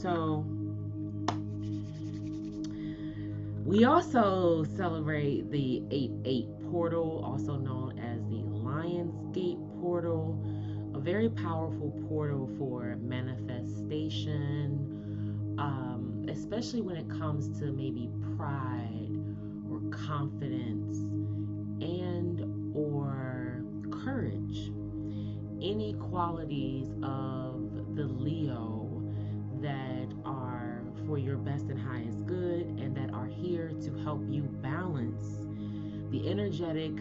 So we also celebrate the 8-8 portal, also known as the Lionsgate portal, a very powerful portal for manifestation, especially when it comes to maybe pride or confidence and or courage. Any qualities of the Leo that are for your best and highest good and that are here to help you balance the energetic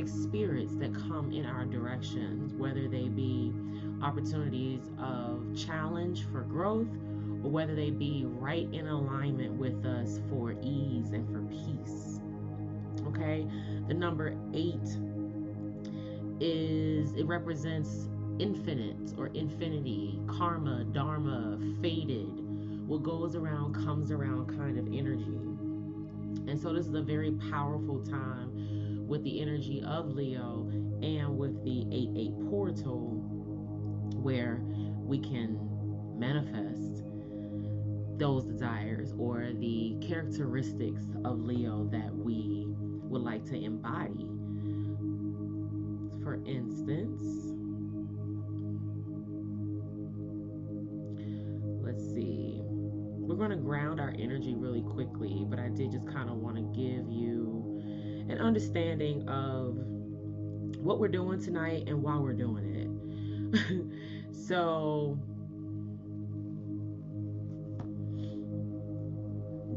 spirits that come in our directions, whether they be opportunities of challenge for growth or whether they be right in alignment with us for ease and for peace. Okay, the number 8 it represents infinite or infinity, karma, dharma, fated, what goes around comes around kind of energy. And so this is a very powerful time with the energy of Leo and with the 8-8 portal, where we can manifest those desires or the characteristics of Leo that we would like to embody. For instance, let's see. We're going to ground our energy really quickly, but I did just kind of want to give you an understanding of what we're doing tonight and why we're doing it. So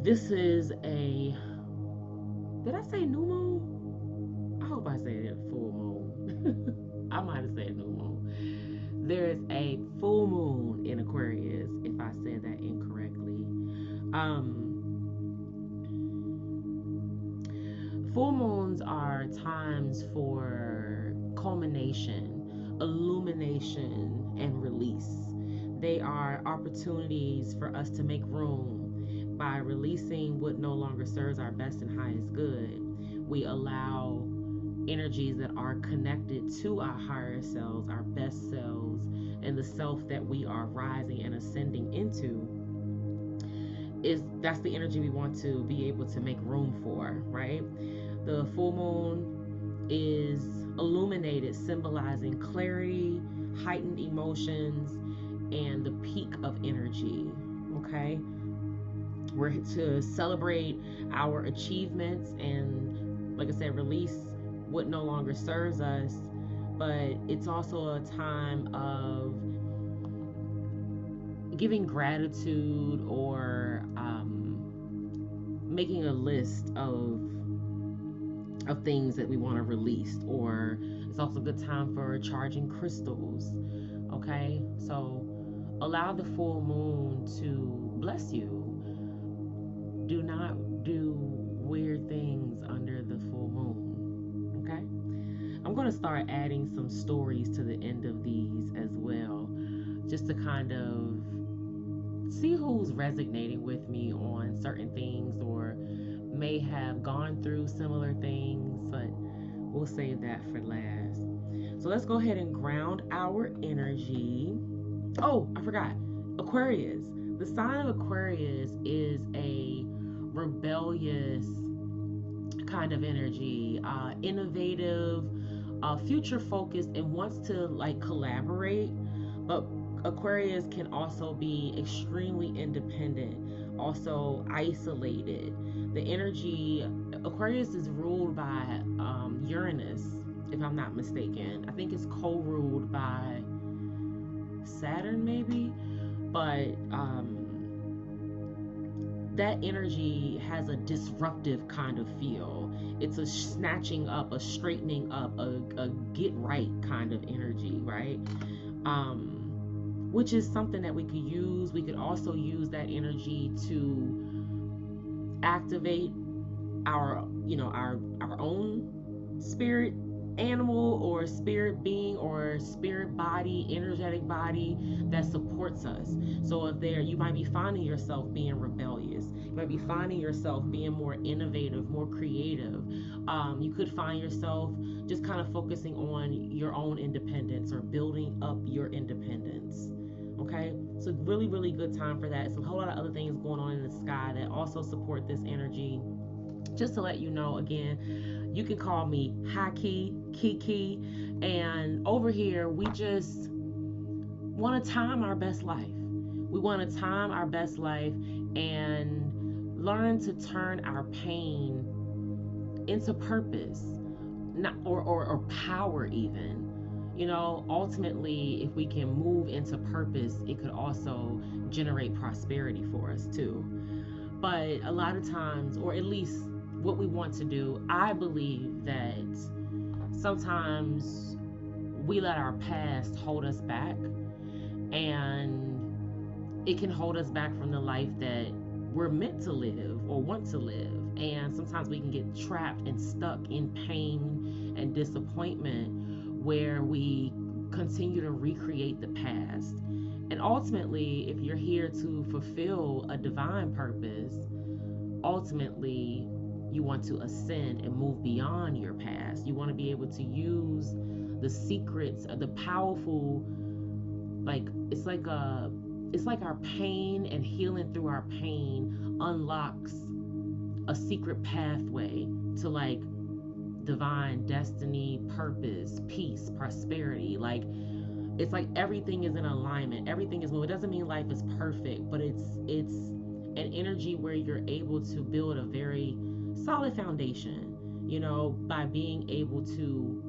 this is a, did I say new moon? I hope I said it full moon. I might have said new moon. There is a full moon in Aquarius, if I said that incorrectly. Full moons are times for culmination, illumination, and release. They are opportunities for us to make room by releasing what no longer serves our best and highest good. We allow energies that are connected to our higher selves, our best selves, and the self that we are rising and ascending into. That's the energy we want to be able to make room for, right? The full moon is illuminated, symbolizing clarity, heightened emotions, and the peak of energy. Okay, we're to celebrate our achievements and, like I said, release what no longer serves us, but it's also a time of giving gratitude or making a list of things that we want to release, or it's also a good time for charging crystals. Okay, so allow the full moon to bless you. Do not do weird things under the full moon. Okay, I'm going to start adding some stories to the end of these as well, just to kind of see who's resonating with me on certain things or may have gone through similar things, but we'll save that for last. So let's go ahead and ground our energy. Oh, I forgot. Aquarius. The sign of Aquarius is a rebellious kind of energy, innovative, future focused, and wants to like collaborate. But Aquarius can also be extremely independent, also isolated. The energy, Aquarius is ruled by Uranus, if I'm not mistaken. I think it's co-ruled by Saturn maybe, but that energy has a disruptive kind of feel. It's a snatching up, a straightening up, a get right kind of energy, right? Which is something that we could use. We could also use that energy to activate our, our own spirit animal or spirit being or spirit body, energetic body that supports us. So if you might be finding yourself being rebellious, you might be finding yourself being more innovative, more creative. You could find yourself just kind of focusing on your own independence or building up your independence. Okay, so really, really good time for that. It's a whole lot of other things going on in the sky that also support this energy. Just to let you know, again, you can call me Haki, Kiki, and over here we just want to time our best life. We want to time our best life and learn to turn our pain into purpose, not or power even. You know, ultimately, if we can move into purpose, it could also generate prosperity for us too. But a lot of times, or at least what we want to do, I believe that sometimes we let our past hold us back, and it can hold us back from the life that we're meant to live or want to live. And sometimes we can get trapped and stuck in pain and disappointment where we continue to recreate the past. And ultimately, if you're here to fulfill a divine purpose, ultimately you want to ascend and move beyond your past. You want to be able to use the secrets, the powerful, like it's like our pain, and healing through our pain unlocks a secret pathway to like divine destiny, purpose, peace, prosperity. Like it's like everything is in alignment, everything is moving. It doesn't mean life is perfect, but it's an energy where you're able to build a very solid foundation, you know, by being able to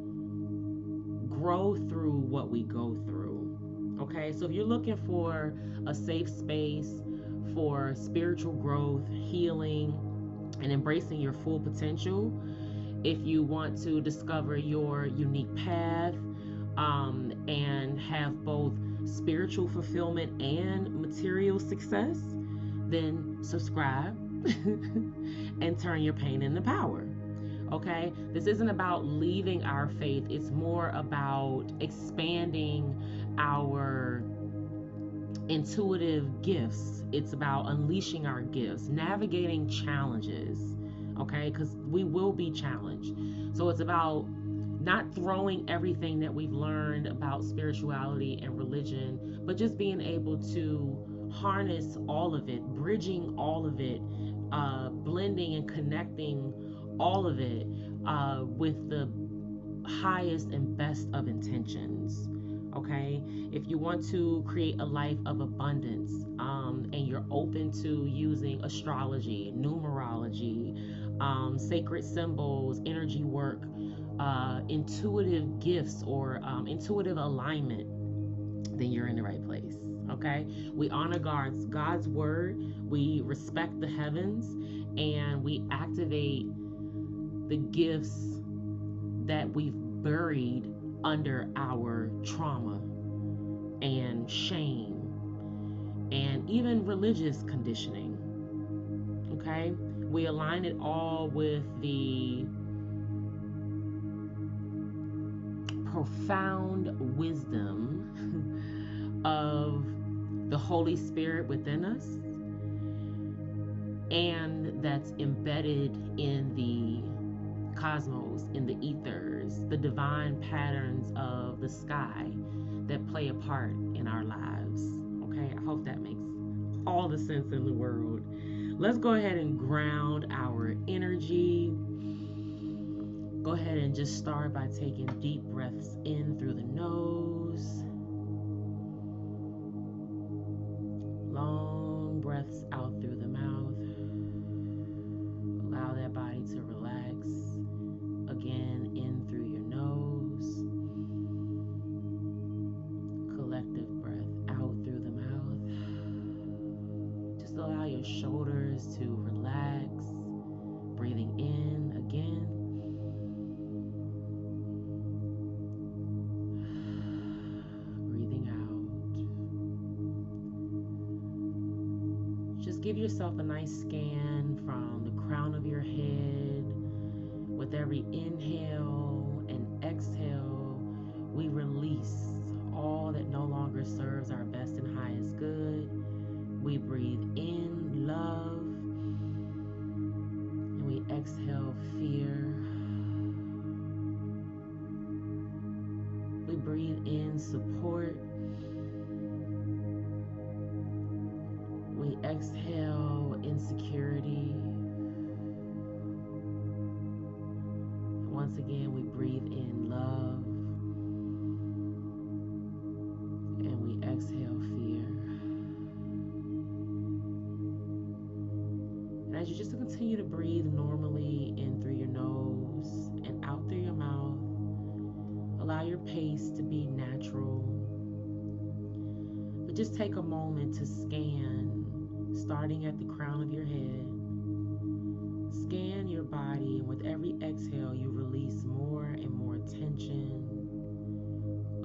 grow through what we go through. Okay, so if you're looking for a safe space for spiritual growth, healing, and embracing your full potential, if you want to discover your unique path, and have both spiritual fulfillment and material success, then subscribe and turn your pain into power. Okay, this isn't about leaving our faith, it's more about expanding our intuitive gifts. It's about unleashing our gifts, navigating challenges, okay, because we will be challenged. So it's about not throwing everything that we've learned about spirituality and religion, but just being able to harness all of it, bridging all of it, blending and connecting all of it with the highest and best of intentions. Okay, if you want to create a life of abundance, and you're open to using astrology, numerology, sacred symbols, energy work, intuitive gifts, or intuitive alignment, then you're in the right place. Okay, we honor God's word, we respect the heavens, and we activate the gifts that we've buried under our trauma and shame and even religious conditioning. Okay, we align it all with the profound wisdom of the Holy Spirit within us, and that's embedded in the cosmos, in the ethers, the divine patterns of the sky that play a part in our lives. Okay, I hope that makes all the sense in the world. Let's go ahead and ground our energy. Go ahead and just start by taking deep breaths in through the nose, long breaths out through the mouth. Allow that body to relax. Again, in through your nose. Collective breath out through the mouth. Just allow your shoulders to relax. Breathing in again. Breathing out. Just give yourself a nice scan from the crown of your head. With every inhale and exhale, we release all that no longer serves our best and highest good. We breathe in love, and we exhale fear. We breathe in support, again, we breathe in love and we exhale fear. And as you just continue to breathe normally in through your nose and out through your mouth, allow your pace to be natural. But just take a moment to scan, starting at the crown of your head. Scan your body, and with every exhale, you release more and more tension,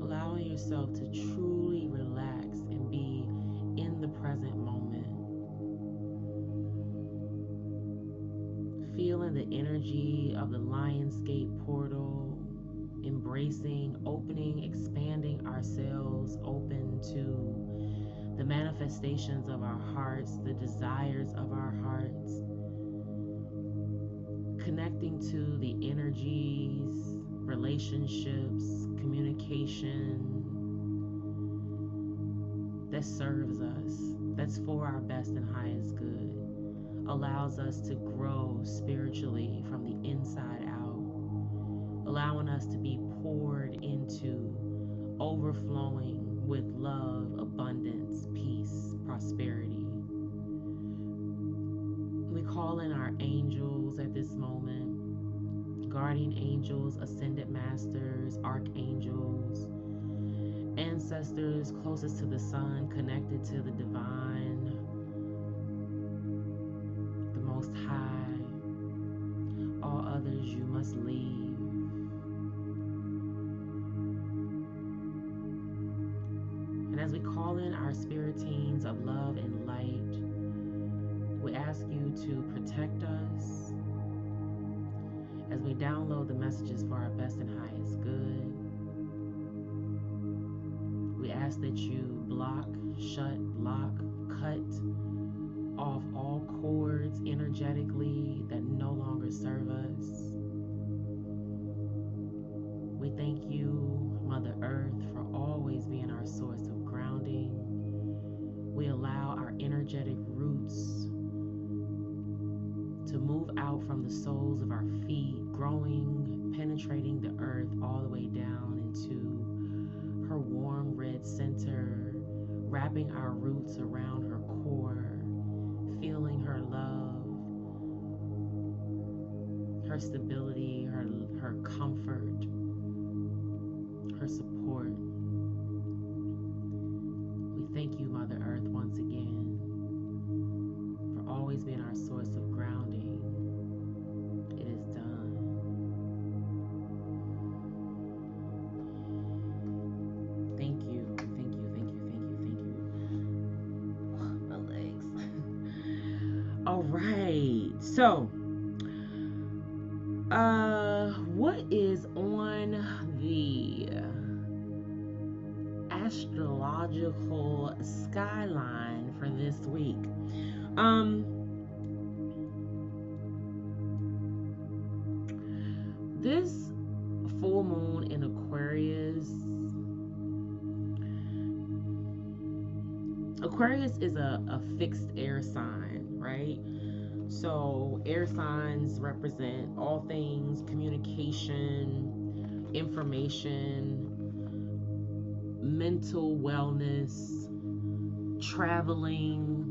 allowing yourself to truly relax and be in the present moment. Feeling the energy of the Lionsgate portal, embracing, opening, expanding ourselves open to the manifestations of our hearts, the desires of our hearts, connecting to the energies, relationships, communication that serves us, that's for our best and highest good, allows us to grow spiritually from the inside out, allowing us to be poured into, overflowing with love, abundance, peace, prosperity. We call in our angels at this moment, guardian angels, ascended masters, archangels, ancestors closest to the sun, connected to the divine, the most high. All others you must leave. And as we call in our spirit teams of love and light, we ask you to protect us as we download the messages for our best and highest good. We ask that you block, shut, lock, cut off all cords energetically that no longer serve us. We thank you, Mother Earth, for always being our source of grounding. We allow our energetic roots to move out from the soles of our feet, growing, penetrating the earth all the way down into her warm red center, wrapping our roots around her core, feeling her love, her stability, her comfort, her support. We thank you, Mother Earth, once again, for always being our source of grounding. It is done. Thank you, thank you, thank you, thank you, thank you. Oh, my legs. All right, so what is on the astrological skyline for this week? This full moon in Aquarius is a fixed air sign, right? So air signs represent all things communication, information, mental wellness, traveling,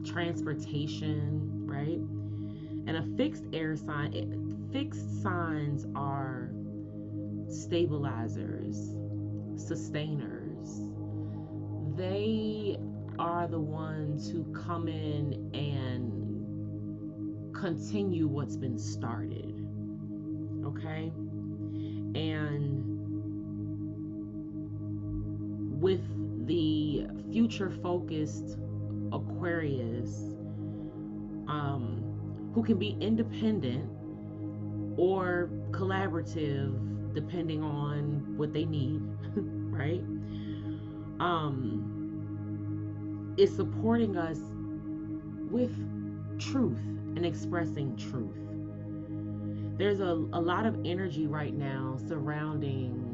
transportation, right? And a fixed air sign, fixed signs are stabilizers, sustainers. They are the ones who come in and continue what's been started, okay? And with the future-focused Aquarius, who can be independent or collaborative depending on what they need, right? Is supporting us with truth and expressing truth. There's a lot of energy right now surrounding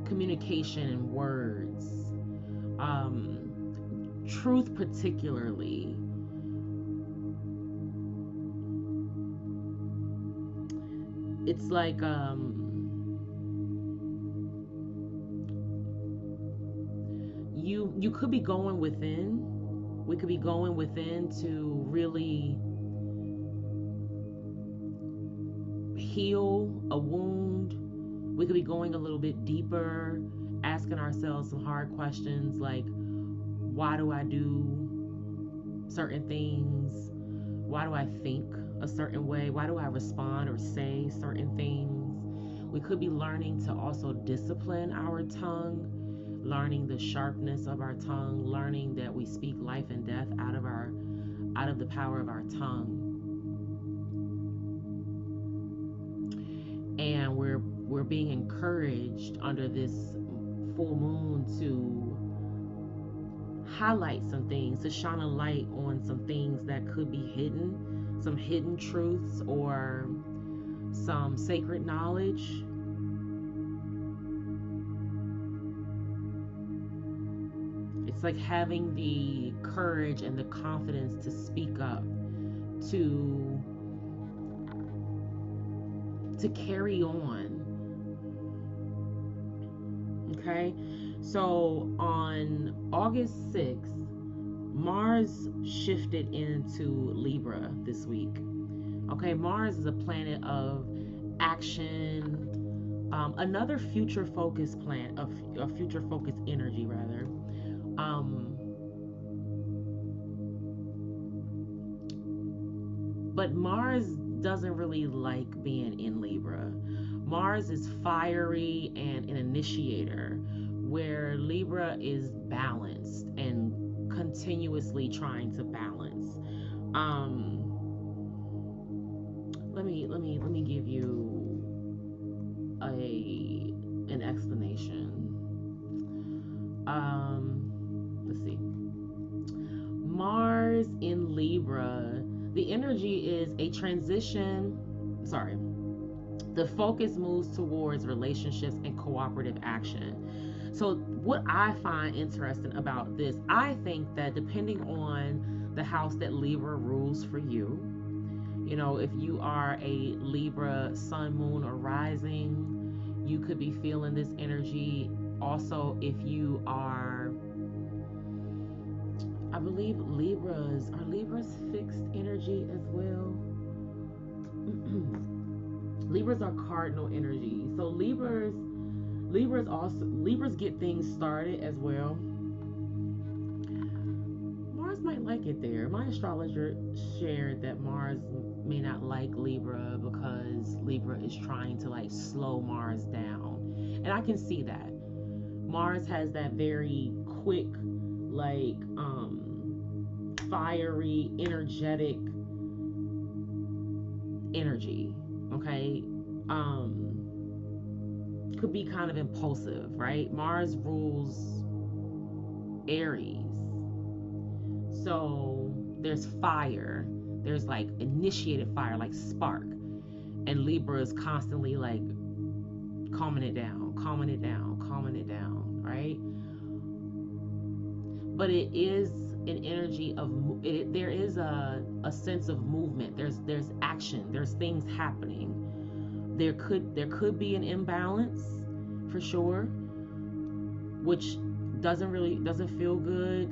communication and words, truth particularly. it's like you could be going within. We could be going within to really heal a wound. We could be going a little bit deeper, asking ourselves some hard questions like, why do I do certain things? Why do I think a certain way? Why do I respond or say certain things? We could be learning to also discipline our tongue, learning the sharpness of our tongue, learning that we speak life and death out of the power of our tongue. And we're being encouraged under this full moon to highlight some things, to shine a light on some things that could be hidden, some hidden truths or some sacred knowledge. It's like having the courage and the confidence to speak up, to carry on. Okay, so on August 6th, Mars shifted into Libra this week. Okay, Mars is a planet of action, another future focus planet, a future focus energy rather. But Mars doesn't really like being in Libra. Mars is fiery and an initiator, where Libra is balanced and continuously trying to balance. Let me give you an explanation. Let's see. Mars in Libra, the energy is a transition. Sorry. The focus moves towards relationships and cooperative action. So what I find interesting about this, I think that depending on the house that Libra rules for you, you know, if you are a Libra sun, moon, or rising, you could be feeling this energy. Also, if you are, I believe Libras fixed energy as well? Libras are cardinal energy. So Libras get things started as well. Mars might like it there. My astrologer shared that Mars may not like Libra because Libra is trying to like slow Mars down. And I can see that. Mars has that very quick, like fiery, energetic energy. Okay, could be kind of impulsive, right? Mars rules Aries, so there's fire, there's like initiated fire, like spark, and Libra is constantly like calming it down, right? But it is an energy of there is a sense of movement. There's action. There's things happening. There could be an imbalance for sure, which doesn't feel good.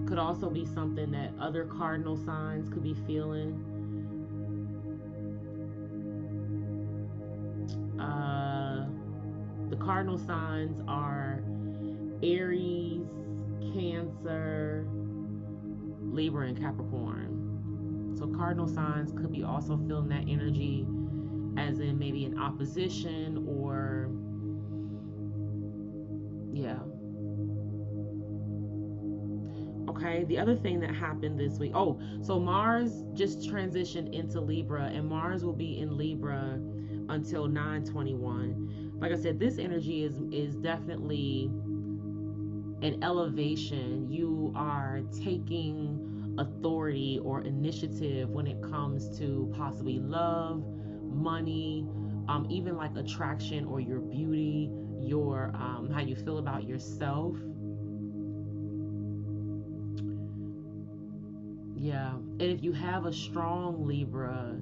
Could also be something that other cardinal signs could be feeling. The cardinal signs are Aries, Cancer, Libra, and Capricorn. So cardinal signs could be also feeling that energy, as in maybe an opposition or yeah. Okay, the other thing that happened this week, so Mars just transitioned into Libra, and Mars will be in Libra until 9/21. Like I said, this energy is definitely an elevation. You are taking authority or initiative when it comes to possibly love, money, even like attraction or your beauty, your how you feel about yourself. Yeah, and if you have a strong Libra,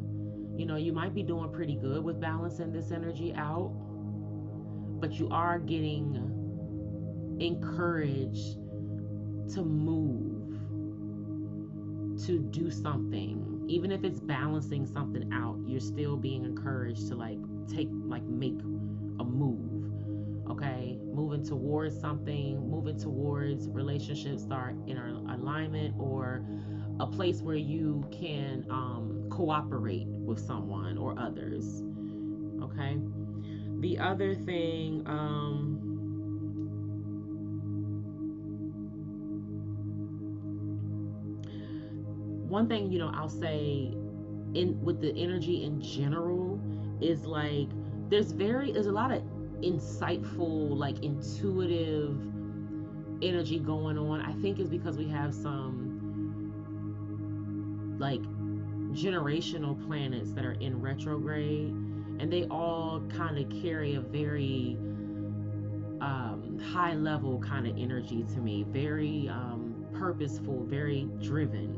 You know, you might be doing pretty good with balancing this energy out, but you are getting encouraged to move, to do something. Even if it's balancing something out, you're still being encouraged to make a move. Okay, moving towards something, moving towards relationships that are in alignment, or a place where you can cooperate with someone or others. Okay, the other thing, one thing, you know, I'll say with the energy in general is like there's a lot of insightful, like intuitive energy going on. I think it's because we have some like generational planets that are in retrograde, and they all kind of carry a very high level kind of energy to me, very purposeful, very driven.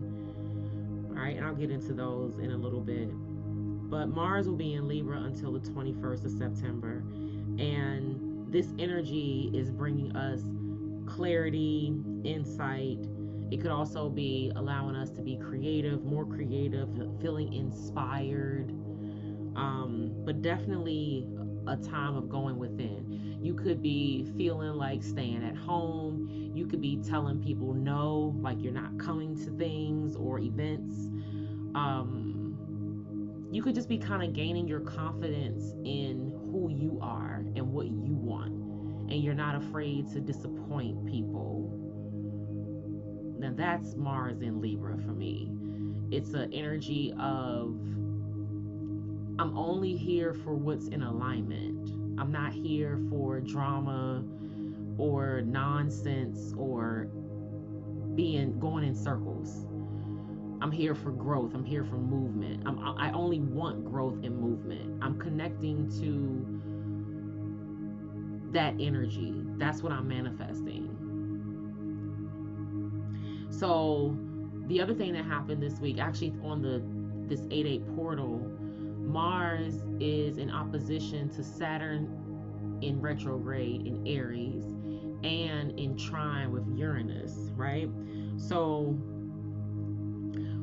All right, and I'll get into those in a little bit. But Mars will be in Libra until the 21st of September, and this energy is bringing us clarity, insight. It could also be allowing us to be creative, more creative, feeling inspired, but definitely a time of going within. You could be feeling like staying at home. You could be telling people no, like you're not coming to things or events. You could just be kind of gaining your confidence in who you are and what you want, and you're not afraid to disappoint people. Now that's Mars in Libra for me. It's an energy of I'm only here for what's in alignment. I'm not here for drama or nonsense or going in circles. I'm here for growth. I'm here for movement. I only want growth and movement. I'm connecting to that energy. That's what I'm manifesting. So the other thing that happened this week, actually on this 8/8 portal, Mars is in opposition to Saturn in retrograde in Aries and in trine with Uranus, right? So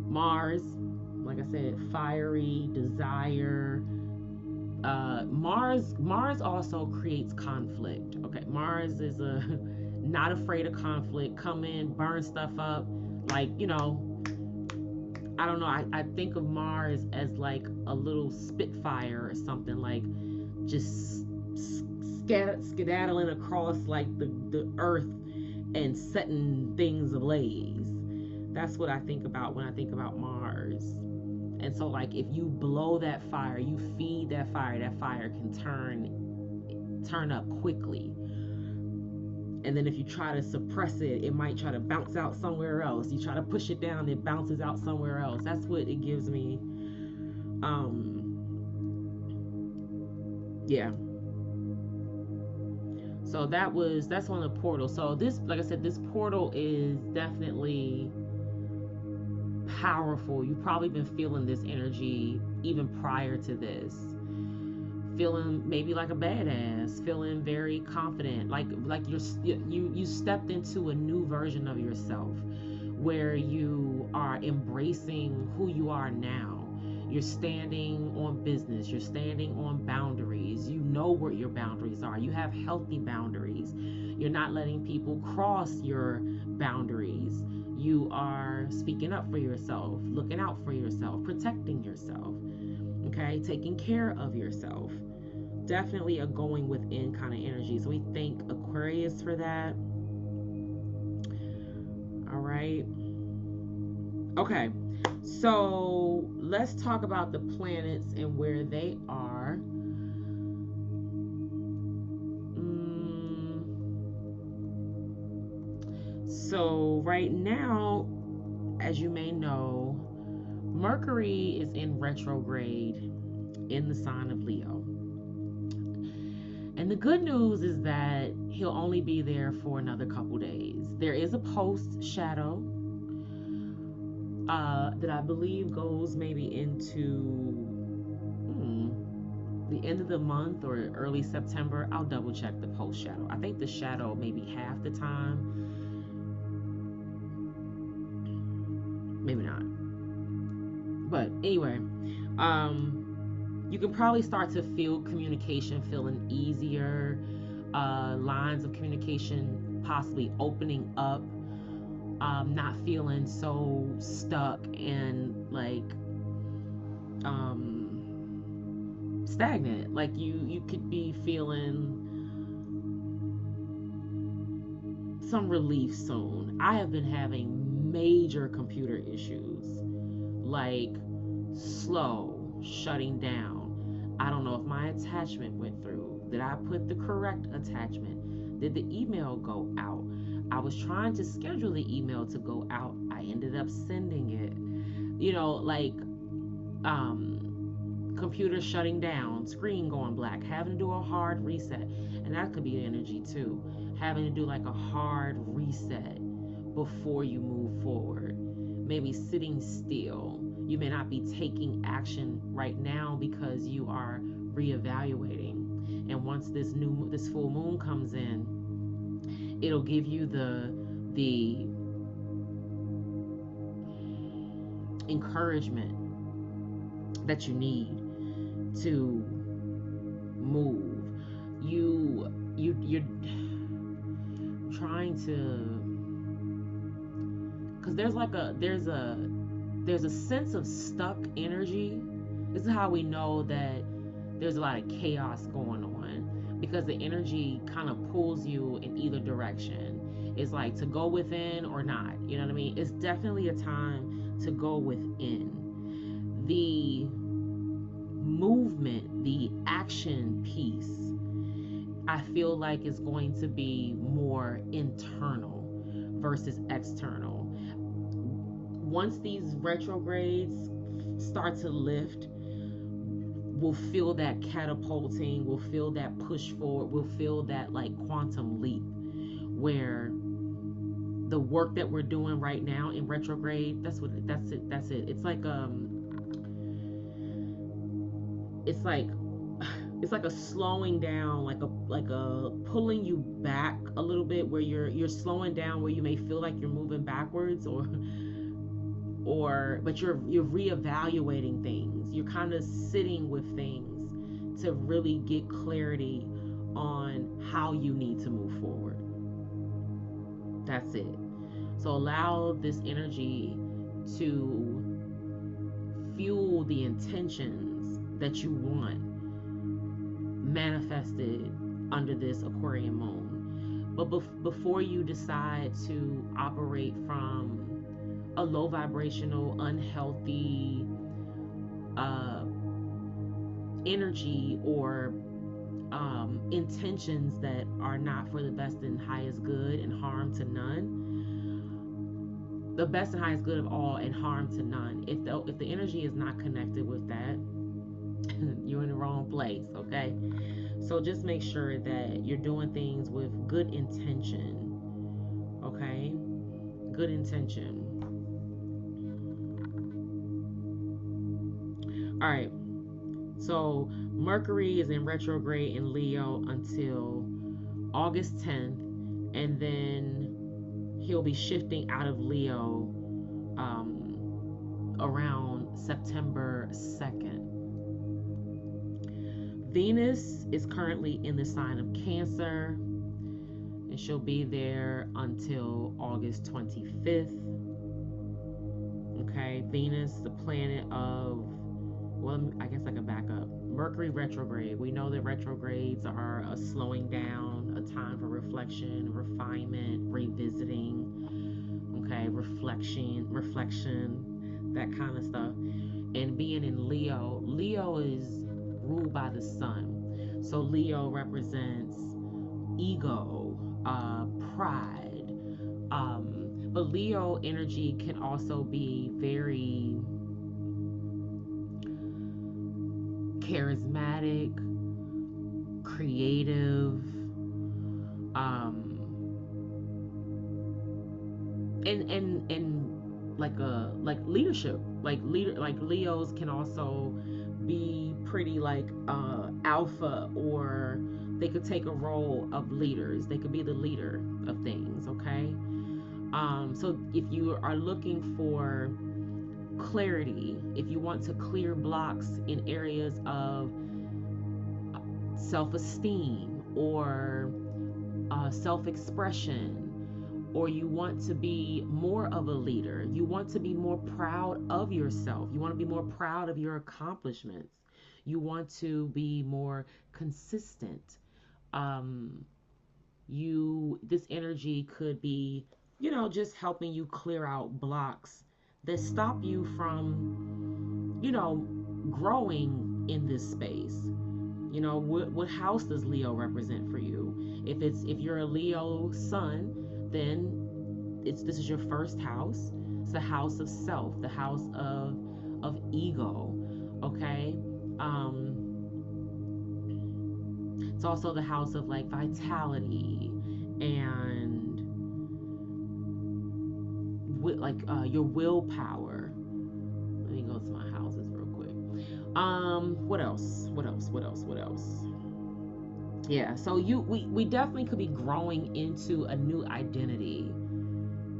Mars, like I said, fiery, desire. Mars also creates conflict. Okay, Mars is not afraid of conflict. Come in, burn stuff up. Like, you know, I don't know. I think of Mars as like a little Spitfire or something, like just skedaddling across like the earth and setting things ablaze. That's what I think about when I think about Mars. And so like if you blow that fire, you feed that fire can turn up quickly. And then if you try to suppress it, it might try to bounce out somewhere else. You try to push it down, it bounces out somewhere else. That's what it gives me. Yeah. So that's on the portal. So this, like I said, this portal is definitely powerful. You've probably been feeling this energy even prior to this. Feeling maybe like a badass, feeling very confident, like you stepped into a new version of yourself where you are embracing who you are now. You're standing on business, you're standing on boundaries. You know what your boundaries are. You have healthy boundaries. You're not letting people cross your boundaries. You are speaking up for yourself, looking out for yourself, protecting yourself, okay, taking care of yourself. Definitely a going within kind of energy. So we thank Aquarius for that. All right. Okay. So let's talk about the planets and where they are. So right now, as you may know, Mercury is in retrograde in the sign of Leo. And the good news is that he'll only be there for another couple days. There is a post shadow that I believe goes maybe into the end of the month or early September, I'll double check the post shadow. I think the shadow maybe half the time, maybe not. But anyway, you can probably start to feel communication feeling easier, lines of communication possibly opening up, not feeling so stuck and like stagnant. Like you could be feeling some relief soon. I have been having major computer issues, like slow shutting down. I don't know if my attachment went through. Did I put the correct attachment? Did the email go out? I was trying to schedule the email to go out. I ended up sending it. You know, like computer shutting down, screen going black, having to do a hard reset. And that could be energy too. Having to do like a hard reset before you move forward. Maybe sitting still. You may not be taking action right now because you are reevaluating. And once this full moon comes in, it'll give you the encouragement that you need to move. You're trying to, because there's a sense of stuck energy. This is how we know that there's a lot of chaos going on, because the energy kind of pulls you in either direction. It's like to go within or not. You know what I mean? It's definitely a time to go within. The movement, the action piece, I feel like is going to be more internal versus external. Once these retrogrades start to lift, we'll feel that catapulting, we'll feel that push forward, we'll feel that like quantum leap, where the work that we're doing right now in retrograde, that's it. It's like a slowing down, like a pulling you back a little bit, where you're slowing down, where you may feel like you're moving backwards, but you're reevaluating things. You're kind of sitting with things to really get clarity on how you need to move forward. That's it. So allow this energy to fuel the intentions that you want manifested under this Aquarian moon. But before you decide to operate from a low vibrational, unhealthy energy, or intentions that are not for the best and highest good and harm to none, the best and highest good of all and harm to none, if the energy is not connected with that, you're in the wrong place. Okay, so just make sure that you're doing things with good intention. Okay, good intention. All right, so Mercury is in retrograde in Leo until August 10th, and then he'll be shifting out of Leo around September 2nd. Venus is currently in the sign of Cancer, and she'll be there until August 25th. Okay, Venus, the planet of, well, I guess I can back up. Mercury retrograde. We know that retrogrades are a slowing down, a time for reflection, refinement, revisiting, okay, reflection, that kind of stuff. And being in Leo, Leo is ruled by the sun. So Leo represents ego, pride. But Leo energy can also be very charismatic, creative, and like leadership, like Leos can also be pretty like alpha, or they could take a role of leaders. They could be the leader of things, okay? So if you are looking for clarity, if you want to clear blocks in areas of self-esteem or self-expression, or you want to be more of a leader, you want to be more proud of yourself, you want to be more proud of your accomplishments, you want to be more consistent, this energy could be, just helping you clear out blocks that stop you from, growing in this space. What house does Leo represent for you? If you're a Leo sun, then this is your first house. It's the house of self, the house of ego. Okay. It's also the house of like vitality and your willpower. Let me go to my houses real quick. What else? Yeah, so we definitely could be growing into a new identity.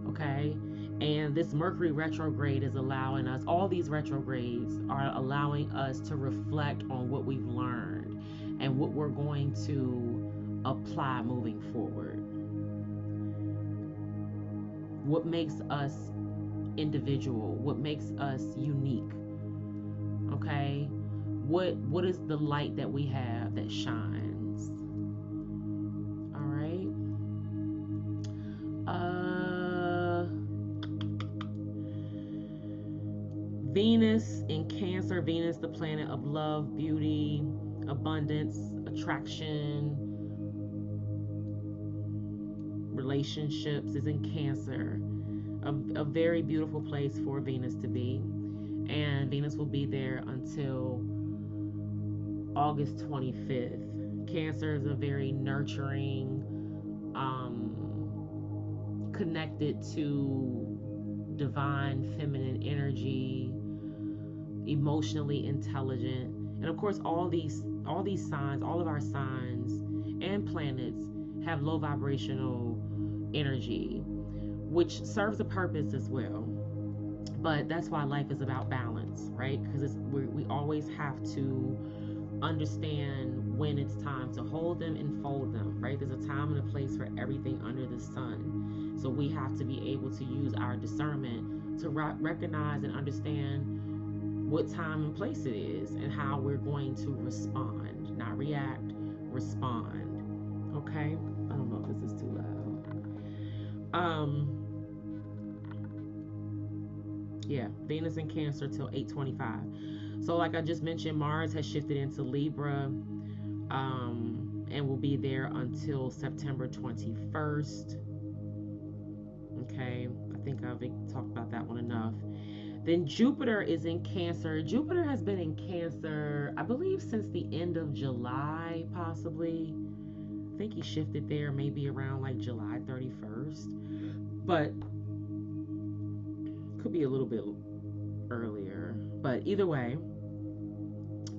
Okay? And this Mercury retrograde is allowing us, all these retrogrades are allowing us to reflect on what we've learned and what we're going to apply moving forward. What makes us individual? What makes us unique? Okay? What is the light that we have that shines? All right? Venus in Cancer. Venus, the planet of love, beauty, abundance, attraction, relationships, is in Cancer. A very beautiful place for Venus to be. And Venus will be there until August 25th. Cancer is a very nurturing, connected to divine feminine energy, emotionally intelligent. And of course, all these signs, all of our signs and planets have low vibrational energy, which serves a purpose as well. But that's why life is about balance, right? Because we always have to understand when it's time to hold them and fold them, right? There's a time and a place for everything under the sun. So we have to be able to use our discernment to recognize and understand what time and place it is and how we're going to respond. Not react, respond. Okay? I don't know if this is too loud. Yeah, Venus in Cancer till 8/25. So like I just mentioned, Mars has shifted into Libra, and will be there until September 21st. Okay, I think I've talked about that one enough. Then Jupiter is in Cancer. Jupiter has been in Cancer, I believe, since the end of July, possibly. I think he shifted there maybe around like July 31st. But could be a little bit earlier. But either way,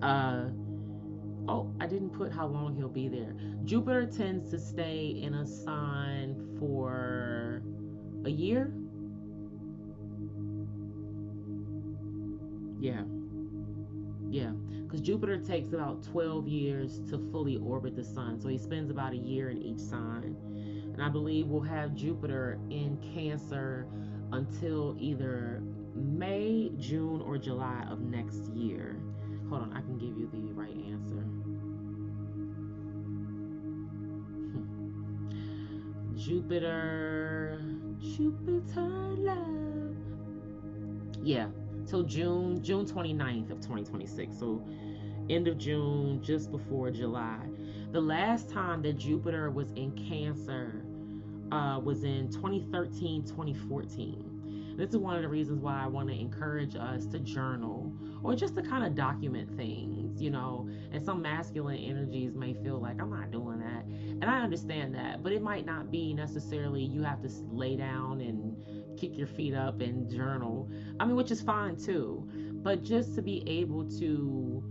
I didn't put how long he'll be there. Jupiter tends to stay in a sign for a year. Yeah, because Jupiter takes about 12 years to fully orbit the sun, so he spends about a year in each sign. And I believe we'll have Jupiter in Cancer until either May, June, or July of next year. Hold on, I can give you the right answer. Jupiter love. Yeah, till June 29th of 2026. So end of June, just before July. The last time that Jupiter was in Cancer was in 2013, 2014. This is one of the reasons why I want to encourage us to journal or just to kind of document things, and some masculine energies may feel like I'm not doing that. And I understand that, but it might not be necessarily you have to lay down and, kick your feet up and journal. I mean, which is fine too. But just to be able to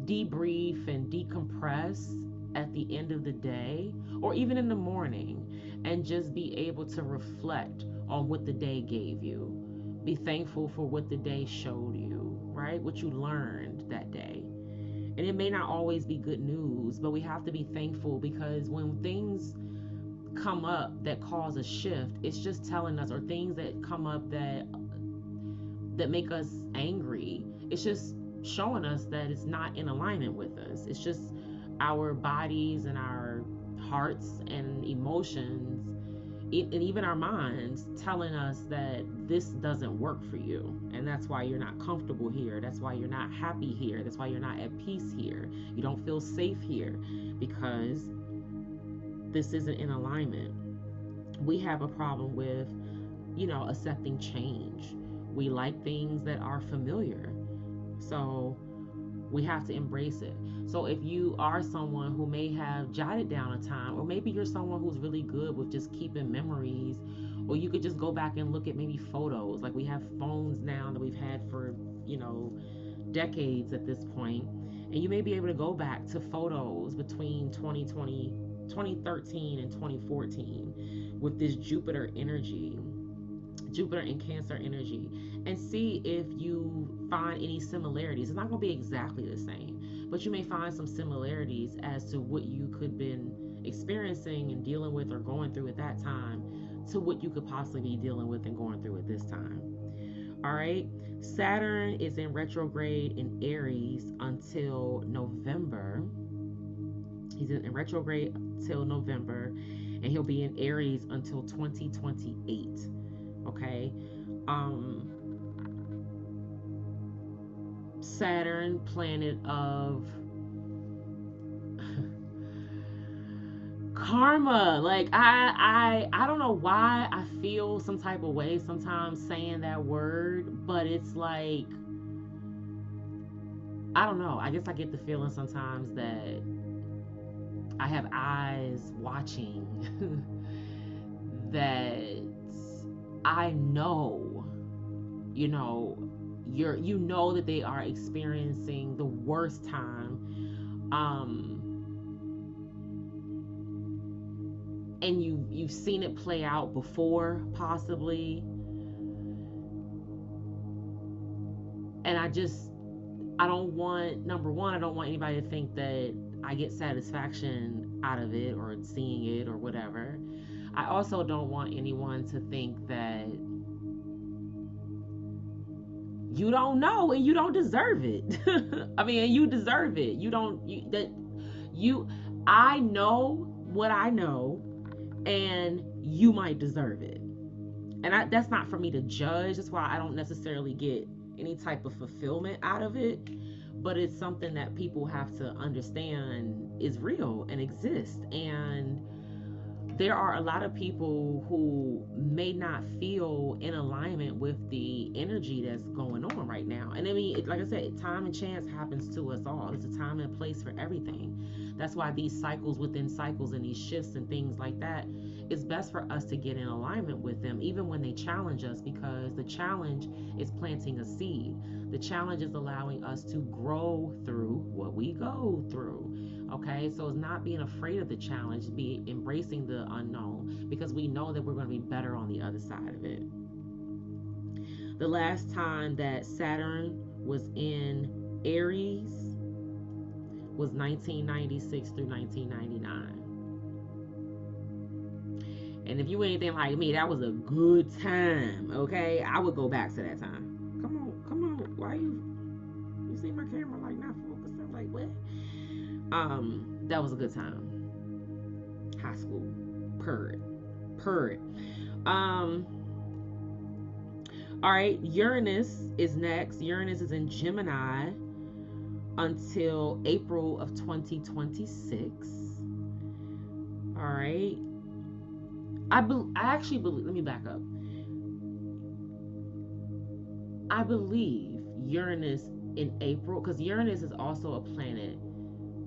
debrief and decompress at the end of the day or even in the morning, and just be able to reflect on what the day gave you. Be thankful for what the day showed you, right? What you learned that day. And it may not always be good news, but we have to be thankful, because when things come up that cause a shift, it's just telling us, or things that come up that make us angry, it's just showing us that it's not in alignment with us. It's just our bodies and our hearts and emotions, and even our minds, telling us that this doesn't work for you, and that's why you're not comfortable here, that's why you're not happy here, that's why you're not at peace here, you don't feel safe here, because this isn't in alignment. We have a problem with, accepting change. We like things that are familiar, so we have to embrace it. So if you are someone who may have jotted down a time, or maybe you're someone who's really good with just keeping memories, or you could just go back and look at maybe photos. Like, we have phones now that we've had for, decades at this point, and you may be able to go back to photos between 2013 and 2014 with this Jupiter and Cancer energy, and see if you find any similarities. It's not going to be exactly the same, but you may find some similarities as to what you could have been experiencing and dealing with or going through at that time to what you could possibly be dealing with and going through at this time. All right. Saturn is in retrograde in Aries until November. He's in retrograde till November, and he'll be in Aries until 2028. Okay. Saturn, planet of karma. Like, I don't know why I feel some type of way sometimes saying that word, but it's like, I don't know. I guess I get the feeling sometimes that I have eyes watching that I know, that they are experiencing the worst time, and you've seen it play out before, possibly, and I don't want, number one, I don't want anybody to think that I get satisfaction out of it or seeing it or whatever. I also don't want anyone to think that you don't know and you don't deserve it. I mean, you deserve it. I know what I know, and you might deserve it. And that's not for me to judge. That's why I don't necessarily get any type of fulfillment out of it. But it's something that people have to understand is real and exists. And there are a lot of people who may not feel in alignment with the energy that's going on right now. And I mean, like I said, time and chance happens to us all. It's a time and a place for everything. That's why these cycles within cycles and these shifts and things like that, it's best for us to get in alignment with them, even when they challenge us, because the challenge is planting a seed. The challenge is allowing us to grow through what we go through. Okay, so it's not being afraid of the challenge, be embracing the unknown, because we know that we're going to be better on the other side of it. The last time that Saturn was in Aries was 1996 through 1999. And if you anything like me, that was a good time. Okay, I would go back to that time. Come on. Why you see my camera like not focused? I'm like, what? That was a good time. High school. Purr. All right, Uranus is next. Uranus is in Gemini until April of 2026. All right. I actually believe, let me back up. I believe Uranus in April, because Uranus is also a planet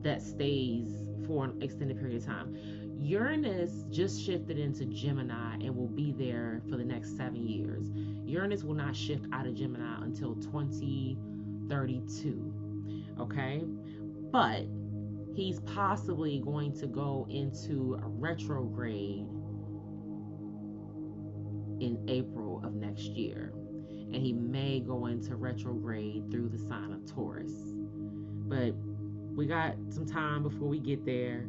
that stays for an extended period of time. Uranus just shifted into Gemini and will be there for the next 7 years. Uranus will not shift out of Gemini until 2032. Okay? But he's possibly going to go into a retrograde in April of next year. And he may go into retrograde through the sign of Taurus. But we got some time before we get there.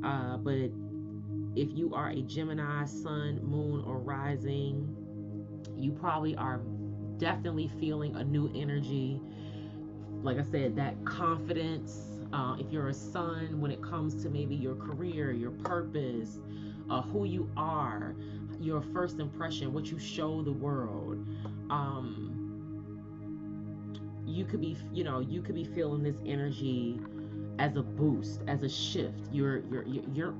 But if you are a Gemini, sun, moon, or rising, you probably are definitely feeling a new energy. Like I said, that confidence. If you're a sun, when it comes to maybe your career, your purpose, who you are, your first impression, what you show the world, you could be feeling this energy as a boost, as a shift. Your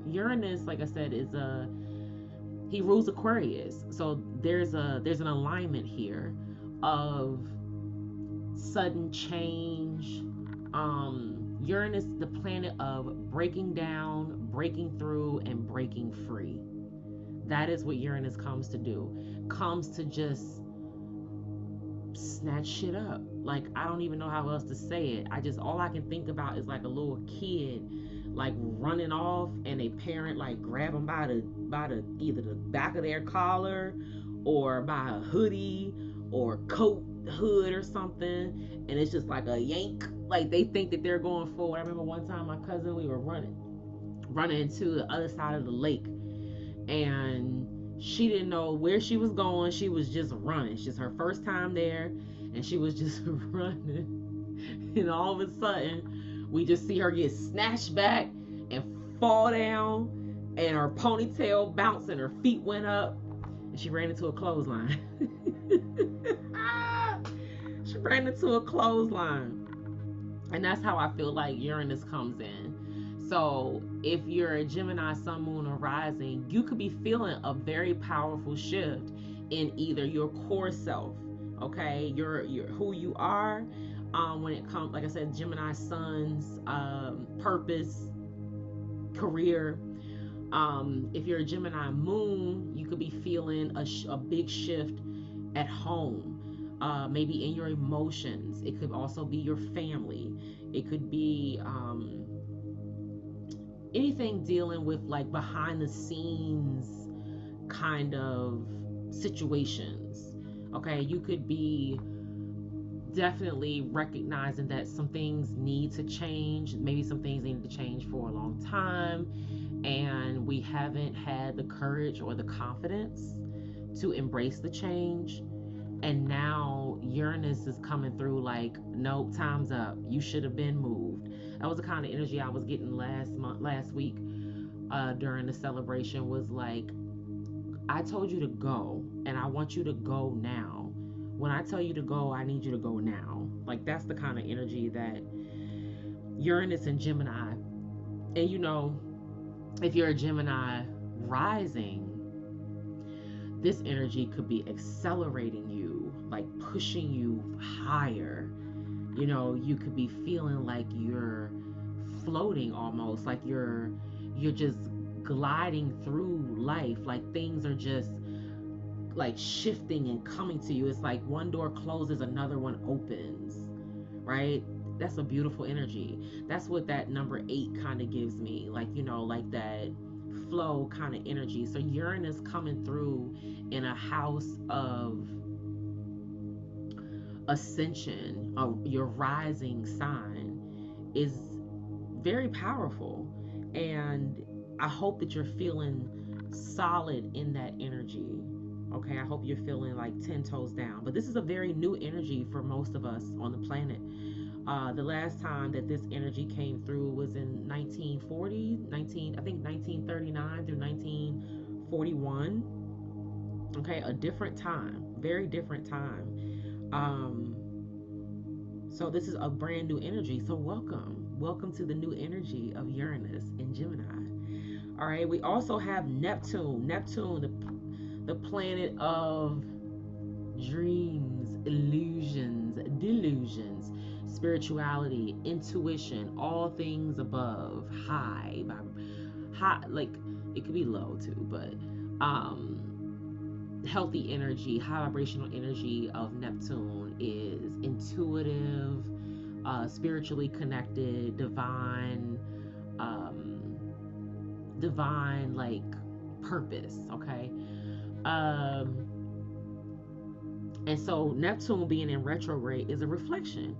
Uranus, like I said, he rules Aquarius, so there's an alignment here of sudden change. Uranus, the planet of breaking down, breaking through, and breaking free. That is what Uranus comes to do. Comes to just snatch shit up. Like, I don't even know how else to say it. All I can think about is like a little kid like running off, and a parent like grab them by the either the back of their collar or by a hoodie or coat hood or something, and it's just like a yank. Like, they think that they're going forward. I remember one time my cousin, we were running into the other side of the lake, and she didn't know where she was going. She was just running. It's just her first time there, and she was just running. And all of a sudden, we just see her get snatched back and fall down, and her ponytail bounced and her feet went up, and she ran into a clothesline. She ran into a clothesline. And that's how I feel like Uranus comes in. So if you're a Gemini, sun, moon, or rising, you could be feeling a very powerful shift in either your core self, okay, your who you are, when it comes, like I said, Gemini sun's purpose, career. If you're a Gemini moon, you could be feeling a big shift at home. Maybe in your emotions. It could also be your family. It could be anything dealing with like behind the scenes kind of situations. Okay, you could be definitely recognizing that some things need to change. Maybe some things need to change for a long time, and we haven't had the courage or the confidence to embrace the change. And now Uranus is coming through like, nope, time's up. You should have been moved. That was the kind of energy I was getting last week during the celebration. Was like, I told you to go, and I want you to go now. When I tell you to go, I need you to go now. Like, that's the kind of energy that Uranus and Gemini. And you know, if you're a Gemini rising, this energy could be accelerating you, like pushing you higher. You know, you could be feeling like you're floating almost, like you're just gliding through life, like things are just like shifting and coming to you. It's like one door closes, another one opens, right? That's a beautiful energy. That's what that number 8 kind of gives me, like, you know, like that flow kind of energy. So Uranus coming through in a house of ascension, your rising sign, is very powerful. And I hope that you're feeling solid in that energy. Okay, I hope you're feeling like 10 toes down. But this is a very new energy for most of us on the planet. The last time that this energy came through was in 1939 through 1941. Okay, a different time, very different time. So this is a brand new energy. So welcome to the new energy of Uranus in Gemini. All right, we also have Neptune, the planet of dreams, illusions, delusions, spirituality, intuition, all things above, high high, like it could be low too, but healthy energy, high vibrational energy of Neptune is intuitive, spiritually connected, divine like purpose. Okay. um and so Neptune being in retrograde is a reflection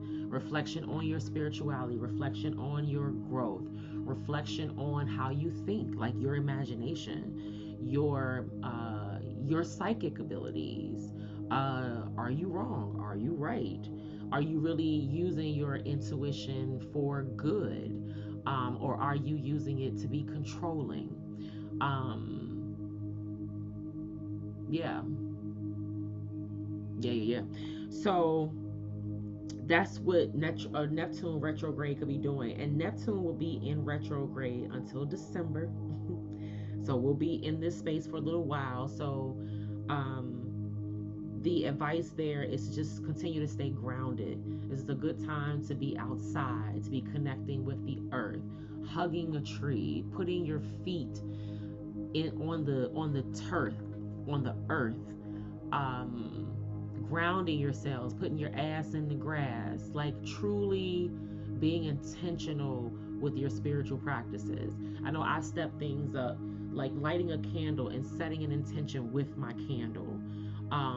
on your spirituality, reflection on your growth, reflection on how you think, like your imagination, your psychic abilities. Are you wrong? Are you right? Are you really using your intuition for good? Or are you using it to be controlling? Um yeah yeah. So that's what Neptune retrograde could be doing. And Neptune will be in retrograde until December. So we'll be in this space for a little while. So the advice there is to just continue to stay grounded. This is a good time to be outside, to be connecting with the earth, hugging a tree, putting your feet in on the turf, on the earth, um, grounding yourselves, putting your ass in the grass, like truly being intentional with your spiritual practices. I know I step things up, like lighting a candle and setting an intention with my candle.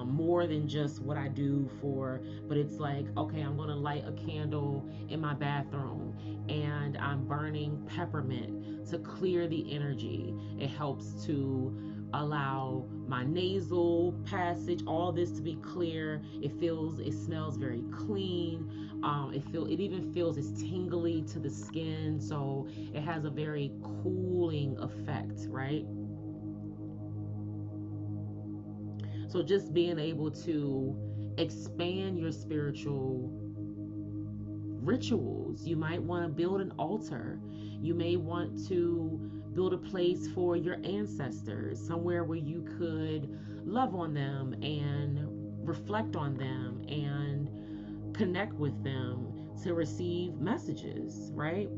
More than just what I do for, but it's like, okay, I'm gonna light a candle in my bathroom and I'm burning peppermint to clear the energy. It helps to allow my nasal passage, all this to be clear. It smells very clean. It even feels it's tingly to the skin, so it has a very cooling effect, right? So just being able to expand your spiritual rituals. You might want to build an altar. You may want to build a place for your ancestors, somewhere where you could love on them and reflect on them and connect with them to receive messages, right?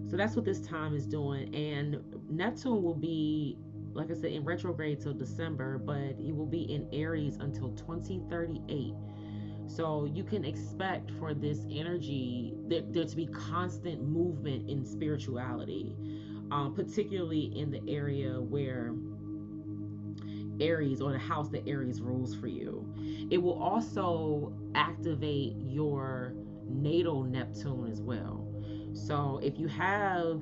So that's what this time is doing. And Neptune will be, like I said, in retrograde till December, but he will be in Aries until 2038. So you can expect for this energy there to be constant movement in spirituality, particularly in the area where Aries, or the house that Aries rules for you. It will also activate your natal Neptune as well. So if you have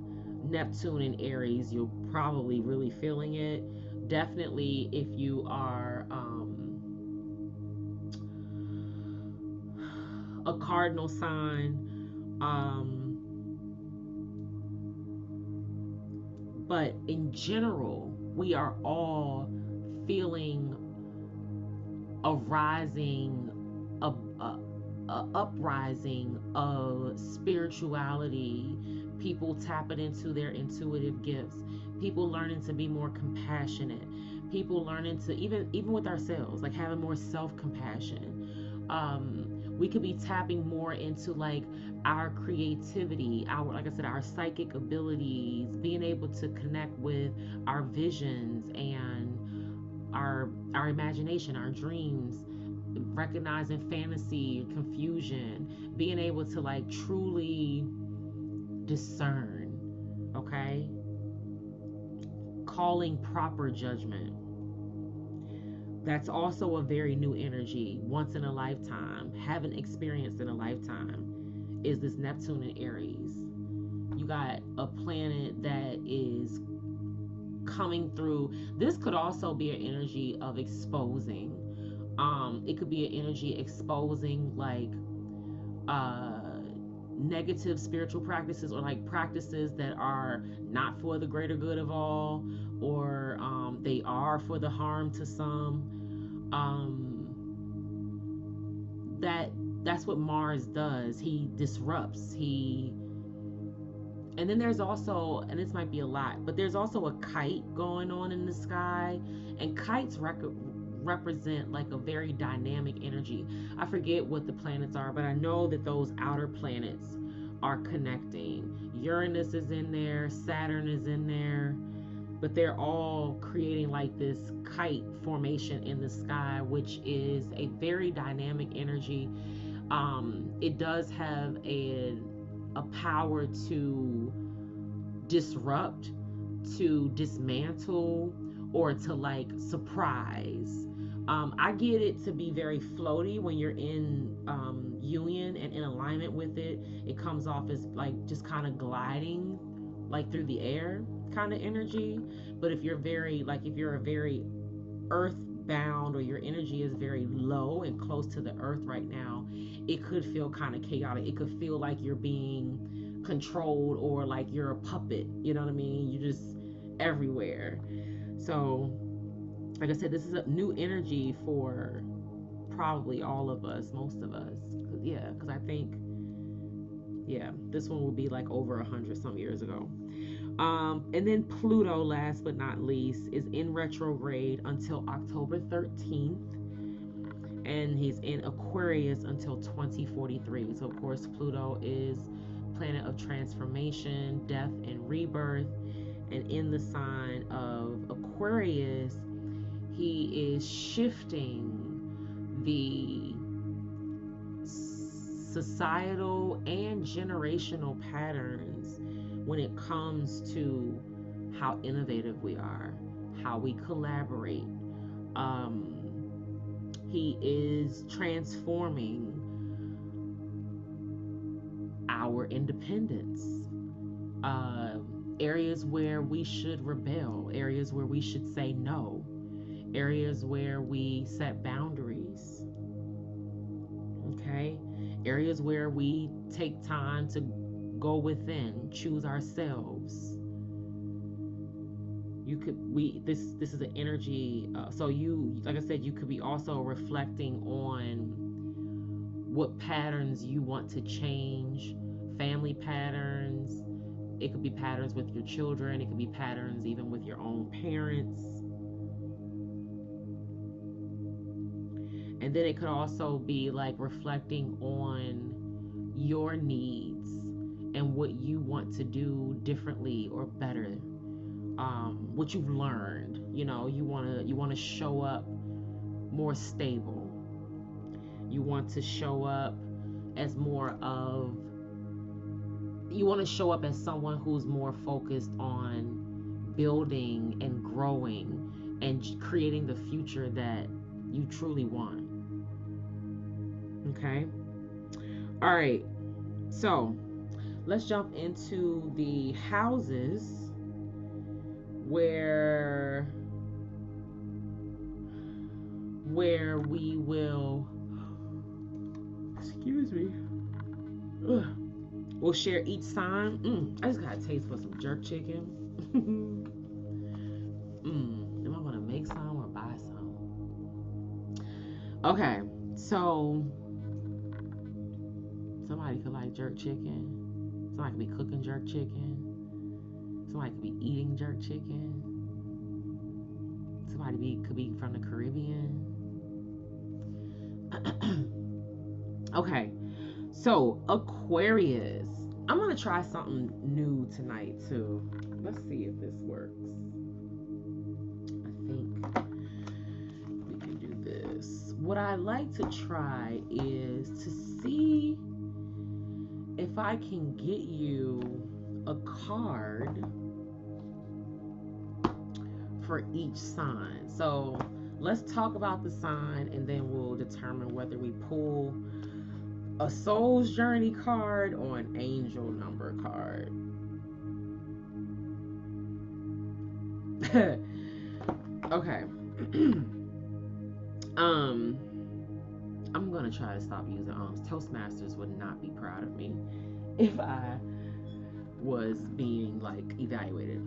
Neptune in Aries, you're probably really feeling it. Definitely if you are a cardinal sign. But in general, we are all feeling a rising, a uprising of spirituality. People tapping into their intuitive gifts. People learning to be more compassionate. People learning to even with ourselves, like having more self-compassion. We could be tapping more into like our creativity, our, like I said, our psychic abilities, being able to connect with our visions and our imagination, our dreams, recognizing fantasy, confusion, being able to like truly discern, okay? Calling proper judgment. That's also a very new energy, once in a lifetime, haven't experienced in a lifetime, is this Neptune in Aries. You got a planet that is coming through. This could also be an energy of exposing. It could be an energy exposing like negative spiritual practices, or like practices that are not for the greater good of all, or they are for the harm to some. That's what Mars does. He disrupts. And then there's also, and this might be a lot, but there's also a kite going on in the sky, and kites represent like a very dynamic energy. I forget what the planets are, but I know that those outer planets are connecting. Uranus is in there, Saturn is in there, but they're all creating like this kite formation in the sky, which is a very dynamic energy. It does have a power to disrupt, to dismantle, or to like surprise. I get it to be very floaty when you're in union and in alignment with it. It comes off as like just kind of gliding like through the air kind of energy. But if you're very like, if you're a very earthbound, or your energy is very low and close to the earth right now, it could feel kind of chaotic. It could feel like you're being controlled, or like you're a puppet, you know what I mean? You're just everywhere. So like I said, this is a new energy for probably all of us, most of us. Yeah, because I think, yeah, this one will be like over 100 some years ago. And then Pluto, last but not least, is in retrograde until October 13th. And he's in Aquarius until 2043. So, of course, Pluto is planet of transformation, death, and rebirth. And in the sign of Aquarius, he is shifting the societal and generational patterns when it comes to how innovative we are, how we collaborate. He is transforming our independence, areas where we should rebel, areas where we should say no, areas where we set boundaries, okay? Areas where we take time to go within, choose ourselves. This is an energy, so you, like I said, you could be also reflecting on what patterns you want to change, family patterns. It could be patterns with your children, it could be patterns even with your own parents. And then it could also be like reflecting on your needs and what you want to do differently or better. What you've learned, you know, you want to show up more stable. You want to show up as more of, you want to show up as someone who's more focused on building and growing and creating the future that you truly want. Okay. All right. So let's jump into the houses where we will, excuse me, we'll share each sign. I just got a taste for some jerk chicken. Am I gonna make some or buy some? Okay, so somebody could like jerk chicken. Somebody could be cooking jerk chicken. Somebody could be eating jerk chicken. Somebody could be from the Caribbean. Okay, so Aquarius. I'm gonna try something new tonight too. Let's see if this works. I think we can do this. What I like to try is to see if I can get you a card for each sign. So let's talk about the sign and then we'll determine whether we pull a soul's journey card or an angel number card. Okay. I'm gonna try to stop using Toastmasters would not be proud of me if I was being like evaluated.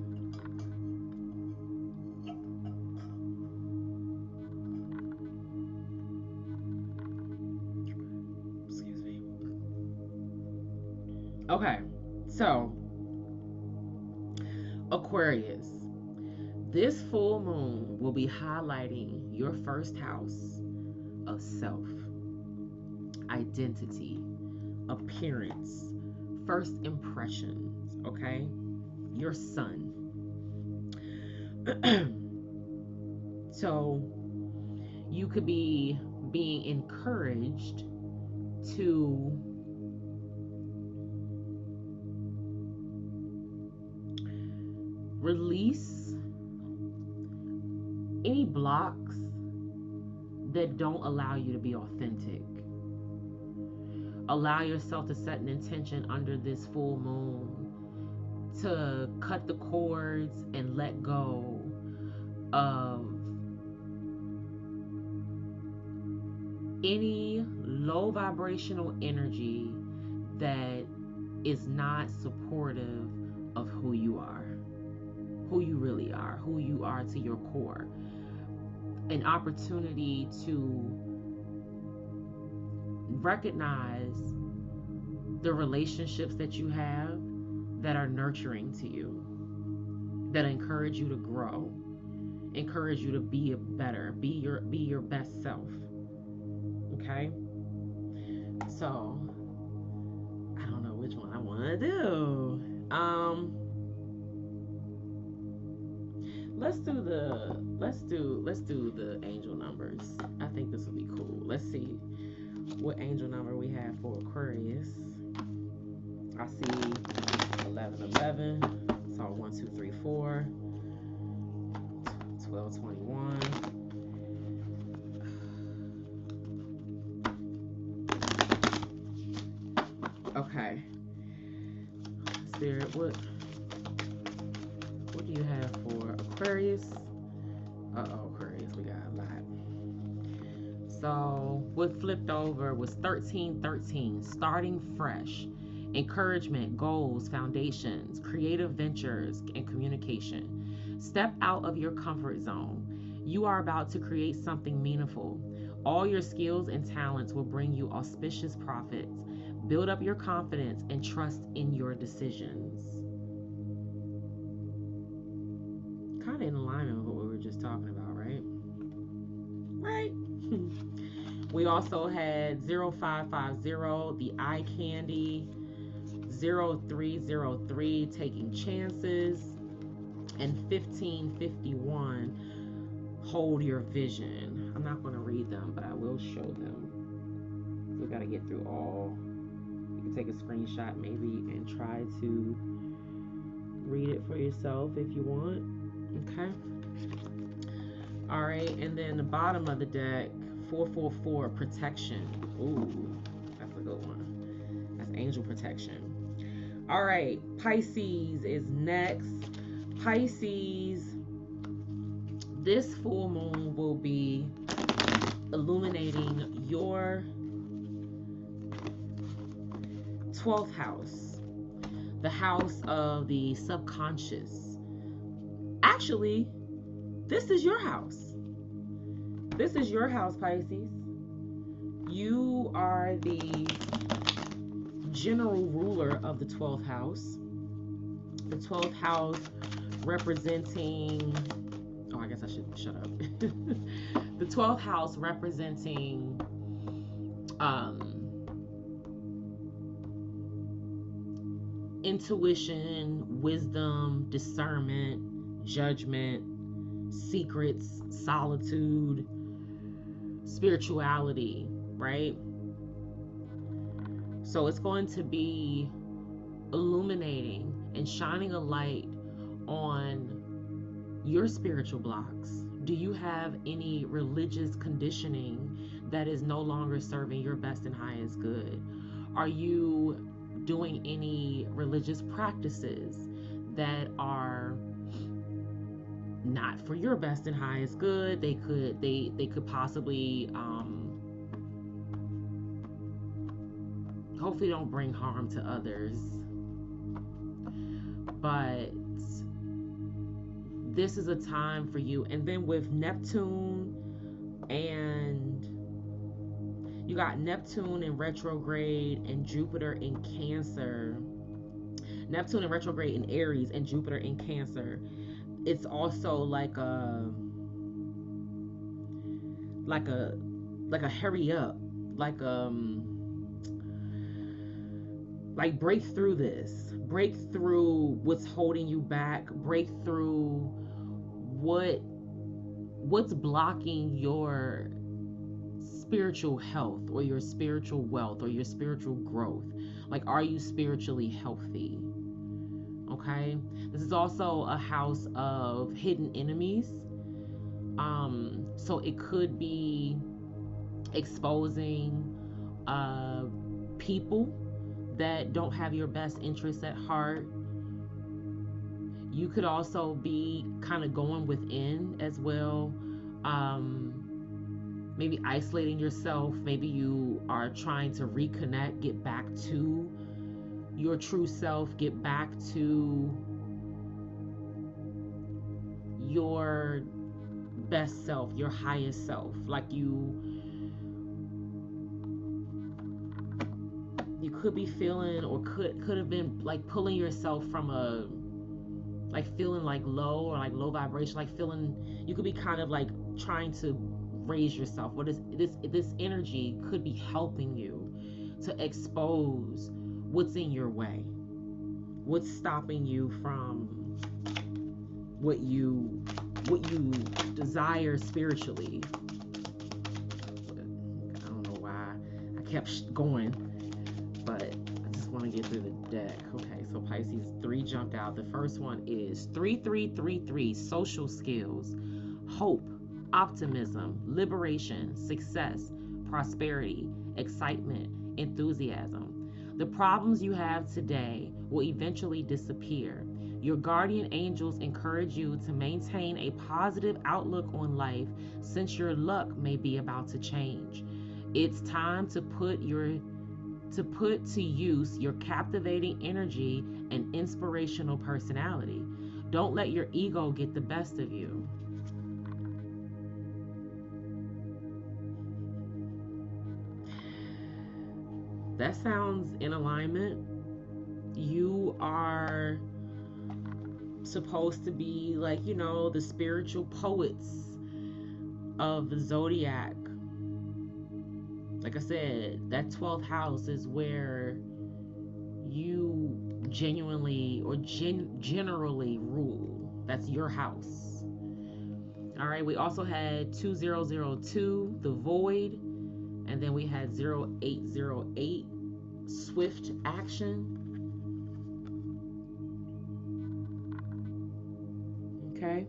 Excuse me. Okay, so Aquarius, this full moon will be highlighting your first house of self, identity, appearance, first impressions, okay? Your sun. So you could be being encouraged to release any blocks that don't allow you to be authentic. Allow yourself to set an intention under this full moon to cut the cords and let go of any low vibrational energy that is not supportive of who you are, who you really are, who you are to your core. An opportunity to recognize the relationships that you have that are nurturing to you, that encourage you to grow, encourage you to be better, be your best self. Okay? So I don't know which one I want to do. Let's do the angel numbers. I think this will be cool. Let's see what angel number we have for Aquarius. I see 1111. So 1, 2, 3, 4. 12, 21. Okay. Spirit, what do you have for Aquarius? Aquarius, we got a lot. So what flipped over was 1313, starting fresh, encouragement, goals, foundations, creative ventures, and communication. Step out of your comfort zone. You are about to create something meaningful. All your skills and talents will bring you auspicious profits. Build up your confidence and trust in your decisions. Kind of in alignment with what we were just talking about, right? Right? We also had 0550, the eye candy, 0303, taking chances, and 1551, hold your vision. I'm not going to read them, but I will show them. We got to get through all. You can take a screenshot maybe and try to read it for yourself if you want. Okay. All right, and then the bottom of the deck, 444, protection. Ooh, that's a good one. That's angel protection. All right, Pisces is next. Pisces, this full moon will be illuminating your 12th house, the house of the subconscious. Actually, this is your house. This is your house, Pisces. You are the general ruler of the 12th house. The 12th house representing, oh, I guess I should shut up. The 12th house representing intuition, wisdom, discernment, judgment, secrets, solitude, spirituality, right? So it's going to be illuminating and shining a light on your spiritual blocks. Do you have any religious conditioning that is no longer serving your best and highest good? Are you doing any religious practices that are not for your best and highest good? They could possibly hopefully don't bring harm to others, but this is a time for you. And then with Neptune, and you got Neptune in retrograde and Jupiter in Cancer. Neptune in retrograde in Aries and Jupiter in Cancer. It's also like a hurry up, like like, break through this, break through what's holding you back, break through what's blocking your spiritual health or your spiritual wealth or your spiritual growth. Like, are you spiritually healthy? Okay, this is also a house of hidden enemies. So it could be exposing people that don't have your best interests at heart. You could also be kind of going within as well. Maybe isolating yourself. Maybe you are trying to reconnect, get back to your true self, get back to your best self, your highest self. Like, you could be feeling, or could have been like pulling yourself from a, like, feeling like low, or like low vibration, like feeling, you could be kind of like trying to raise yourself. What is this energy could be helping you to expose what's in your way, what's stopping you from what you desire spiritually. I don't know why I kept going, but I just want to get through the deck. Okay, so Pisces, 3 jumped out. The first one is 3333, social skills, hope, optimism, liberation, success, prosperity, excitement, enthusiasm. The problems you have today will eventually disappear. Your guardian angels encourage you to maintain a positive outlook on life, since your luck may be about to change. It's time to put to use your captivating energy and inspirational personality. Don't let your ego get the best of you. That sounds in alignment. You are supposed to be, like, you know, the spiritual poets of the zodiac. Like I said, that 12th house is where you genuinely or generally rule. That's your house. All right, we also had 2002, the void, and then we had 0808, swift action. Okay,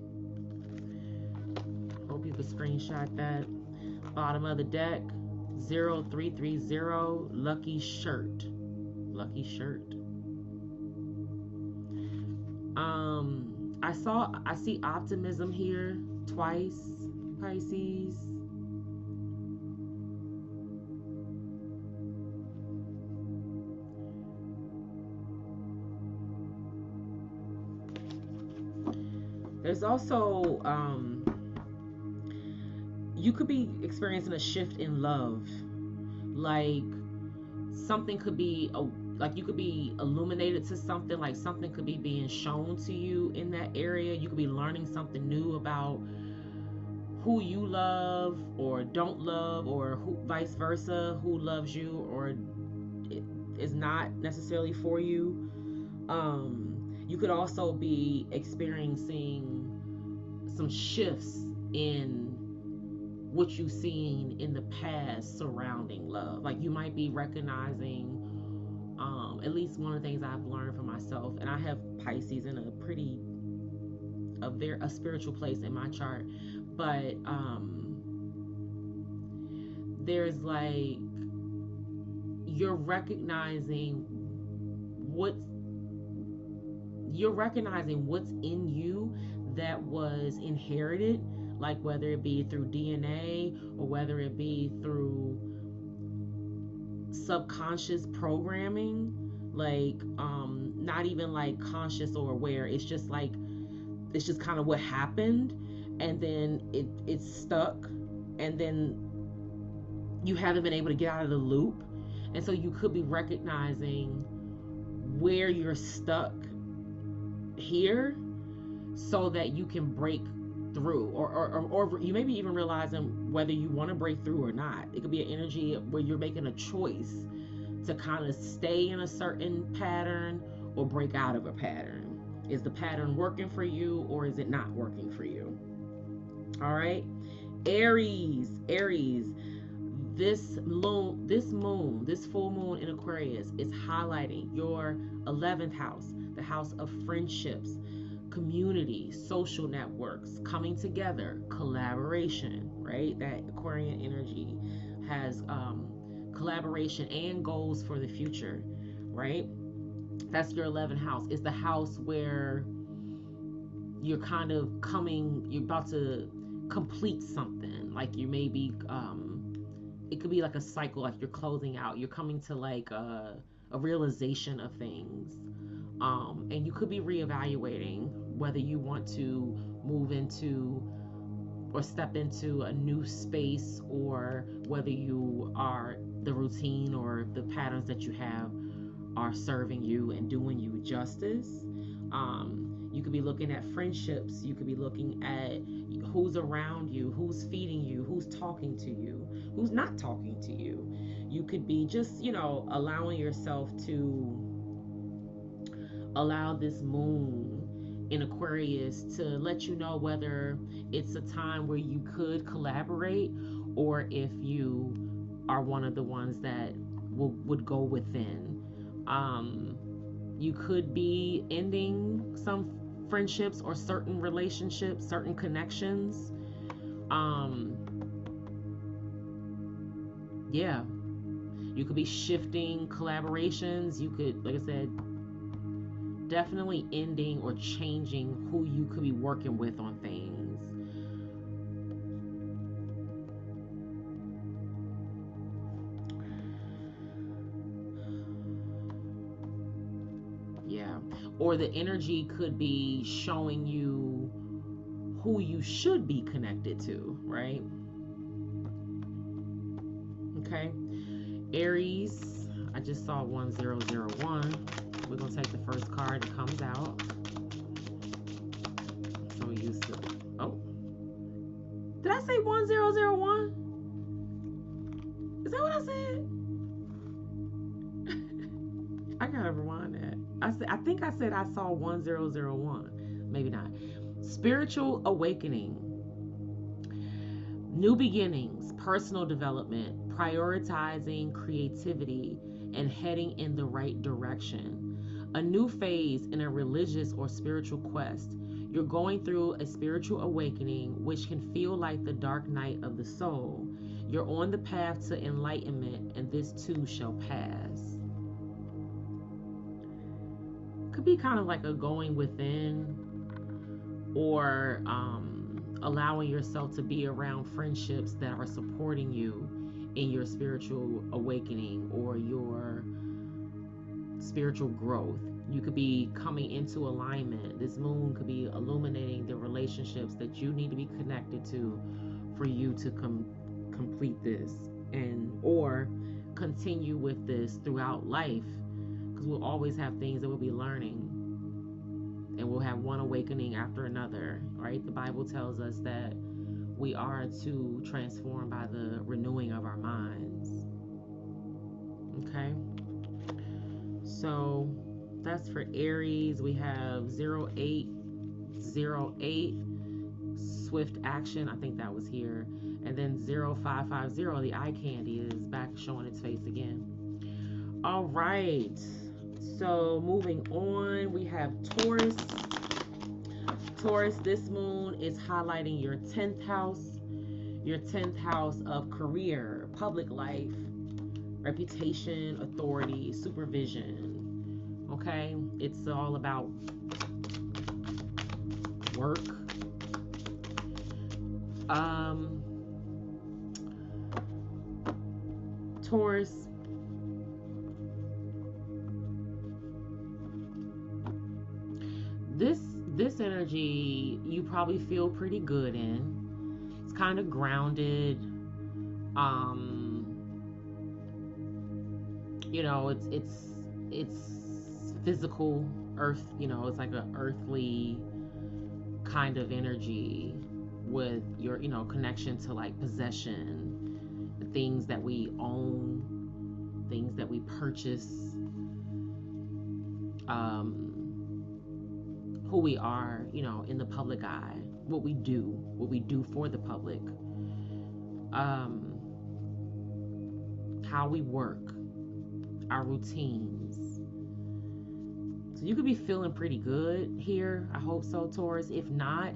hope you could screenshot that. Bottom of the deck, 0330, lucky shirt. Lucky shirt. I see optimism here twice, Pisces. There's also, you could be experiencing a shift in love. Like, something could be, like, you could be illuminated to something, like something could be being shown to you in that area. You could be learning something new about who you love or don't love, or who, vice versa, who loves you or is not necessarily for you. You could also be experiencing some shifts in what you've seen in the past surrounding love. Like, you might be recognizing, at least one of the things I've learned for myself, and I have Pisces in a spiritual place in my chart, but there's like, you're recognizing what's in you that was inherited, like whether it be through DNA or whether it be through subconscious programming, like not even like conscious or aware. It's just like, it's just kind of what happened, and then it's stuck, and then you haven't been able to get out of the loop. And so you could be recognizing where you're stuck here so that you can break through, or you may be even realizing whether you want to break through or not. It could be an energy where you're making a choice to kind of stay in a certain pattern or break out of a pattern. Is the pattern working for you or is it not working for you? All right. Aries, this full moon in Aquarius is highlighting your 11th house, the house of friendships, community, social networks, coming together, collaboration, right? That Aquarian energy has collaboration and goals for the future, right? That's your 11th house. It's the house where you're kind of you're about to complete something. Like you may be, it could be like a cycle, like you're closing out, you're coming to like a realization of things. And you could be reevaluating whether you want to move into or step into a new space, or whether you are the routine or the patterns that you have are serving you and doing you justice. You could be looking at friendships. You could be looking at who's around you, who's feeding you, who's talking to you, who's not talking to you. You could be just, allowing yourself to allow this moon in Aquarius to let you know whether it's a time where you could collaborate, or if you are one of the ones that would go within. You could be ending some friendships or certain relationships, certain connections. Yeah. You could be shifting collaborations. You could, like I said, definitely ending or changing who you could be working with on things. Yeah. Or the energy could be showing you who you should be connected to, right? Okay. Aries, I just saw 1001. We're going to take the first card that comes out. So we used to. Oh. Did I say 1001? Is that what I said? I gotta rewind that. I think I said I saw 1001. Maybe not. Spiritual awakening. New beginnings, personal development, prioritizing creativity, and heading in the right direction. A new phase in a religious or spiritual quest. You're going through a spiritual awakening, which can feel like the dark night of the soul. You're on the path to enlightenment, and this too shall pass. Could be kind of like a going within, or allowing yourself to be around friendships that are supporting you in your spiritual awakening or your spiritual growth. You could be coming into alignment. This moon could be illuminating the relationships that you need to be connected to for you to complete this, and or continue with this throughout life, because we'll always have things that we'll be learning, and we'll have one awakening after another, right? The Bible tells us that we are to transform by the renewing of our minds. Okay? So that's for Aries. We have 0808, swift action. I think that was here. And then 0550, the eye candy, is back showing its face again. All right. So moving on, we have Taurus. Taurus, this moon is highlighting your 10th house. Your 10th house of career, public life, reputation, authority, supervision. Okay? It's all about work. Taurus, this energy you probably feel pretty good in. It's kind of grounded. It's physical, earth, it's like an earthly kind of energy with your, connection to like possession, the things that we own, things that we purchase, who we are, you know, in the public eye, what we do for the public, how we work, our routines. So you could be feeling pretty good here. I hope so, Taurus. If not,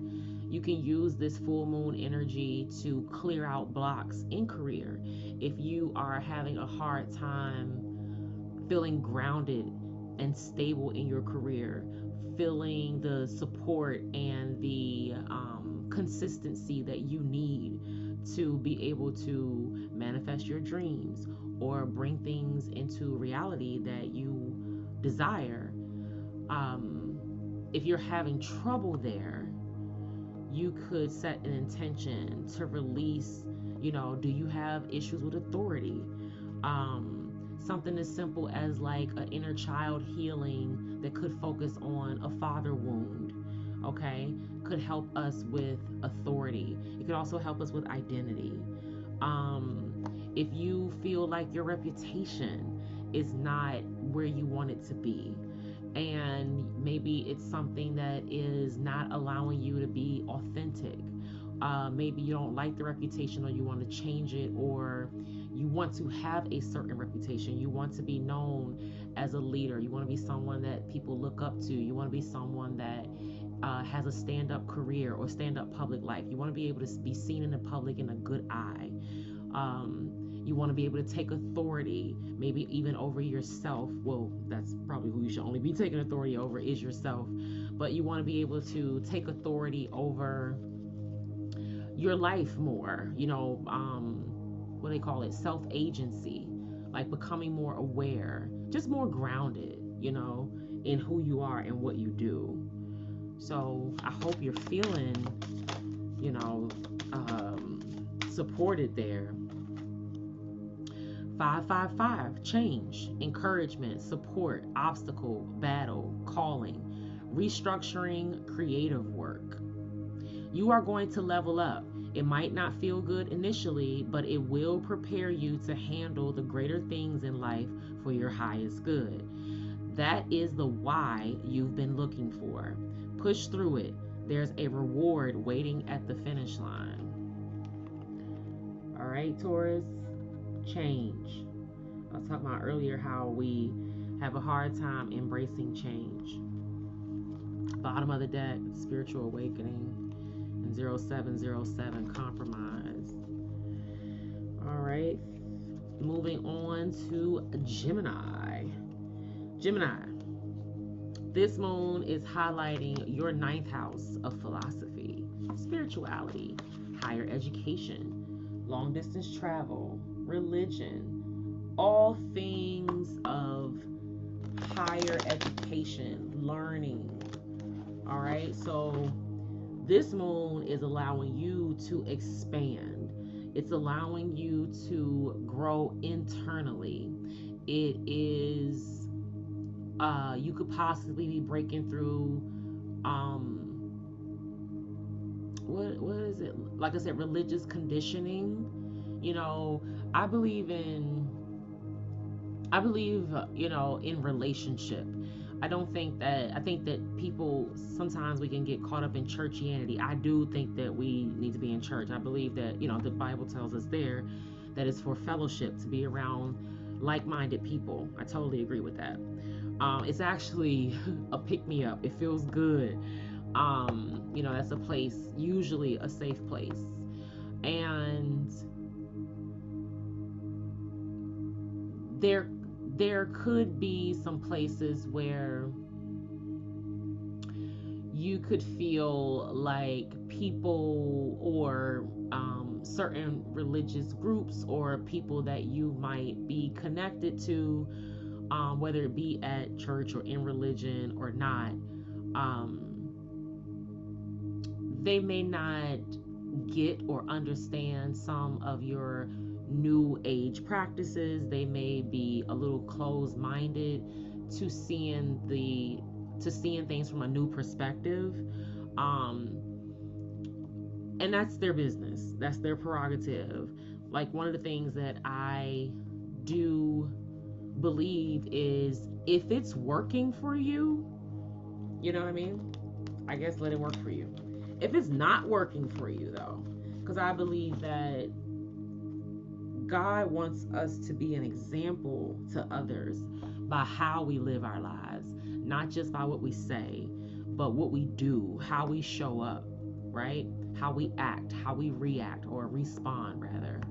you can use this full moon energy to clear out blocks in career. If you are having a hard time feeling grounded and stable in your career, feeling the support and the consistency that you need to be able to manifest your dreams or bring things into reality that you desire. If you're having trouble there, you could set an intention to release, you know, do you have issues with authority? Something as simple as like an inner child healing that could focus on a father wound, okay, could help us with authority. It could also help us with identity. If you feel like your reputation is not where you want it to be, and maybe it's something that is not allowing you to be authentic. Maybe you don't like the reputation, or you want to change it, or you want to have a certain reputation. You want to be known as a leader. You want to be someone that people look up to. You want to be someone that has a stand-up career or stand-up public life. You want to be able to be seen in the public in a good eye. You want to be able to take authority, maybe even over yourself. Well, that's probably who you should only be taking authority over, is yourself. But you want to be able to take authority over your life more, you know, what they call it, self-agency, like becoming more aware, just more grounded, you know, in who you are and what you do. So I hope you're feeling, you know, supported there. 555, change, encouragement, support, obstacle, battle, calling, restructuring, creative work. You are going to level up. It might not feel good initially, but it will prepare you to handle the greater things in life for your highest good. That is the why you've been looking for. Push through it. There's a reward waiting at the finish line. All right, Taurus, change. I was talking about earlier how we have a hard time embracing change. Bottom of the deck, spiritual awakening, and 0707, compromise. All right, moving on to Gemini. Gemini, this moon is highlighting your 9th house of philosophy, spirituality, higher education, long distance travel, religion, all things of higher education, learning. All right, so this moon is allowing you to expand. It's allowing you to grow internally. It is, you could possibly be breaking through, what is it? Like I said, religious conditioning. You know, I believe, you know, in relationship. I think that people, sometimes we can get caught up in churchianity. I do think that we need to be in church. I believe that, you know, the Bible tells us there that it's for fellowship, to be around like-minded people. I totally agree with that. It's actually a pick-me-up. It feels good. You know, that's a place, usually a safe place. And there could be some places where you could feel like people, or certain religious groups, or people that you might be connected to, whether it be at church or in religion or not, they may not get or understand some of your new age practices. They may be a little closed-minded to seeing things from a new perspective, and that's their business. That's their prerogative. Like, one of the things that I do believe is, if it's working for you, you know what I mean? I guess let it work for you. If it's not working for you, though, because I believe that God wants us to be an example to others by how we live our lives, not just by what we say, but what we do, how we show up, right? How we act, how we react or respond, rather.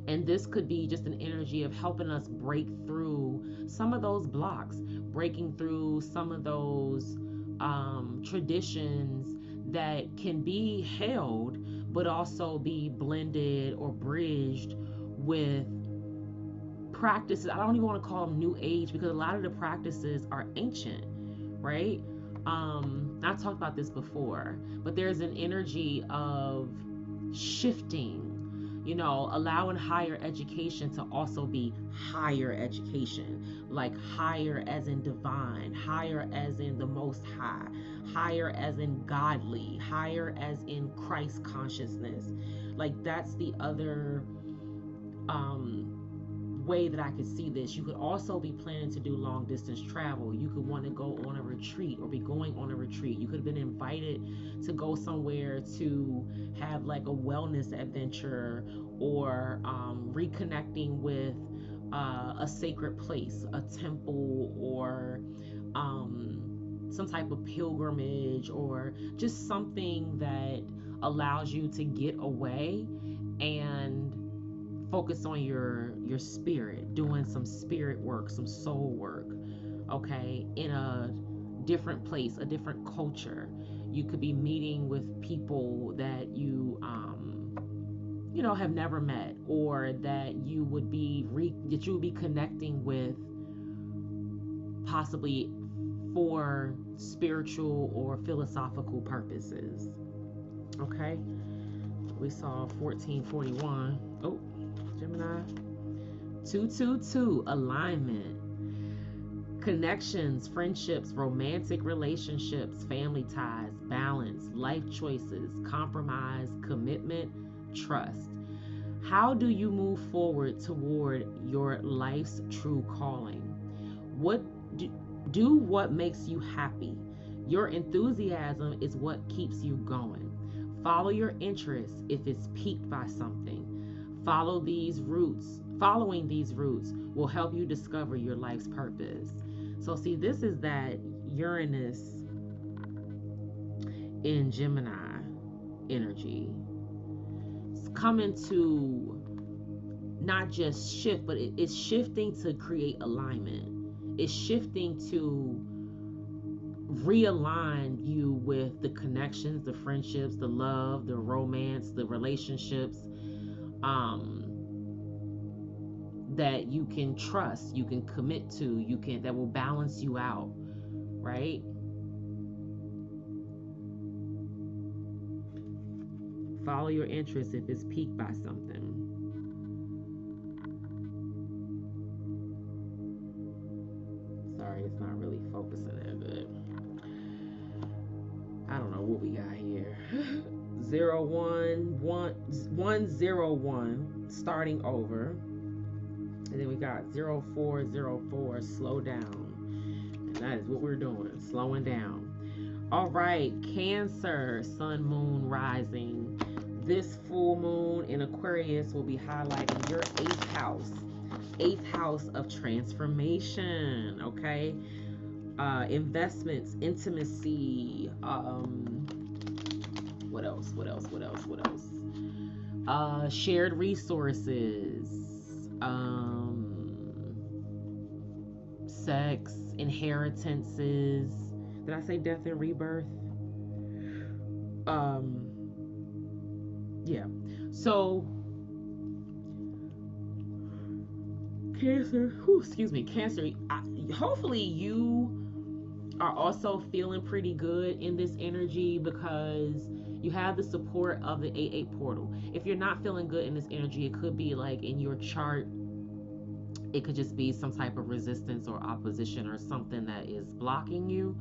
And this could be just an energy of helping us break through some of those blocks, breaking through some of those traditions that can be held, but also be blended or bridged with practices. I don't even want to call them new age, because a lot of the practices are ancient, right? I talked about this before, but there's an energy of shifting, you know, allowing higher education to also be higher education, like higher as in divine, higher as in the most high, higher as in godly, higher as in Christ consciousness. Like, that's the other way that I could see this. You could also be planning to do long distance travel. You could want to go on a retreat or be going on a retreat. You could have been invited to go somewhere to have like a wellness adventure, or reconnecting with a sacred place, a temple, or some type of pilgrimage, or just something that allows you to get away and focus on your spirit, doing some spirit work, some soul work, okay, in a different place, a different culture. You could be meeting with people that you know, have never met, or that you would be connecting with, possibly for spiritual or philosophical purposes. Okay, we saw 1441. Oh, Gemini. 222, alignment. Connections, friendships, romantic relationships, family ties, balance, life choices, compromise, commitment, trust. How do you move forward toward your life's true calling? Do what makes you happy. Your enthusiasm is what keeps you going. Follow your interests if it's piqued by something. Following these roots will help you discover your life's purpose. So see, this is that Uranus in Gemini energy. It's coming to not just shift, but it's shifting to create alignment. It's shifting to realign you with the connections, the friendships, the love, the romance, the relationships that you can trust, you can commit to, that will balance you out, right? Follow your interests if it's piqued by something. Sorry, it's not really focusing that good. I don't know what we got here. 101, starting over. And then we got 0404, slow down. And that is what we're doing, slowing down. All right, Cancer, sun, moon, rising. This full moon in Aquarius will be highlighting your 8th house of transformation, okay? Investments, intimacy, what else? Shared resources, sex, inheritances. Did I say death and rebirth? Yeah. So Cancer, Cancer, hopefully you are also feeling pretty good in this energy, because you have the support of the 8-8 portal. If you're not feeling good in this energy, it could be like in your chart, it could just be some type of resistance or opposition or something that is blocking you.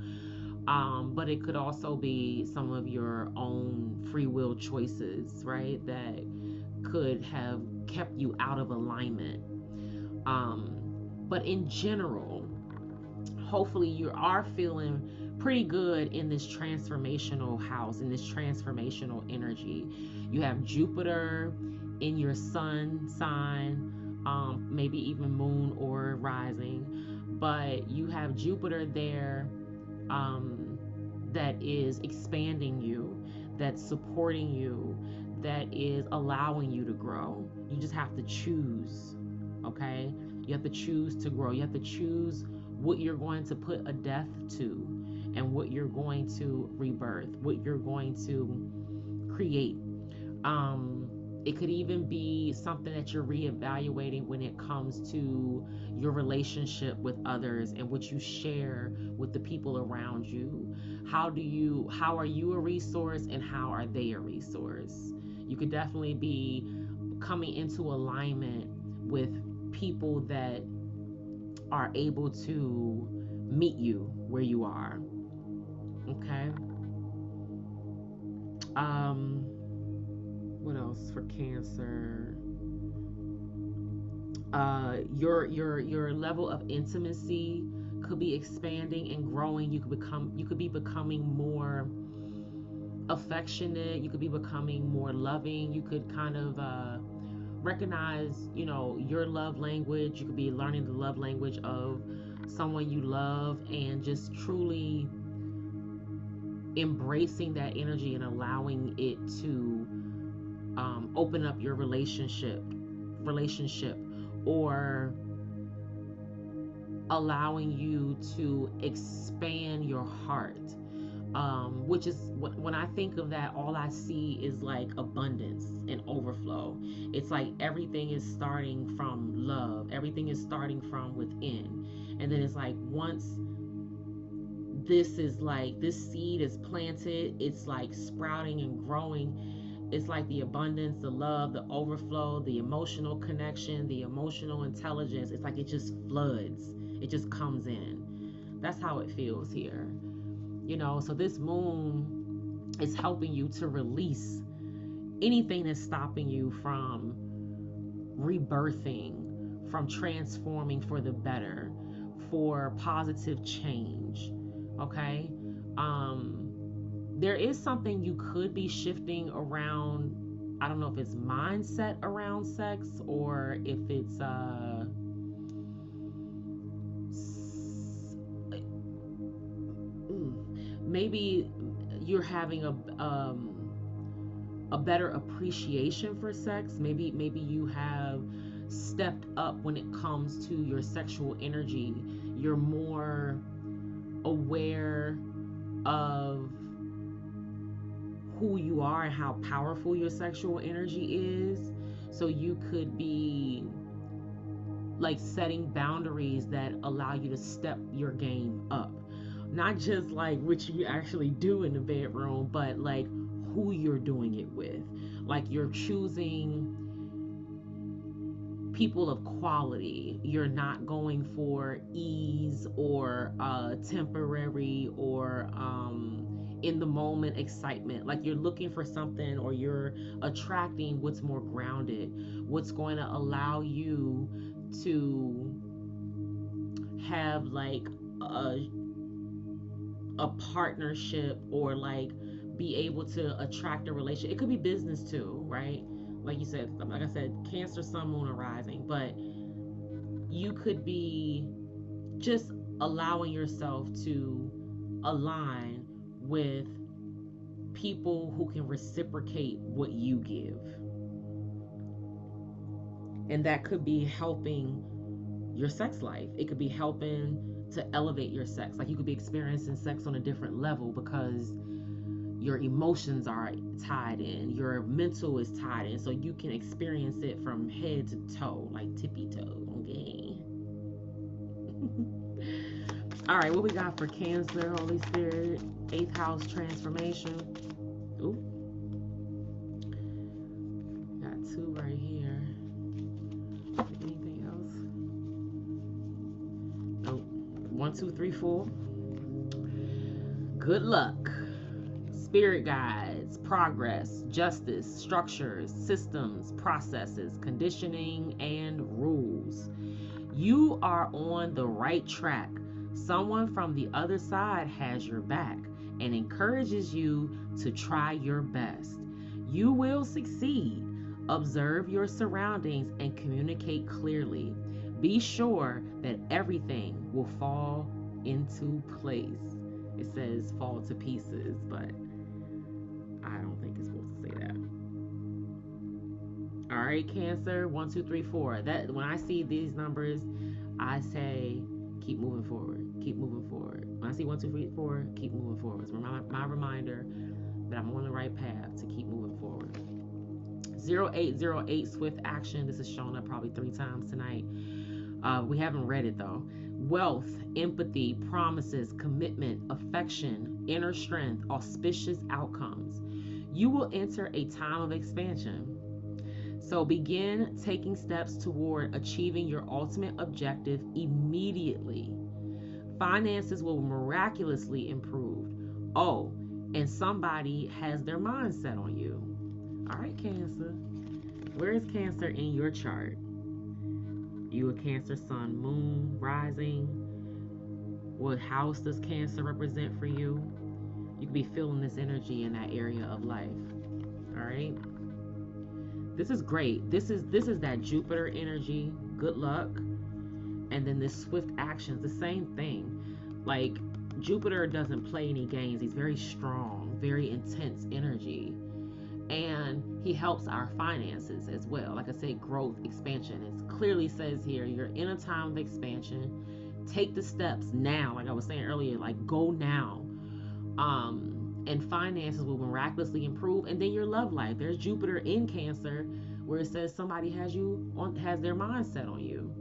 But it could also be some of your own free will choices, right, that could have kept you out of alignment. But in general, hopefully you are feeling pretty good in this transformational house, in this transformational energy. You have Jupiter in your sun sign, maybe even moon or rising, but you have Jupiter there, that is expanding you, that's supporting you, that is allowing you to grow. You just have to choose, okay? You have to choose to grow. You have to choose what you're going to put a death to and what you're going to rebirth, what you're going to create. It could even be something that you're reevaluating when it comes to your relationship with others and what you share with the people around you. How are you a resource and how are they a resource? You could definitely be coming into alignment with people that are able to meet you where you are. Okay. What else for Cancer? Your level of intimacy could be expanding and growing. You could be becoming more affectionate. You could be becoming more loving. You could kind of recognize, your love language. You could be learning the love language of someone you love and just truly embracing that energy and allowing it to open up your relationship, or allowing you to expand your heart. Which is when I think of that, all I see is like abundance and overflow. It's like everything is starting from love, everything is starting from within, and then it's like once this seed is planted, it's like sprouting and growing. It's like the abundance, the love, the overflow, the emotional connection, the emotional intelligence. It's like it just floods, it just comes in. That's how it feels here. So this moon is helping you to release anything that's stopping you from rebirthing, from transforming for the better, for positive change. Okay. There is something you could be shifting around. I don't know if it's mindset around sex or if it's maybe you're having a better appreciation for sex. Maybe you have stepped up when it comes to your sexual energy. You're more aware of who you are and how powerful your sexual energy is. So you could be like setting boundaries that allow you to step your game up. Not just like what you actually do in the bedroom, but like who you're doing it with. Like you're choosing people of quality. You're not going for ease or temporary or in the moment excitement. Like you're looking for something, or you're attracting what's more grounded, what's going to allow you to have like a partnership, or like be able to attract a relationship. It could be business too, right? Like you said, like I said, Cancer, Sun, Moon, or Rising. But you could be just allowing yourself to align with people who can reciprocate what you give. And that could be helping your sex life. It could be helping to elevate your sex. Like you could be experiencing sex on a different level because your emotions are tied in, your mental is tied in, so you can experience it from head to toe, like tippy toe. Okay. All right, what we got for Cancer, Holy Spirit, 8th house transformation. Ooh, got 2 right here. Anything else? Nope. 1, 2, 3, 4. Good luck. Spirit guides, progress, justice, structures, systems, processes, conditioning, and rules. You are on the right track. Someone from the other side has your back and encourages you to try your best. You will succeed. Observe your surroundings and communicate clearly. Be sure that everything will fall into place. It says fall to pieces, but I don't think it's supposed to say that. All right, Cancer, 1, 2, 3, 4. That when I see these numbers, I say keep moving forward. Keep moving forward. When I see 1, 2, 3, 4, keep moving forward. It's my reminder that I'm on the right path to keep moving forward. 0808 swift action. This has shown up probably 3 times tonight. We haven't read it though. Wealth, empathy, promises, commitment, affection, inner strength, auspicious outcomes. You will enter a time of expansion. So begin taking steps toward achieving your ultimate objective immediately. Finances will miraculously improve. Oh, and somebody has their mind set on you. All right, Cancer. Where is Cancer in your chart? You a Cancer sun, moon, rising. What house does Cancer represent for you? You could be feeling this energy in that area of life. All right. This is great. This is that Jupiter energy. Good luck. And then this swift action is the same thing. Like Jupiter doesn't play any games. He's very strong, very intense energy. And he helps our finances as well. Like I said, growth, expansion. It clearly says here, you're in a time of expansion. Take the steps now. Like I was saying earlier, like go now. And finances will miraculously improve. And then your love life. There's Jupiter in Cancer, where it says somebody has their mind set on you.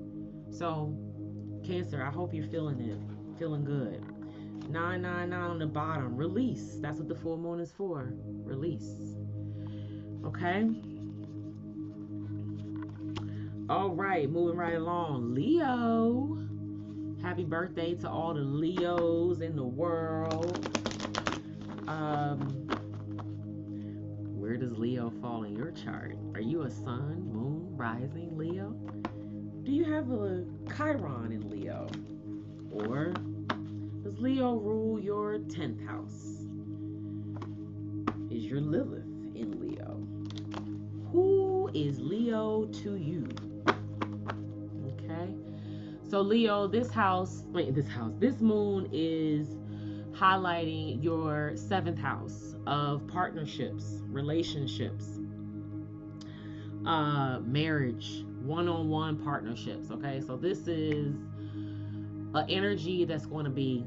So, Cancer, I hope you're feeling it, feeling good. 999 on the bottom, release. That's what the full moon is for. Release. Okay. All right, moving right along. Leo. Happy birthday to all the Leos in the world. Where does Leo fall in your chart? Are you a sun, moon, rising Leo? Do you have a Chiron in Leo? Or does Leo rule your 10th house? Is your Lilith in Leo? Who is Leo to you? Okay. So Leo, this moon is highlighting your 7th house of partnerships, relationships, marriage, one-on-one partnerships. Okay, so this is an energy that's going to be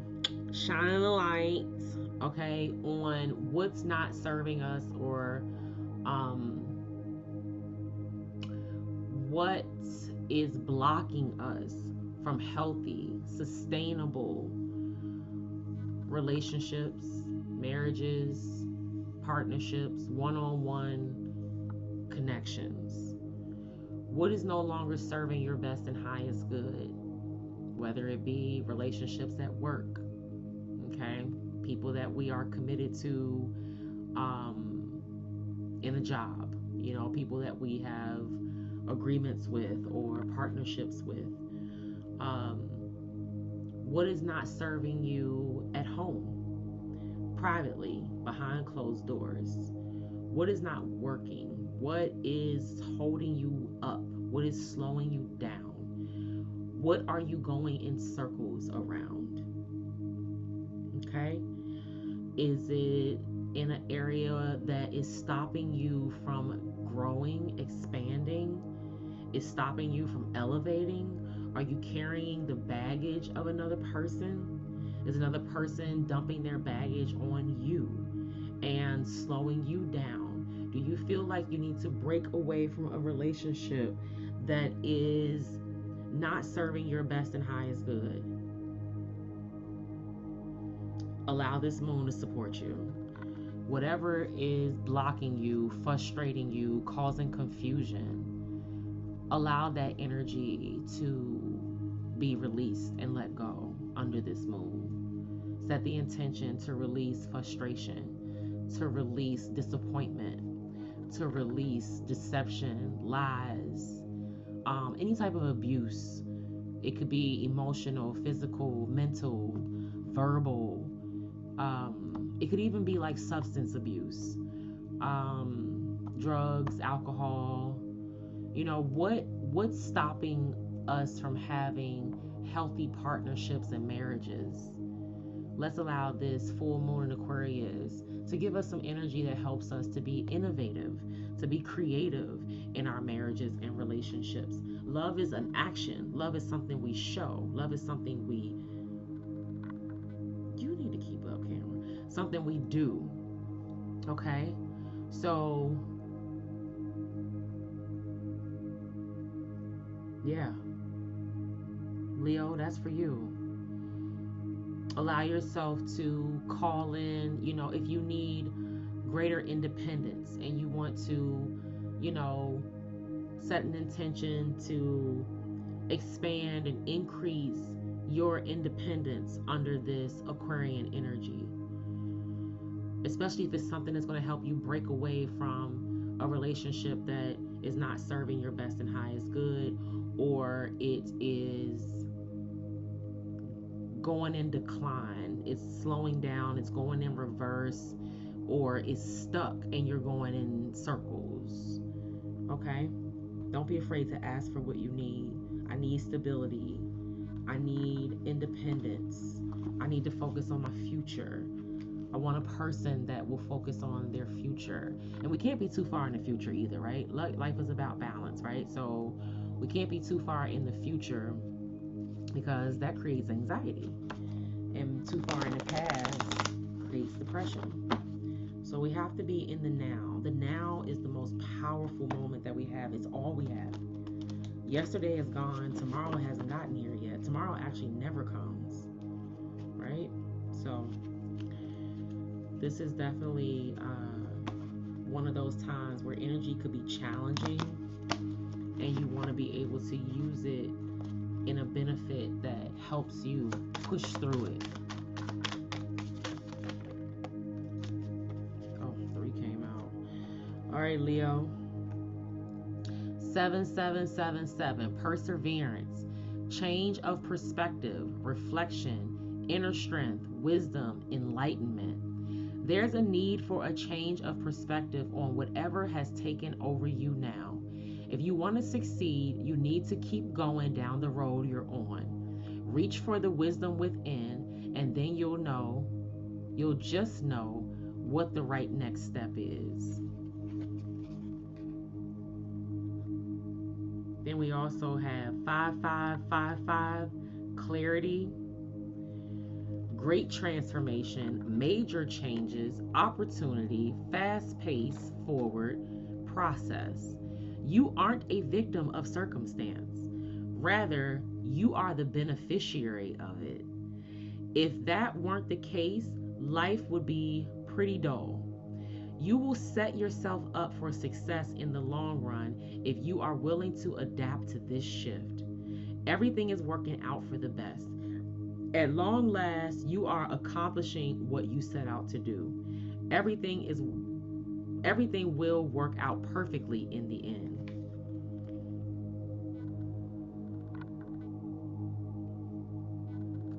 shining a light, okay, on what's not serving us, or what is blocking us from healthy, sustainable relationships, marriages, partnerships, one-on-one connections. What is no longer serving your best and highest good? Whether it be relationships at work, okay, people that we are committed to in a job, you know, people that we have agreements with or partnerships with. What is not serving you at home, privately, behind closed doors? What is not working? What is holding you up? What is slowing you down? What are you going in circles around? Okay? Is it in an area that is stopping you from growing, expanding? Is stopping you from elevating? Are you carrying the baggage of another person? Is another person dumping their baggage on you and slowing you down? Do you feel like you need to break away from a relationship that is not serving your best and highest good? Allow this moon to support you. Whatever is blocking you, frustrating you, causing confusion, allow that energy to be released and let go under this moon. Set the intention to release frustration. to release disappointment, to release deception, lies, any type of abuse. It could be emotional, physical, mental, verbal. It could even be like substance abuse, drugs, alcohol. You know, what's stopping us from having healthy partnerships and marriages? Let's allow this full moon in Aquarius to give us some energy that helps us to be innovative, to be creative in our marriages and relationships. Love is an action. Love is something we show. Love is something we, you need to keep up, camera. Something we do. Okay? So, yeah. Leo, that's for you. Allow yourself to call in, you know, if you need greater independence and you want to, you know, set an intention to expand and increase your independence under this Aquarian energy. Especially if it's something that's going to help you break away from a relationship that is not serving your best and highest good, or it is going in decline, it's slowing down, it's going in reverse, or it's stuck and you're going in circles. Okay? Don't be afraid to ask for what you need. I need stability. I need independence. I need to focus on my future. I want a person that will focus on their future. And we can't be too far in the future either, right? Life is about balance, right? So we can't be too far in the future because that creates anxiety. And too far in the past creates depression. So we have to be in the now. The now is the most powerful moment that we have. It's all we have. Yesterday is gone. Tomorrow hasn't gotten here yet. Tomorrow actually never comes, right? So this is definitely one of those times where energy could be challenging and you want to be able to use it in a benefit that helps you push through it. Oh, 3 came out. All right, Leo. 7777, perseverance, change of perspective, reflection, inner strength, wisdom, enlightenment. There's a need for a change of perspective on whatever has taken over you now. If you want to succeed, you need to keep going down the road you're on. Reach for the wisdom within, and then you'll just know what the right next step is. Then we also have 5555, clarity, great transformation, major changes, opportunity, fast pace, forward, process. You aren't a victim of circumstance. Rather, you are the beneficiary of it. If that weren't the case, life would be pretty dull. You will set yourself up for success in the long run if you are willing to adapt to this shift. Everything is working out for the best. At long last, you are accomplishing what you set out to do. Everything will work out perfectly in the end.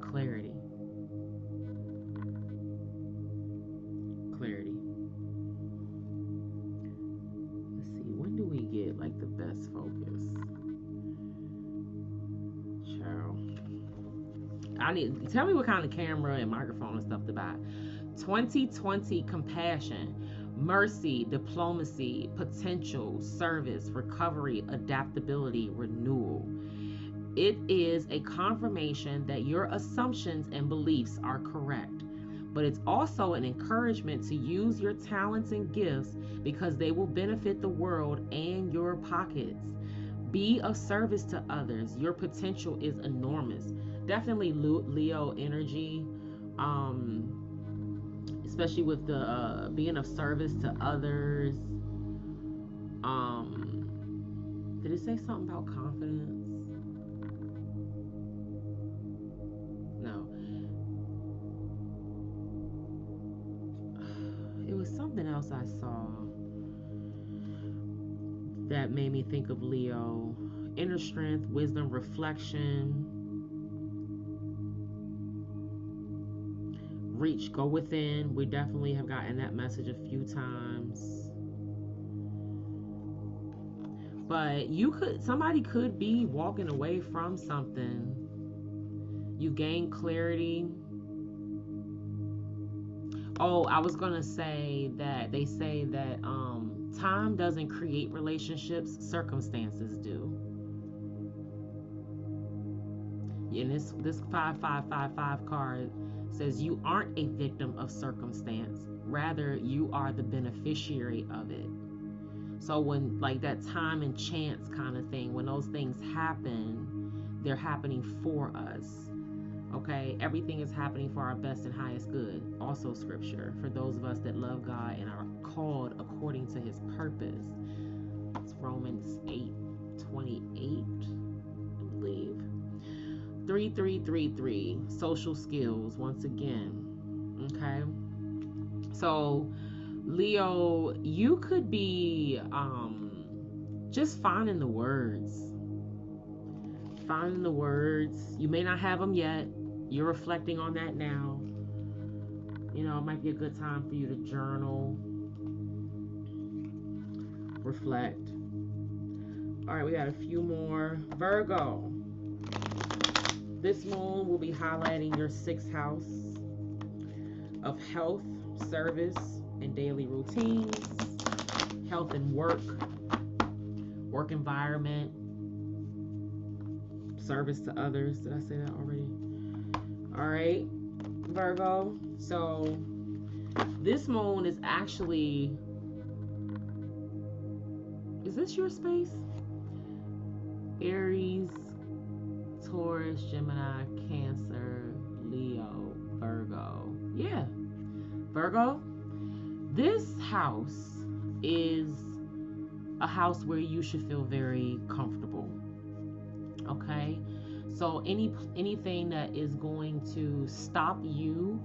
Clarity. Clarity. Let's see, when do we get like the best focus? Child. Tell me what kind of camera and microphone and stuff to buy. 2020, compassion, mercy, diplomacy, potential, service, recovery, adaptability, renewal. It is a confirmation that your assumptions and beliefs are correct, but it's also an encouragement to use your talents and gifts because they will benefit the world and your pockets. Be of service to others. Your potential is enormous. Definitely Leo energy, especially with the being of service to others. Did it say something about confidence? No. It was else I saw that made me think of Leo? Inner strength, wisdom, reflection. Reach, go within. We definitely have gotten that message a few times. But somebody could be walking away from something. You gain clarity. Oh, I was gonna say that they say that time doesn't create relationships, circumstances do. And this 5555 card says you aren't a victim of circumstance, rather you are the beneficiary of it. So when like that time and chance kind of thing, when those things happen, they're happening for us. Okay, everything is happening for our best and highest good. Also scripture for those of us that love God and are called according to his purpose. It's Romans 8:28, I believe. 3333, social skills once again. Okay, so Leo, you could be just finding the words. Finding the words. You may not have them yet. You're reflecting on that now. You know, it might be a good time for you to journal, reflect. All right, we got a few more. Virgo. This moon will be highlighting your 6th house of health, service, and daily routines, health and work environment, service to others. Did I say that already? All right, Virgo. So this moon is actually, is this your space? Aries, Taurus, Gemini, Cancer, Leo, Virgo. Yeah, Virgo. This house is a house where you should feel very comfortable. Okay, so anything that is going to stop you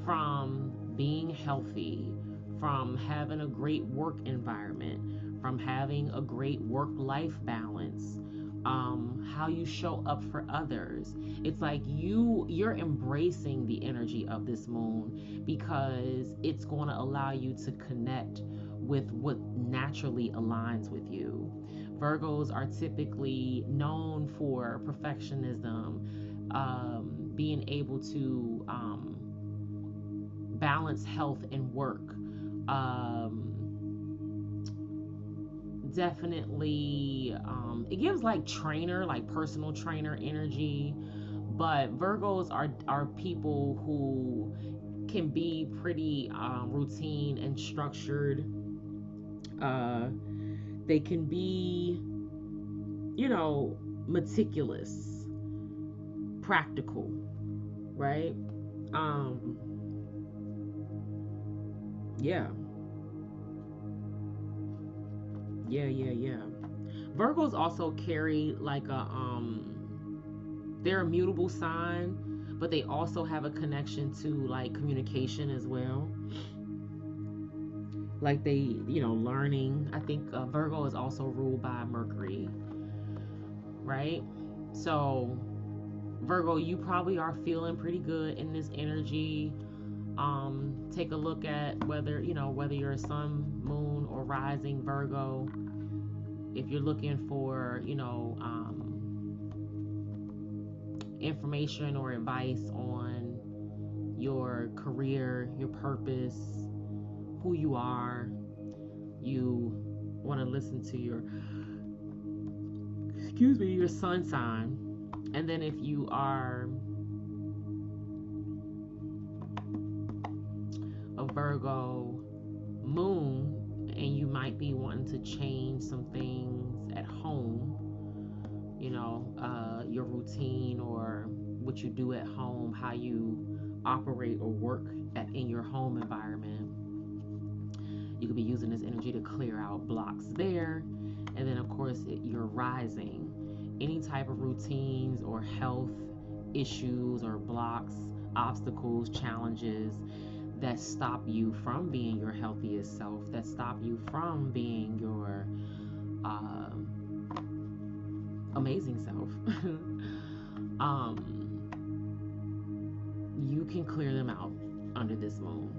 from being healthy, from having a great work environment, from having a great work-life balance, how you show up for others. It's like you're embracing the energy of this moon because it's going to allow you to connect with what naturally aligns with you. Virgos are typically known for perfectionism, being able to balance health and work. Definitely, it gives like trainer, like personal trainer energy. But Virgos are people who can be pretty routine and structured. They can be, you know, meticulous, practical, right? Yeah. Virgos also carry like they're a mutable sign, but they also have a connection to like communication as well. Like they, you know, learning. I think Virgo is also ruled by Mercury, right? So Virgo, you probably are feeling pretty good in this energy. Take a look at whether you're a sun, moon, or rising Virgo. If you're looking for, information or advice on your career, your purpose, who you are, you want to listen to your sun sign. And then if you are a Virgo moon and you might be wanting to change some things at home, your routine or what you do at home, how you operate or work in your home environment, you could be using this energy to clear out blocks there. And then of course you're rising, any type of routines or health issues or blocks, obstacles, challenges that stop you from being your healthiest self, that stop you from being your amazing self. You can clear them out under this moon.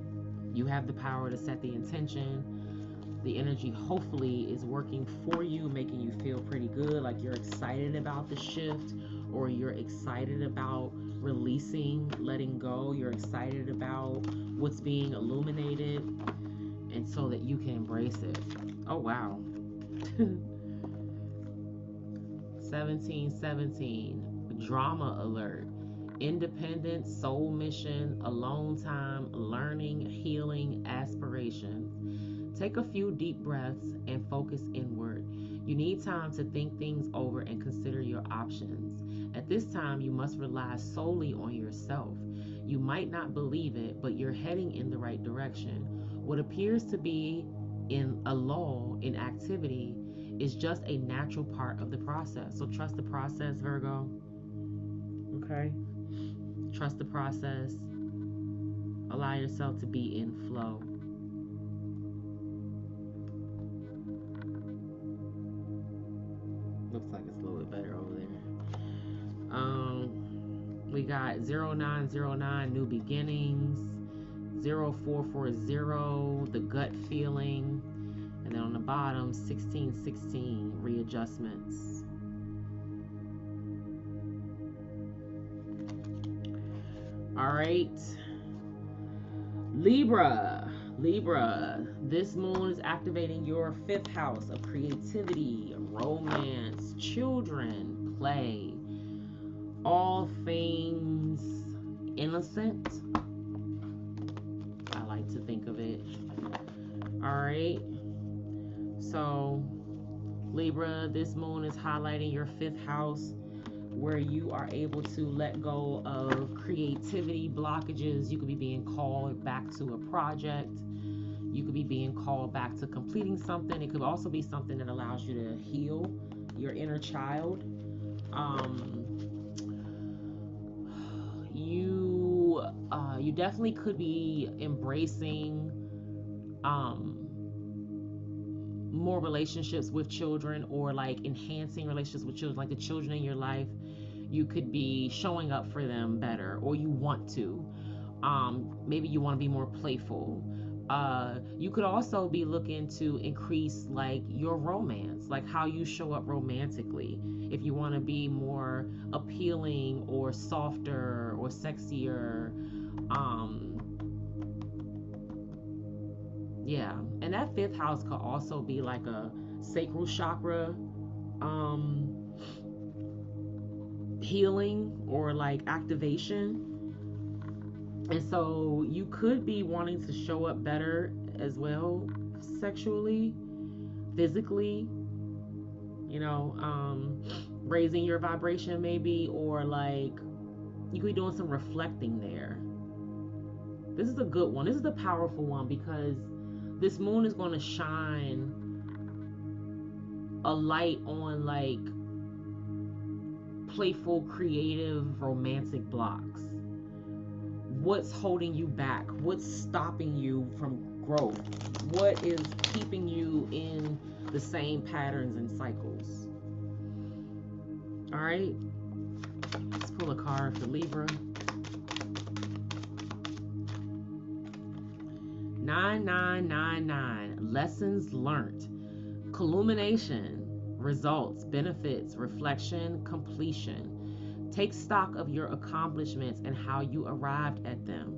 You have the power to set the intention. The energy hopefully is working for you, making you feel pretty good, like you're excited about the shift, or you're excited about releasing, letting go. You're excited about what's being illuminated, and so that you can embrace it. Oh, wow. 1717, drama alert. Independence, soul mission, alone time, learning, healing, aspirations. Take a few deep breaths and focus inward. You need time to think things over and consider your options. At this time, you must rely solely on yourself. You might not believe it, but you're heading in the right direction. What appears to be in a lull in activity is just a natural part of the process. So trust the process, Virgo. Okay? Trust the process. Allow yourself to be in flow. Looks like it's a little bit better over there. We got 0909, new beginnings. 0440, the gut feeling. And then on the bottom, 1616, readjustments. All right. Libra, this moon is activating your 5th house of creativity, romance, children, play, all things innocent. I like to think of it. All right. So, Libra, this moon is highlighting your 5th house, where you are able to let go of creativity blockages. You could be being called back to a project. You could be being called back to completing something. It could also be something that allows you to heal your inner child. You definitely could be embracing more relationships with children, or like enhancing relationships with children, like the children in your life. You could be showing up for them better, or you want to. Maybe you want to be more playful. You could also be looking to increase like your romance, like how you show up romantically. If you want to be more appealing or softer or sexier. Yeah, and that 5th house could also be like a sacral chakra healing or like activation. And so you could be wanting to show up better as well, sexually, physically, you know, raising your vibration maybe, or like you could be doing some reflecting there. This is a good one. This is a powerful one, because this moon is going to shine a light on like playful, creative, romantic blocks. What's holding you back? What's stopping you from growth? What is keeping you in the same patterns and cycles? All right, let's pull a card for Libra. 9999, lessons learned, culmination, results, benefits, reflection, completion. Take stock of your accomplishments and how you arrived at them.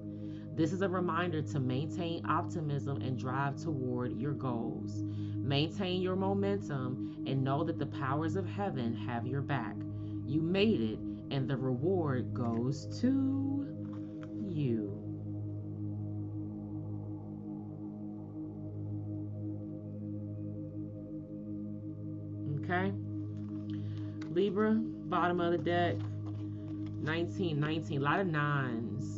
This is a reminder to maintain optimism and drive toward your goals. Maintain your momentum and know that the powers of heaven have your back. You made it, and the reward goes to you. Okay, Libra, bottom of the deck, 1919, a lot of 9s,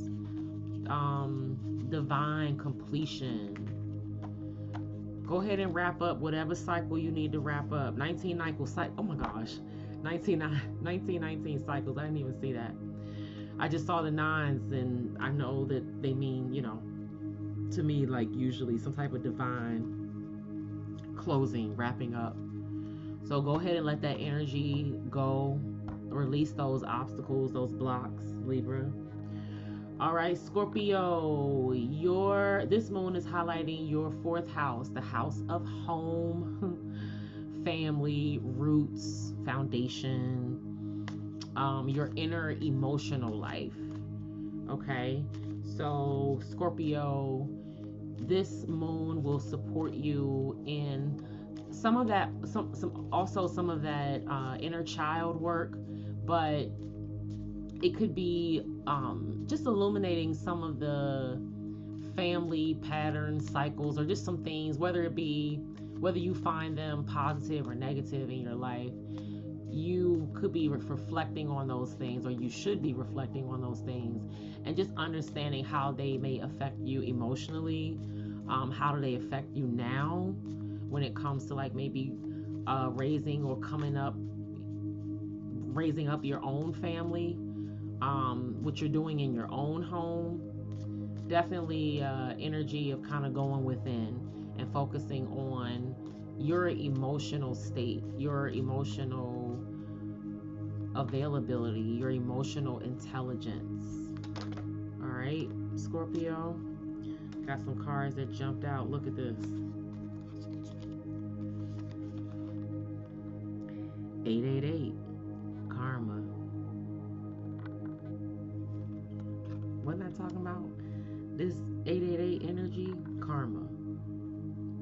divine completion. Go ahead and wrap up whatever cycle you need to wrap up. 19 cycle, oh my gosh, 1919 cycles, I didn't even see that. I just saw the 9s, and I know that they mean, you know, to me like usually some type of divine closing, wrapping up. So go ahead and let that energy go. Release those obstacles, those blocks, Libra. All right, Scorpio, this moon is highlighting your 4th house, the house of home, family, roots, foundation, your inner emotional life. Okay, so Scorpio, this moon will support you in some of that, some of that inner child work, but it could be just illuminating some of the family patterns, cycles, or just some things, whether you find them positive or negative in your life. You could be reflecting on those things, or you should be reflecting on those things, and just understanding how they may affect you emotionally. How do they affect you now when it comes to like maybe raising up your own family, what you're doing in your own home. Definitely energy of kind of going within and focusing on your emotional state, your emotional availability, your emotional intelligence. All right, Scorpio. Got some cards that jumped out. Look at this. 888. Karma. Wasn't I talking about this 888 energy? Karma.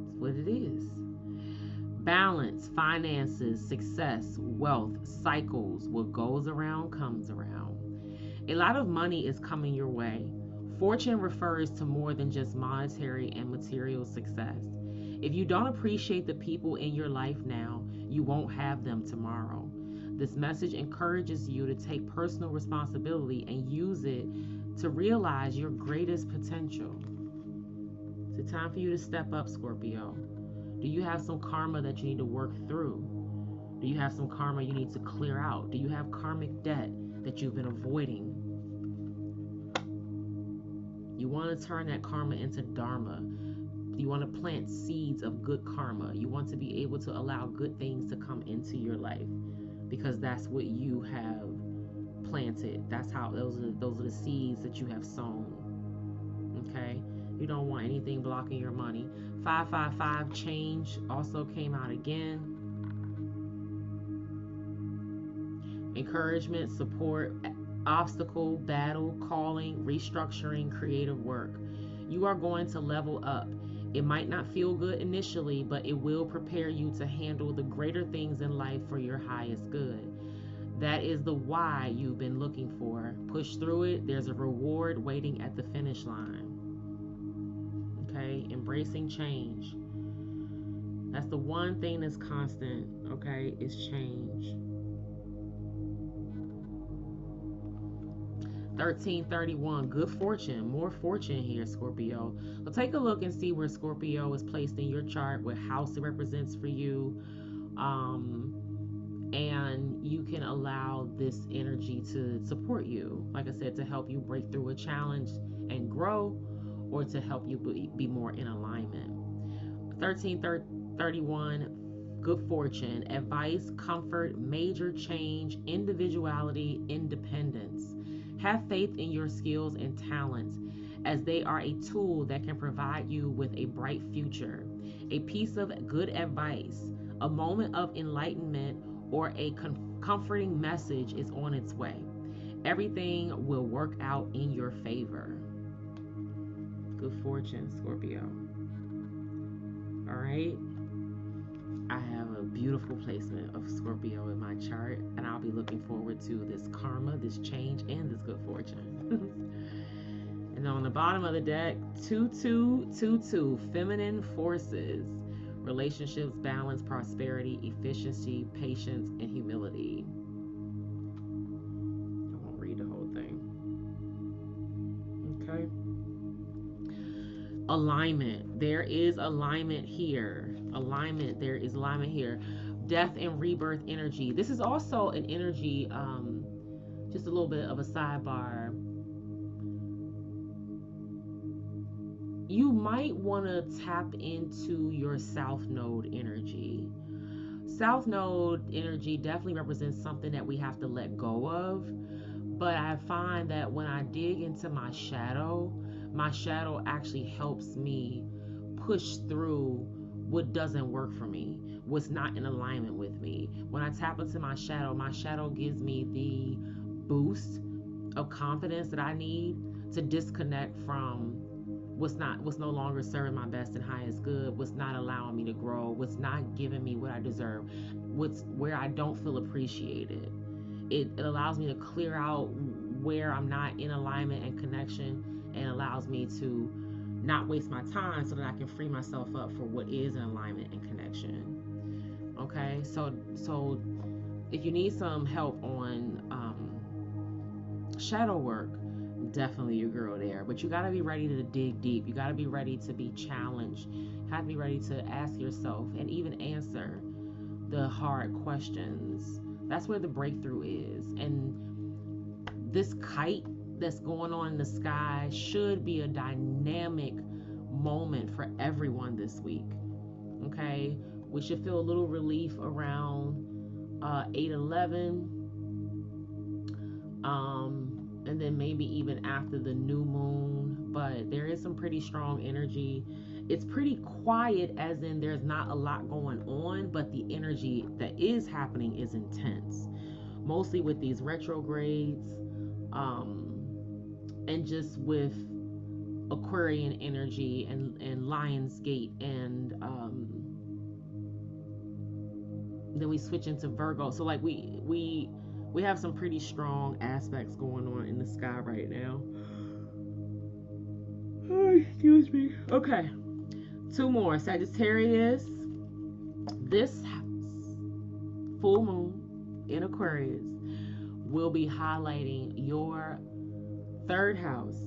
That's what it is. Balance, finances, success, wealth, cycles. What goes around comes around. A lot of money is coming your way. Fortune refers to more than just monetary and material success. If you don't appreciate the people in your life now, you won't have them tomorrow. This message encourages you to take personal responsibility and use it to realize your greatest potential. It's time for you to step up, Scorpio. Do you have some karma that you need to work through? Do you have some karma you need to clear out? Do you have karmic debt that you've been avoiding? You want to turn that karma into dharma. You want to plant seeds of good karma. You want to be able to allow good things to come into your life, because that's what you have planted. That's how those are the seeds that you have sown. Okay? You don't want anything blocking your money. 555 change also came out again. Encouragement, support, obstacle, battle, calling, restructuring, creative work. You are going to level up. It might not feel good initially, but it will prepare you to handle the greater things in life for your highest good. That is the why you've been looking for. Push through it. There's a reward waiting at the finish line. Okay? Embracing change. That's the one thing that's constant, okay, is change. 1331, good fortune, more fortune here, Scorpio. So take a look and see where Scorpio is placed in your chart, what house it represents for you. And you can allow this energy to support you, like I said, to help you break through a challenge and grow, or to help you be more in alignment. 1331, good fortune, advice, comfort, major change, individuality, independence. Have faith in your skills and talents, as they are a tool that can provide you with a bright future. A piece of good advice, a moment of enlightenment, or a comforting message is on its way. Everything will work out in your favor. Good fortune, Scorpio. All right. I have a beautiful placement of Scorpio in my chart, and I'll be looking forward to this karma, this change, and this good fortune. And on the bottom of the deck, 2222, feminine forces, relationships, balance, prosperity, efficiency, patience, and humility. I won't read the whole thing. Okay. Alignment. There is alignment here. Alignment. There is alignment here. Death and rebirth energy. This is also an energy, just a little bit of a sidebar. you might want to tap into your South Node energy. South Node energy definitely represents something that we have to let go of. But I find that when I dig into my shadow actually helps me push through what doesn't work for me, what's not in alignment with me. When I tap into my shadow gives me the boost of confidence that I need to disconnect from what's no longer serving my best and highest good, what's not allowing me to grow, what's not giving me what I deserve, what's where I don't feel appreciated. It allows me to clear out where I'm not in alignment and connection, and allows me to not waste my time so that I can free myself up for what is in alignment and connection. Okay, so if you need some help on shadow work, definitely your girl there. But you got to be ready to dig deep. You got to be ready to be challenged. You have to be ready to ask yourself and even answer the hard questions. That's where the breakthrough is. And this kite that's going on in the sky should be a dynamic moment for everyone this week. Okay, we should feel a little relief around 8/11, and then maybe even after the new moon. But there is some pretty strong energy. It's pretty quiet, as in there's not a lot going on, but the energy that is happening is intense, mostly with these retrogrades, and just with Aquarian energy and Lionsgate, and then we switch into Virgo. So like we have some pretty strong aspects going on in the sky right now. Oh, excuse me. Okay, two more. Sagittarius. This full moon in Aquarius will be highlighting your third house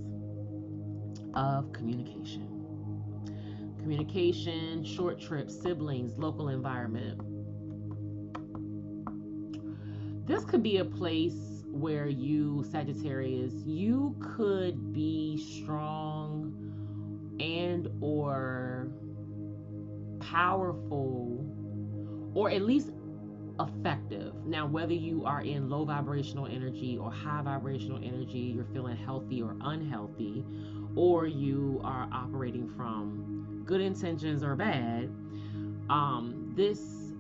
of communication. Communication, short trips, siblings, local environment. This could be a place where you, Sagittarius, you could be strong and or powerful, or at least effective. Now, whether you are in low vibrational energy or high vibrational energy, you're feeling healthy or unhealthy, or you are operating from good intentions or bad, this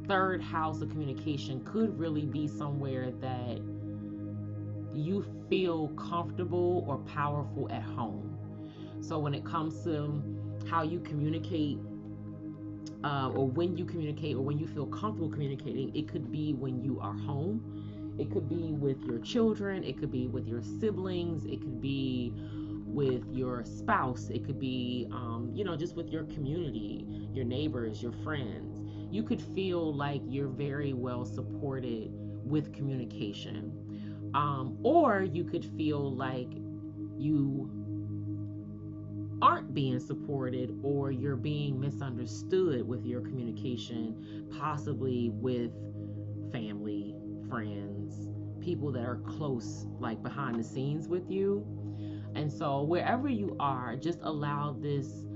third house of communication could really be somewhere that you feel comfortable or powerful at home. So when it comes to how you communicate, or when you communicate, or when you feel comfortable communicating, it could be when you are home. It could be with your children. It could be with your siblings. It could be with your spouse. It could be, just with your community, your neighbors, your friends. You could feel like you're very well supported with communication. Or you could feel like you aren't being supported, or you're being misunderstood with your communication, possibly with family, friends, people that are close, like behind the scenes with you. And so wherever you are, just allow this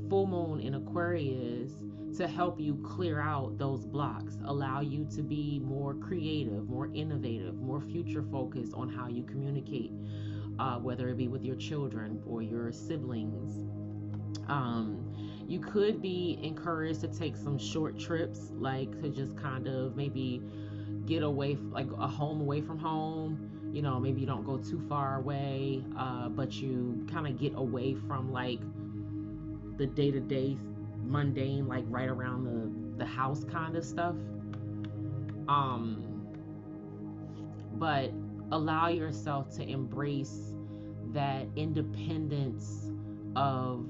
full moon in Aquarius to help you clear out those blocks, allow you to be more creative, more innovative, more future focused on how you communicate, whether it be with your children or your siblings. You could be encouraged to take some short trips, like to just kind of maybe get away, like a home away from home. Maybe you don't go too far away, but you kind of get away from like the day-to-day mundane, like right around the house kind of stuff. But allow yourself to embrace that independence of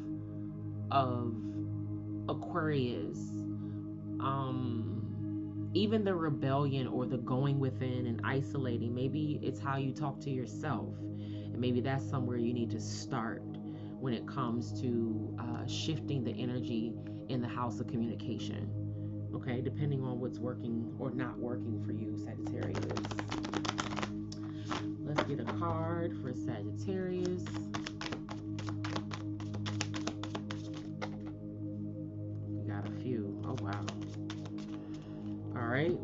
Aquarius. Even the rebellion or the going within and isolating, maybe it's how you talk to yourself, and maybe that's somewhere you need to start when it comes to shifting the energy in the house of communication. Okay, depending on what's working or not working for you, Sagittarius. Let's get a card for Sagittarius.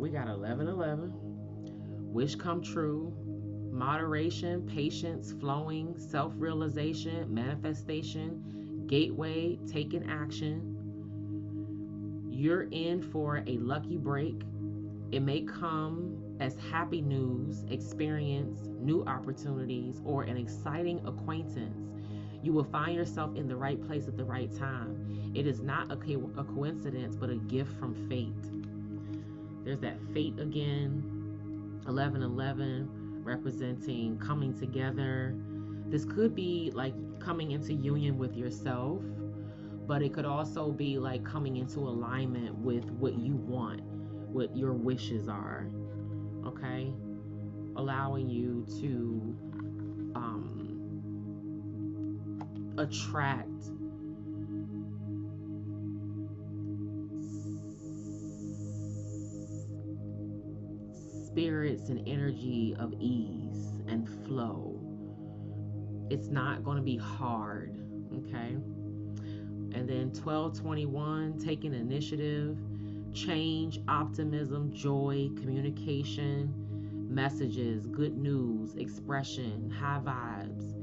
We got 1111. Wish come true. Moderation, patience, flowing, self-realization, manifestation, gateway, taking action. You're in for a lucky break. It may come as happy news, experience, new opportunities, or an exciting acquaintance. You will find yourself in the right place at the right time. It is not a coincidence, but a gift from fate. There's that fate again. 1111 representing coming together. This could be like coming into union with yourself, but it could also be like coming into alignment with what you want, what your wishes are. Okay? Allowing you to attract spirits and energy of ease and flow. It's not going to be hard, okay? And then 1221, taking initiative, change, optimism, joy, communication, messages, good news, expression, high vibes.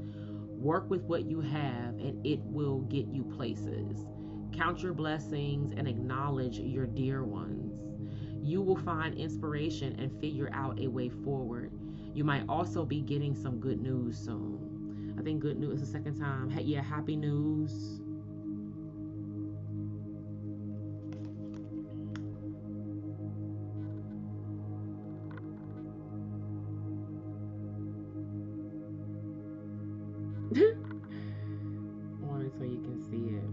Work with what you have and it will get you places. Count your blessings and acknowledge your dear ones. You will find inspiration and figure out a way forward. You might also be getting some good news soon. I think good news is the second time. Yeah, happy news. Wait so you can see it.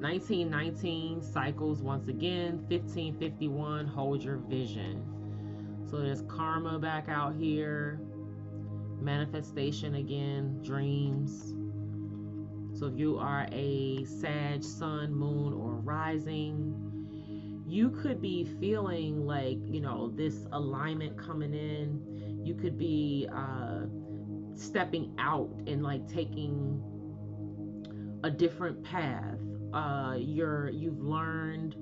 1919 cycles once again. 1551, hold your vision. So there's karma back out here. Manifestation again, dreams. So if you are a Sag, sun, moon, or rising, you could be feeling like, you know, this alignment coming in. You could be stepping out and like taking a different path. You've learned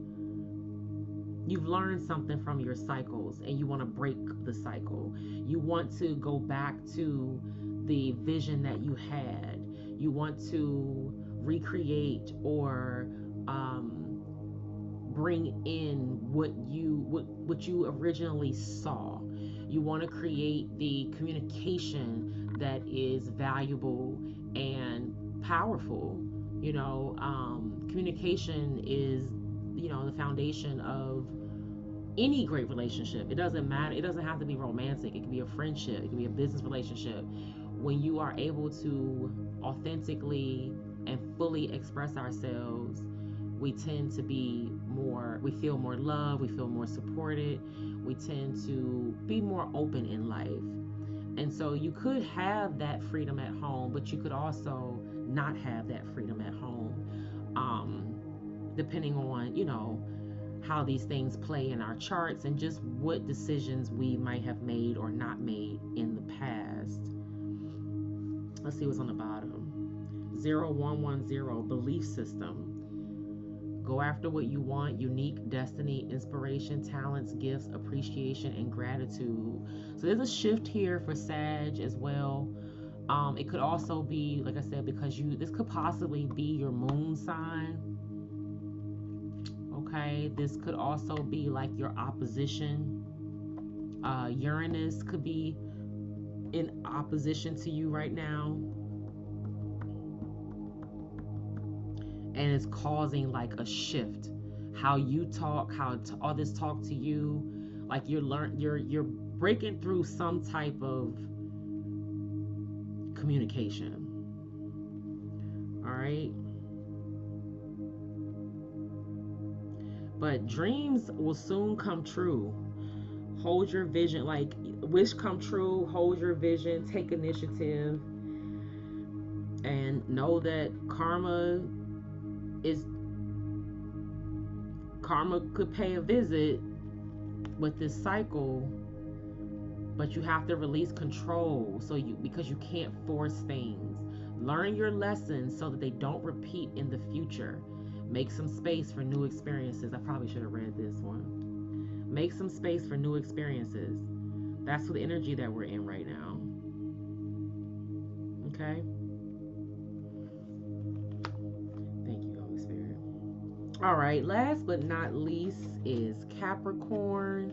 something from your cycles and you want to break the cycle. You want to go back to the vision that you had. You want to recreate or bring in what you originally saw. You want to create the communication that is valuable and powerful. You know, communication is, you know, the foundation of any great relationship. It doesn't matter. It doesn't have to be romantic. It can be a friendship. It can be a business relationship. When you are able to authentically and fully express ourselves, we tend to be more, we feel more loved, we feel more supported, we tend to be more open in life. And so you could have that freedom at home, but you could also not have that freedom at home, depending on, you know, how these things play in our charts and just what decisions we might have made or not made in the past. Let's see what's on the bottom. 0110, belief system. Go after what you want, unique destiny, inspiration, talents, gifts, appreciation, and gratitude. So there's a shift here for Sag as well. It could also be, like I said, because this could possibly be your moon sign. Okay, this could also be like your opposition. Uranus could be in opposition to you right now. And it's causing like a shift. How you talk, how others talk to you. Like you're breaking through some type of communication. All right. But dreams will soon come true. Hold your vision, like wish come true, hold your vision, take initiative, and know that karma could pay a visit with this cycle, but you have to release control because you can't force things. Learn your lessons so that they don't repeat in the future. Make some space for new experiences. I probably should have read this one. Make some space for new experiences. That's the energy that we're in right now. Okay? Thank you, Holy Spirit. All right, last but not least is Capricorn.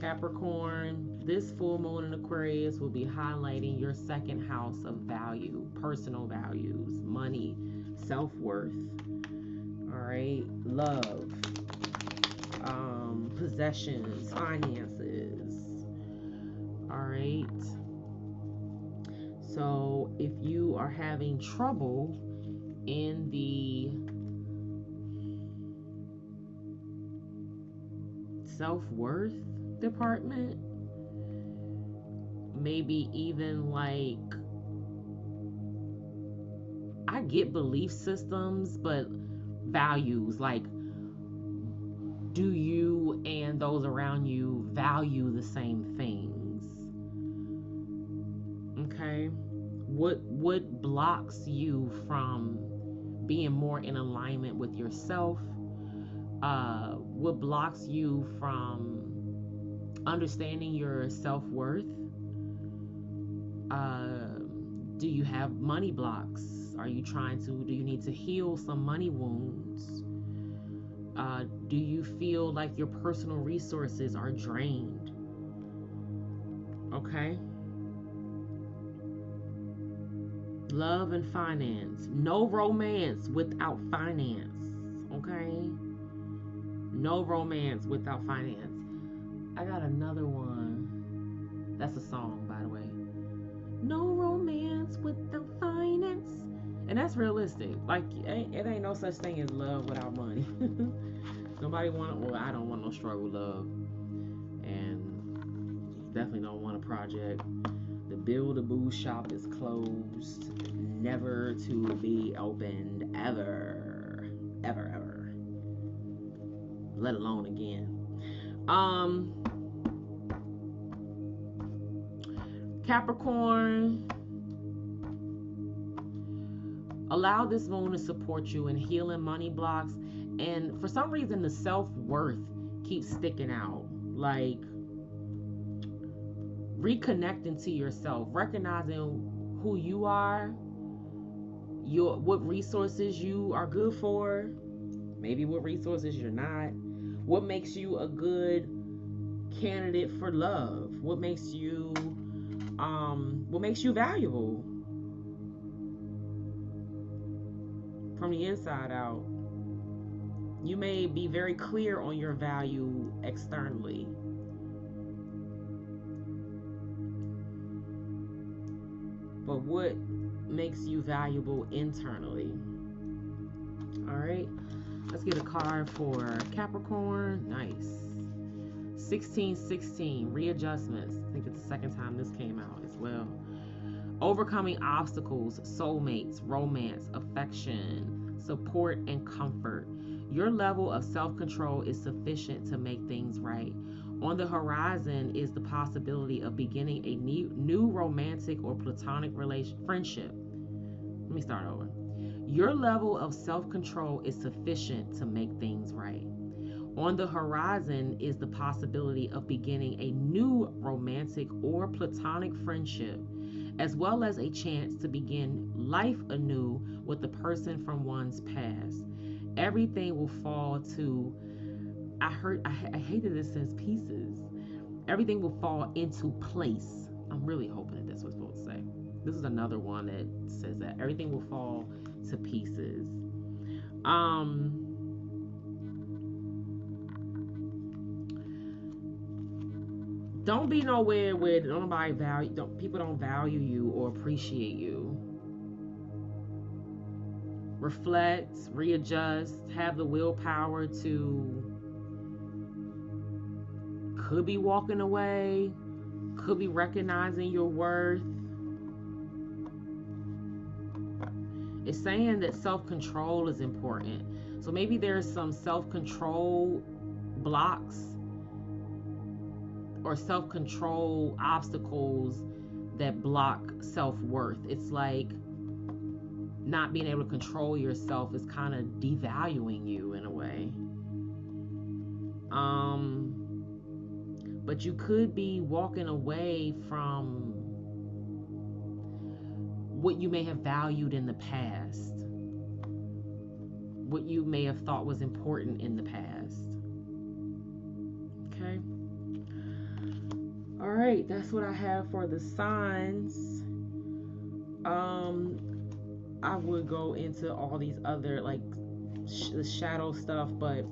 Capricorn, this full moon in Aquarius will be highlighting your second house of value, personal values, money, self-worth. All right, love, possessions, finances. All right. So if you are having trouble in the self-worth department, maybe even like, I get belief systems, but values, like, do you and those around you value the same things? Okay, what blocks you from being more in alignment with yourself? What blocks you from understanding your self-worth? Do you have money blocks? Do you need to heal some money wounds? Do you feel like your personal resources are drained? Okay. Love and finance. No romance without finance. Okay. No romance without finance. I got another one. That's a song, by the way. No romance without finance. And that's realistic. Like, it ain't no such thing as love without money. Nobody I don't want no struggle love. And definitely don't want a project. The Build-A-Boo shop is closed. Never to be opened ever. Ever, ever. Let alone again. Capricorn, allow this moon to support you in healing money blocks. And for some reason, the self-worth keeps sticking out. Like, reconnecting to yourself, recognizing who you are, what resources you are good for, maybe what resources you're not, what makes you a good candidate for love, what makes you valuable from the inside out. You may be very clear on your value externally, but what makes you valuable internally? All right, let's get a card for Capricorn. Nice. 1616, readjustments. I think it's the second time this came out as well. Overcoming obstacles, soulmates, romance, affection, support, and comfort. Your level of self-control is sufficient to make things right. On the horizon is the possibility of beginning a new romantic or platonic friendship. Let me start over. Your level of self-control is sufficient to make things right. On the horizon is the possibility of beginning a new romantic or platonic friendship, as well as a chance to begin life anew with the person from one's past. Everything will fall to, I hated it says pieces. Everything will fall into place. I'm really hoping that that's what it's supposed to say. This is another one that says that. Everything will fall to pieces. Don't be nowhere where people don't value you or appreciate you. Reflect, readjust, have the willpower to, could be walking away, could be recognizing your worth. It's saying that self-control is important. So maybe there's some self-control blocks or self-control obstacles that block self-worth. It's like not being able to control yourself is kind of devaluing you in a way. But you could be walking away from what you may have valued in the past, what you may have thought was important in the past. Okay. All right, that's what I have for the signs. I would go into all these other like the shadow stuff, but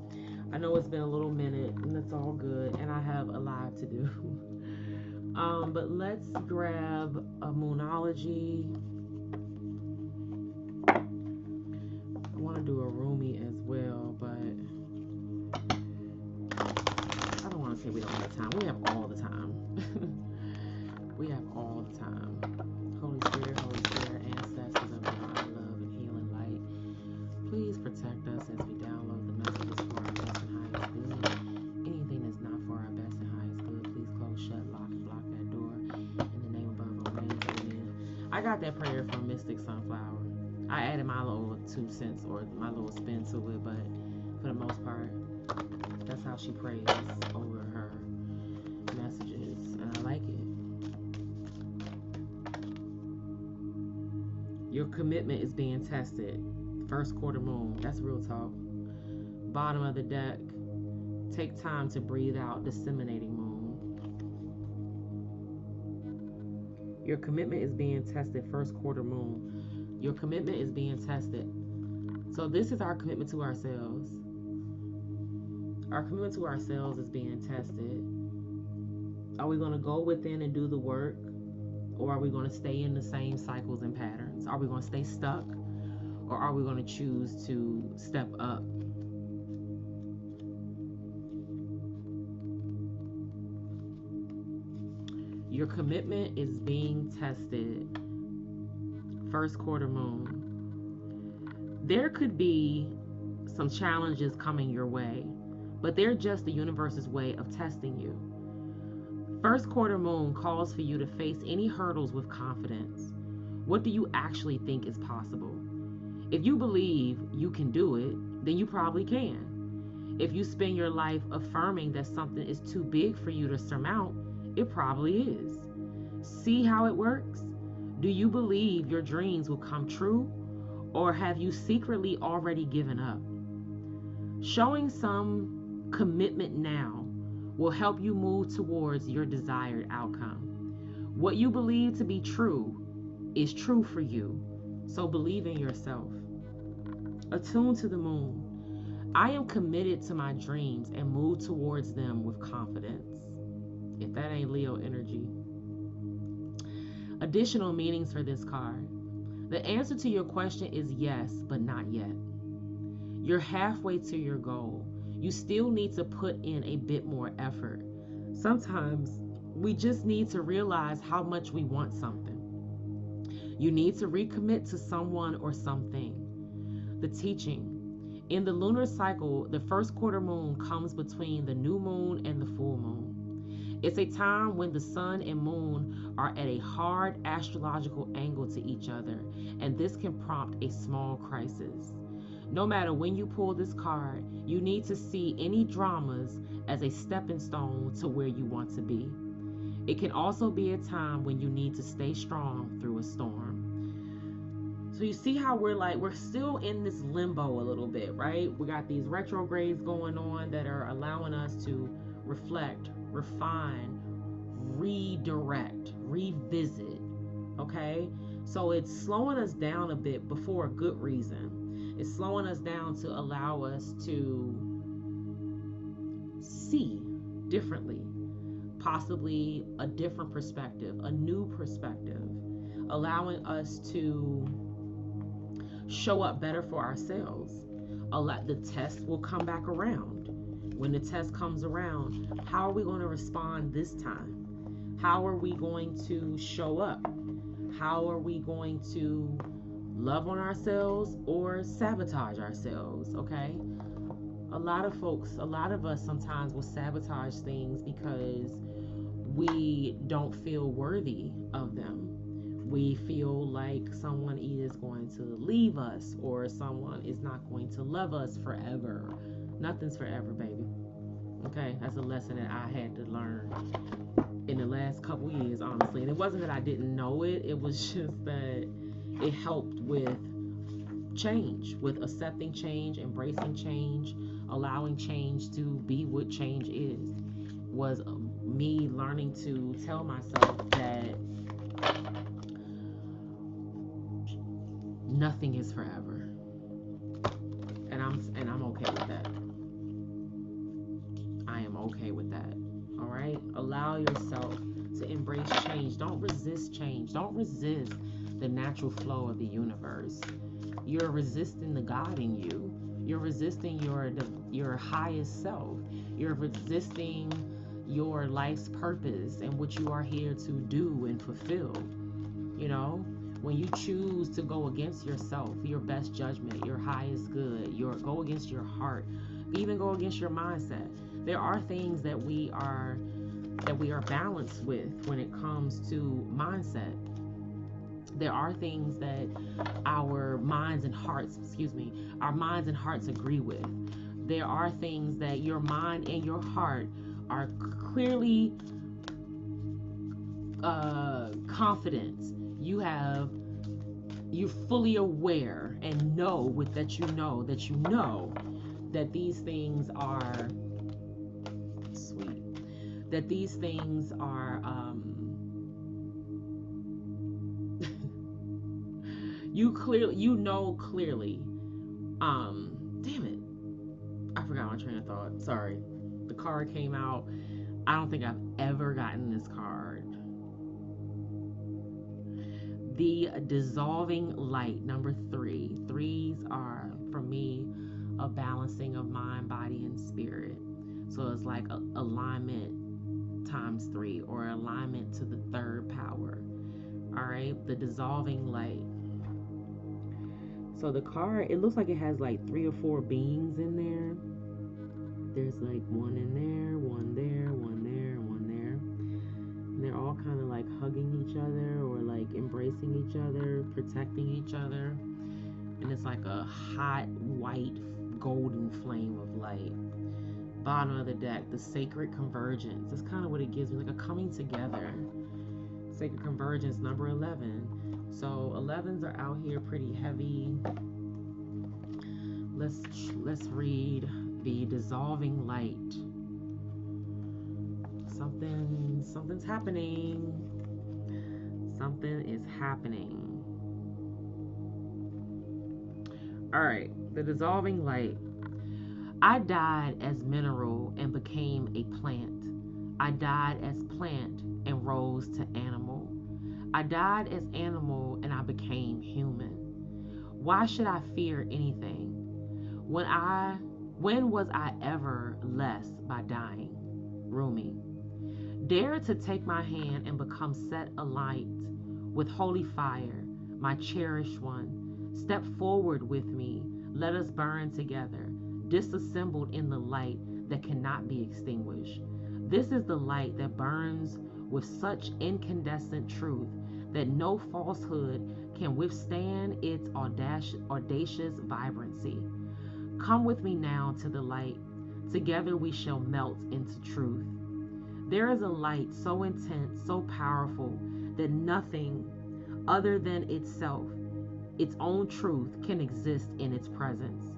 I know it's been a little minute and it's all good, and I have a lot to do. But let's grab a Moonology. I want to do a Rumi as well, but I don't want to say we don't have time. We have all the time. We have all the time. Holy Spirit, ancestors of divine love and healing light, please protect us as we download the messages for our best and highest good. Anything that's not for our best and highest good, please close, shut, lock, and block that door. In the name above all names, amen. I got that prayer from Mystic Sunflower. I added my little 2 cents or my little spin to it, but for the most part, that's how she prays over her messages, and I like it. Your commitment is being tested. First quarter moon, that's real talk. Bottom of the deck, take time to breathe out, disseminating moon. Your commitment is being tested. First quarter moon. Your commitment is being tested. So this is our commitment to ourselves. Our commitment to ourselves is being tested. Are we going to go within and do the work? Or are we going to stay in the same cycles and patterns? Are we going to stay stuck? Or are we going to choose to step up? Your commitment is being tested. First quarter moon. There could be some challenges coming your way, but they're just the universe's way of testing you. First quarter moon calls for you to face any hurdles with confidence. What do you actually think is possible? If you believe you can do it, then you probably can. If you spend your life affirming that something is too big for you to surmount, it probably is. See how it works? Do you believe your dreams will come true, or have you secretly already given up? Showing some commitment now will help you move towards your desired outcome. What you believe to be true is true for you, so believe in yourself. Attune to the moon. I am committed to my dreams and move towards them with confidence. If that ain't Leo energy. Additional meanings for this card. The answer to your question is yes, but not yet. You're halfway to your goal. You still need to put in a bit more effort. Sometimes we just need to realize how much we want something. You need to recommit to someone or something. The teaching. In the lunar cycle, the first quarter moon comes between the new moon and the full moon. It's a time when the sun and moon are at a hard astrological angle to each other, and this can prompt a small crisis. No matter when you pull this card, you need to see any dramas as a stepping stone to where you want to be. It can also be a time when you need to stay strong through a storm. So you see how we're still in this limbo a little bit, right? We got these retrogrades going on that are allowing us to reflect, refine, redirect, revisit, okay? So it's slowing us down a bit, but for a good reason. It's slowing us down to allow us to see differently, possibly a different perspective, a new perspective, allowing us to show up better for ourselves. The test will come back around. When the test comes around, how are we going to respond this time? How are we going to show up? How are we going to love on ourselves or sabotage ourselves, okay? A lot of us sometimes will sabotage things because we don't feel worthy of them. We feel like someone is going to leave us, or someone is not going to love us forever. Nothing's forever, baby. Okay, that's a lesson that I had to learn in the last couple years, honestly. And it wasn't that I didn't know it, it was just that it helped with change, with accepting change, embracing change, allowing change to be what change is. Was me learning to tell myself that nothing is forever, and I'm okay with that. I am okay with that. All right, allow yourself to embrace change. Don't resist change. Don't resist the natural flow of the universe. You're resisting the God in you. You're resisting your highest self. You're resisting your life's purpose and what you are here to do and fulfill. You know, when you choose to go against yourself, your best judgment, your highest good, go against your heart, even go against your mindset. There are things that we are balanced with when it comes to mindset. There are things that our minds and hearts agree with. There are things that your mind and your heart are clearly confident. You're fully aware and know that these things are sweet. That these things are you know clearly. Damn it. I forgot my train of thought. Sorry. The card came out. I don't think I've ever gotten this card. The dissolving light, number 3. Threes are, for me, a balancing of mind, body, and spirit. So it's like alignment times 3, or alignment to the third power. All right, the dissolving light. So the card, it looks like it has like 3 or 4 beings in there. There's like one in there, one there, one there, one there. And they're all kind of like hugging each other, or like embracing each other, protecting each other. And it's like a hot, white, golden flame of light. Bottom of the deck, the sacred convergence. That's kind of what it gives me, like a coming together. Sacred convergence, number 11. So 11s are out here pretty heavy. Let's read the dissolving light. Something's happening. Something is happening. All right, the dissolving light. I died as mineral and became a plant. I died as plant and rose to animal. I died as animal and I became human. Why should I fear anything? When was I ever less by dying? Rumi. Dare to take my hand and become set alight with holy fire, my cherished one. Step forward with me. Let us burn together, disassembled in the light that cannot be extinguished. This is the light that burns with such incandescent truth that no falsehood can withstand its audacious vibrancy. Come with me now to the light. Together we shall melt into truth. There is a light so intense, so powerful, that nothing other than itself, its own truth, can exist in its presence.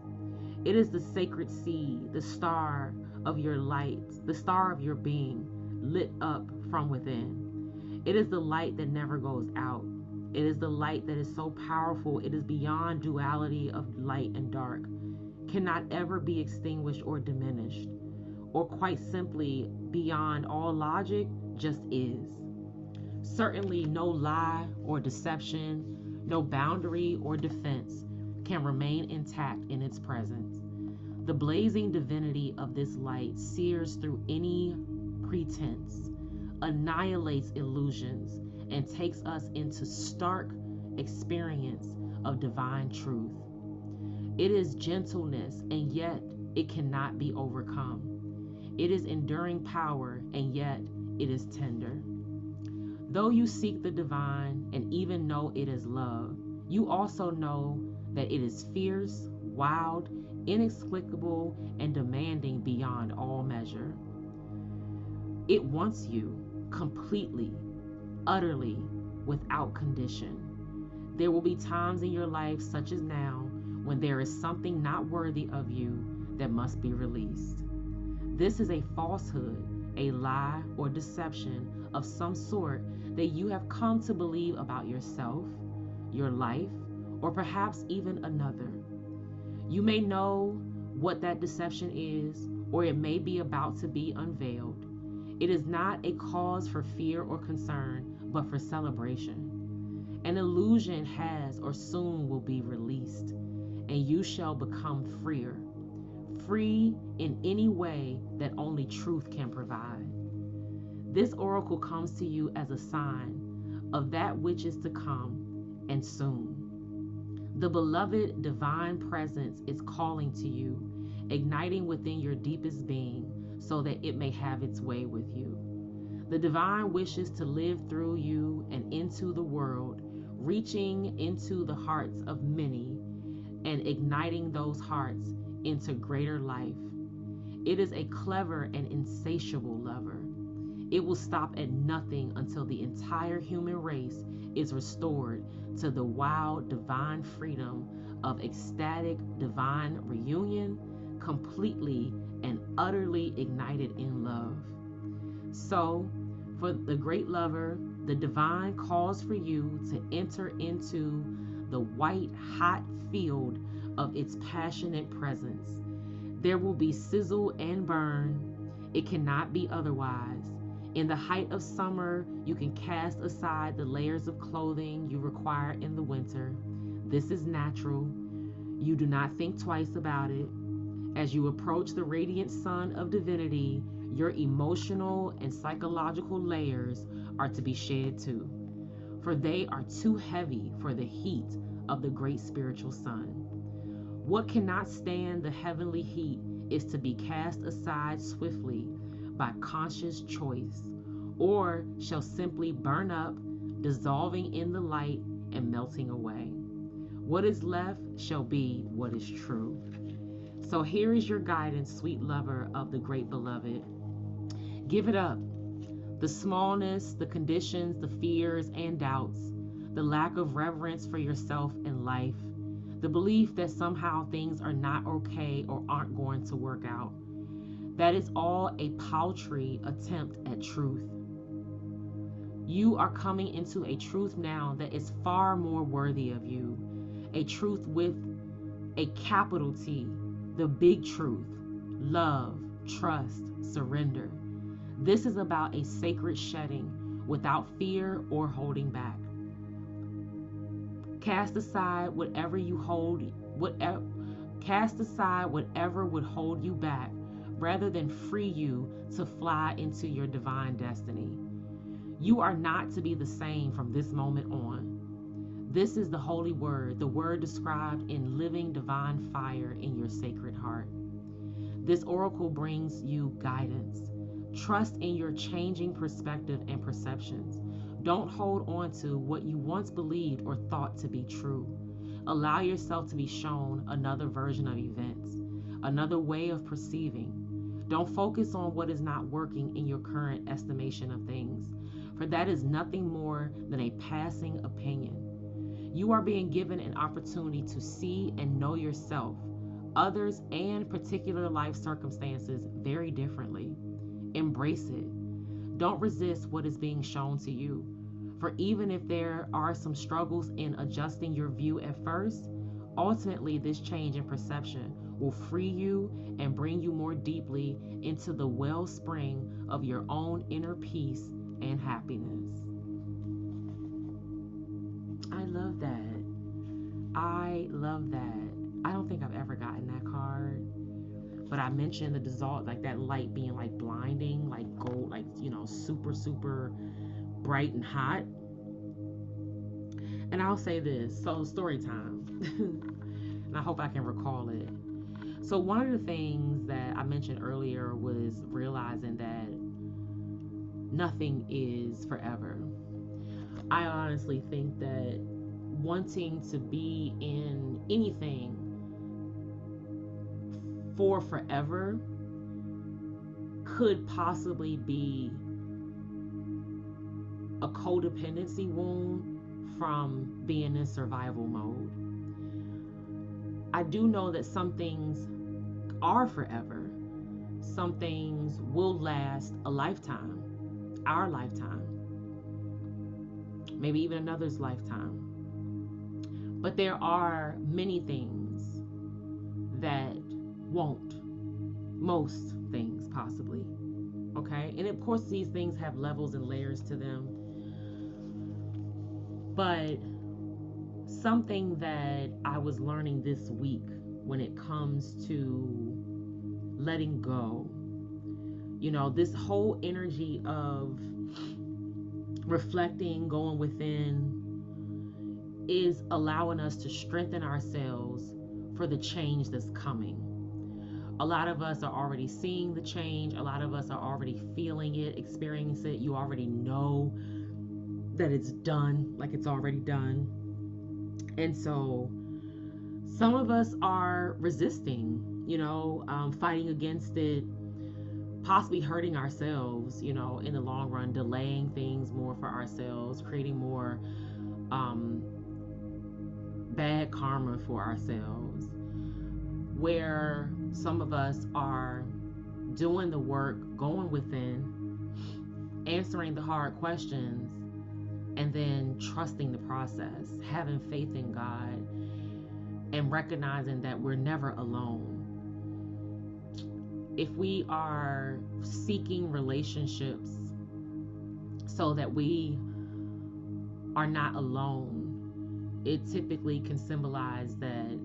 It is the sacred seed, the star of your light, the star of your being, lit up from within. It is the light that never goes out. It is the light that is so powerful, it is beyond duality of light and dark, cannot ever be extinguished or diminished, or quite simply beyond all logic, just is. Certainly no lie or deception, no boundary or defense can remain intact in its presence. The blazing divinity of this light sears through any pretense, annihilates illusions, and takes us into stark experience of divine truth. It is gentleness, and yet it cannot be overcome. It is enduring power, and yet it is tender. Though you seek the divine and even know it is love, you also know that it is fierce, wild, inexplicable, and demanding beyond all measure. It wants you completely, utterly, without condition. There will be times in your life, such as now, when there is something not worthy of you that must be released. This is a falsehood, a lie, or deception of some sort that you have come to believe about yourself, your life, or perhaps even another. You may know what that deception is, or it may be about to be unveiled. It is not a cause for fear or concern, but for celebration. An illusion has or soon will be released, and you shall become freer, free in any way that only truth can provide. This oracle comes to you as a sign of that which is to come, and soon. The beloved divine presence is calling to you, igniting within your deepest being so that it may have its way with you. The divine wishes to live through you and into the world, reaching into the hearts of many and igniting those hearts into greater life. It is a clever and insatiable lover. It will stop at nothing until the entire human race is restored to the wild divine freedom of ecstatic divine reunion, completely and utterly ignited in love. So, for the great lover, the divine calls for you to enter into the white hot field of its passionate presence. There will be sizzle and burn. It cannot be otherwise. In the height of summer, you can cast aside the layers of clothing you require in the winter. This is natural. You do not think twice about it. As you approach the radiant sun of divinity, your emotional and psychological layers are to be shed too, for they are too heavy for the heat of the great spiritual sun. What cannot stand the heavenly heat is to be cast aside swiftly by conscious choice, or shall simply burn up, dissolving in the light and melting away. What is left shall be what is true. So here is your guidance, sweet lover of the great beloved. Give it up. The smallness, the conditions, the fears and doubts, the lack of reverence for yourself and life, the belief that somehow things are not okay or aren't going to work out. That is all a paltry attempt at truth. You are coming into a truth now that is far more worthy of you. A truth with a capital T, the big truth, love, trust, surrender. This is about a sacred shedding without fear or holding back. Cast aside whatever would hold you back, rather than free you to fly into your divine destiny. You are not to be the same from this moment on. This is the holy word, the word described in living divine fire in your sacred heart. This oracle brings you guidance. Trust in your changing perspective and perceptions. Don't hold on to what you once believed or thought to be true. Allow yourself to be shown another version of events, another way of perceiving. Don't focus on what is not working in your current estimation of things, for that is nothing more than a passing opinion. You are being given an opportunity to see and know yourself, others, and particular life circumstances very differently. Embrace it. Don't resist what is being shown to you. For even if there are some struggles in adjusting your view at first, ultimately this change in perception will free you and bring you more deeply into the wellspring of your own inner peace and happiness. I love that. I love that. I don't think I've ever gotten that card. But I mentioned the dissolve, like that light being like blinding, like gold, like, super, super bright and hot. And I'll say this, so story time. And I hope I can recall it. So one of the things that I mentioned earlier was realizing that nothing is forever. I honestly think that wanting to be in anything for forever could possibly be a codependency wound from being in survival mode. I do know that some things are forever. Some things will last a lifetime, our lifetime, maybe even another's lifetime. But there are many things that won't. Most things, possibly. Okay? And of course, these things have levels and layers to them. But something that I was learning this week when it comes to letting go, you know, this whole energy of reflecting, going within, is allowing us to strengthen ourselves for the change that's coming. A lot of us are already seeing the change. A lot of us are already feeling it, experiencing it. You already know that it's done, like it's already done. And so some of us are resisting, you know, fighting against it, possibly hurting ourselves, you know, in the long run, delaying things more for ourselves, creating more bad karma for ourselves, where some of us are doing the work, going within, answering the hard questions, and then trusting the process, having faith in God, and recognizing that we're never alone. If we are seeking relationships so that we are not alone, it typically can symbolize that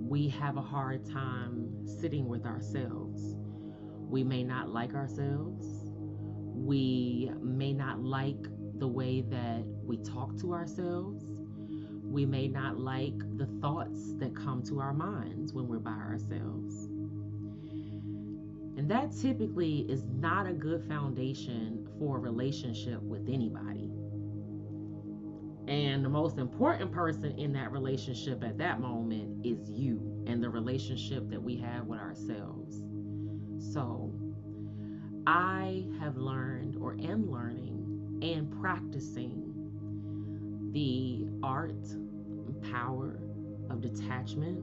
we have a hard time sitting with ourselves. We may not like ourselves. We may not like the way that we talk to ourselves. We may not like the thoughts that come to our minds when we're by ourselves. And that typically is not a good foundation for a relationship with anybody. And the most important person in that relationship at that moment is you and the relationship that we have with ourselves. So I have learned, or am learning and practicing, the art and power of detachment.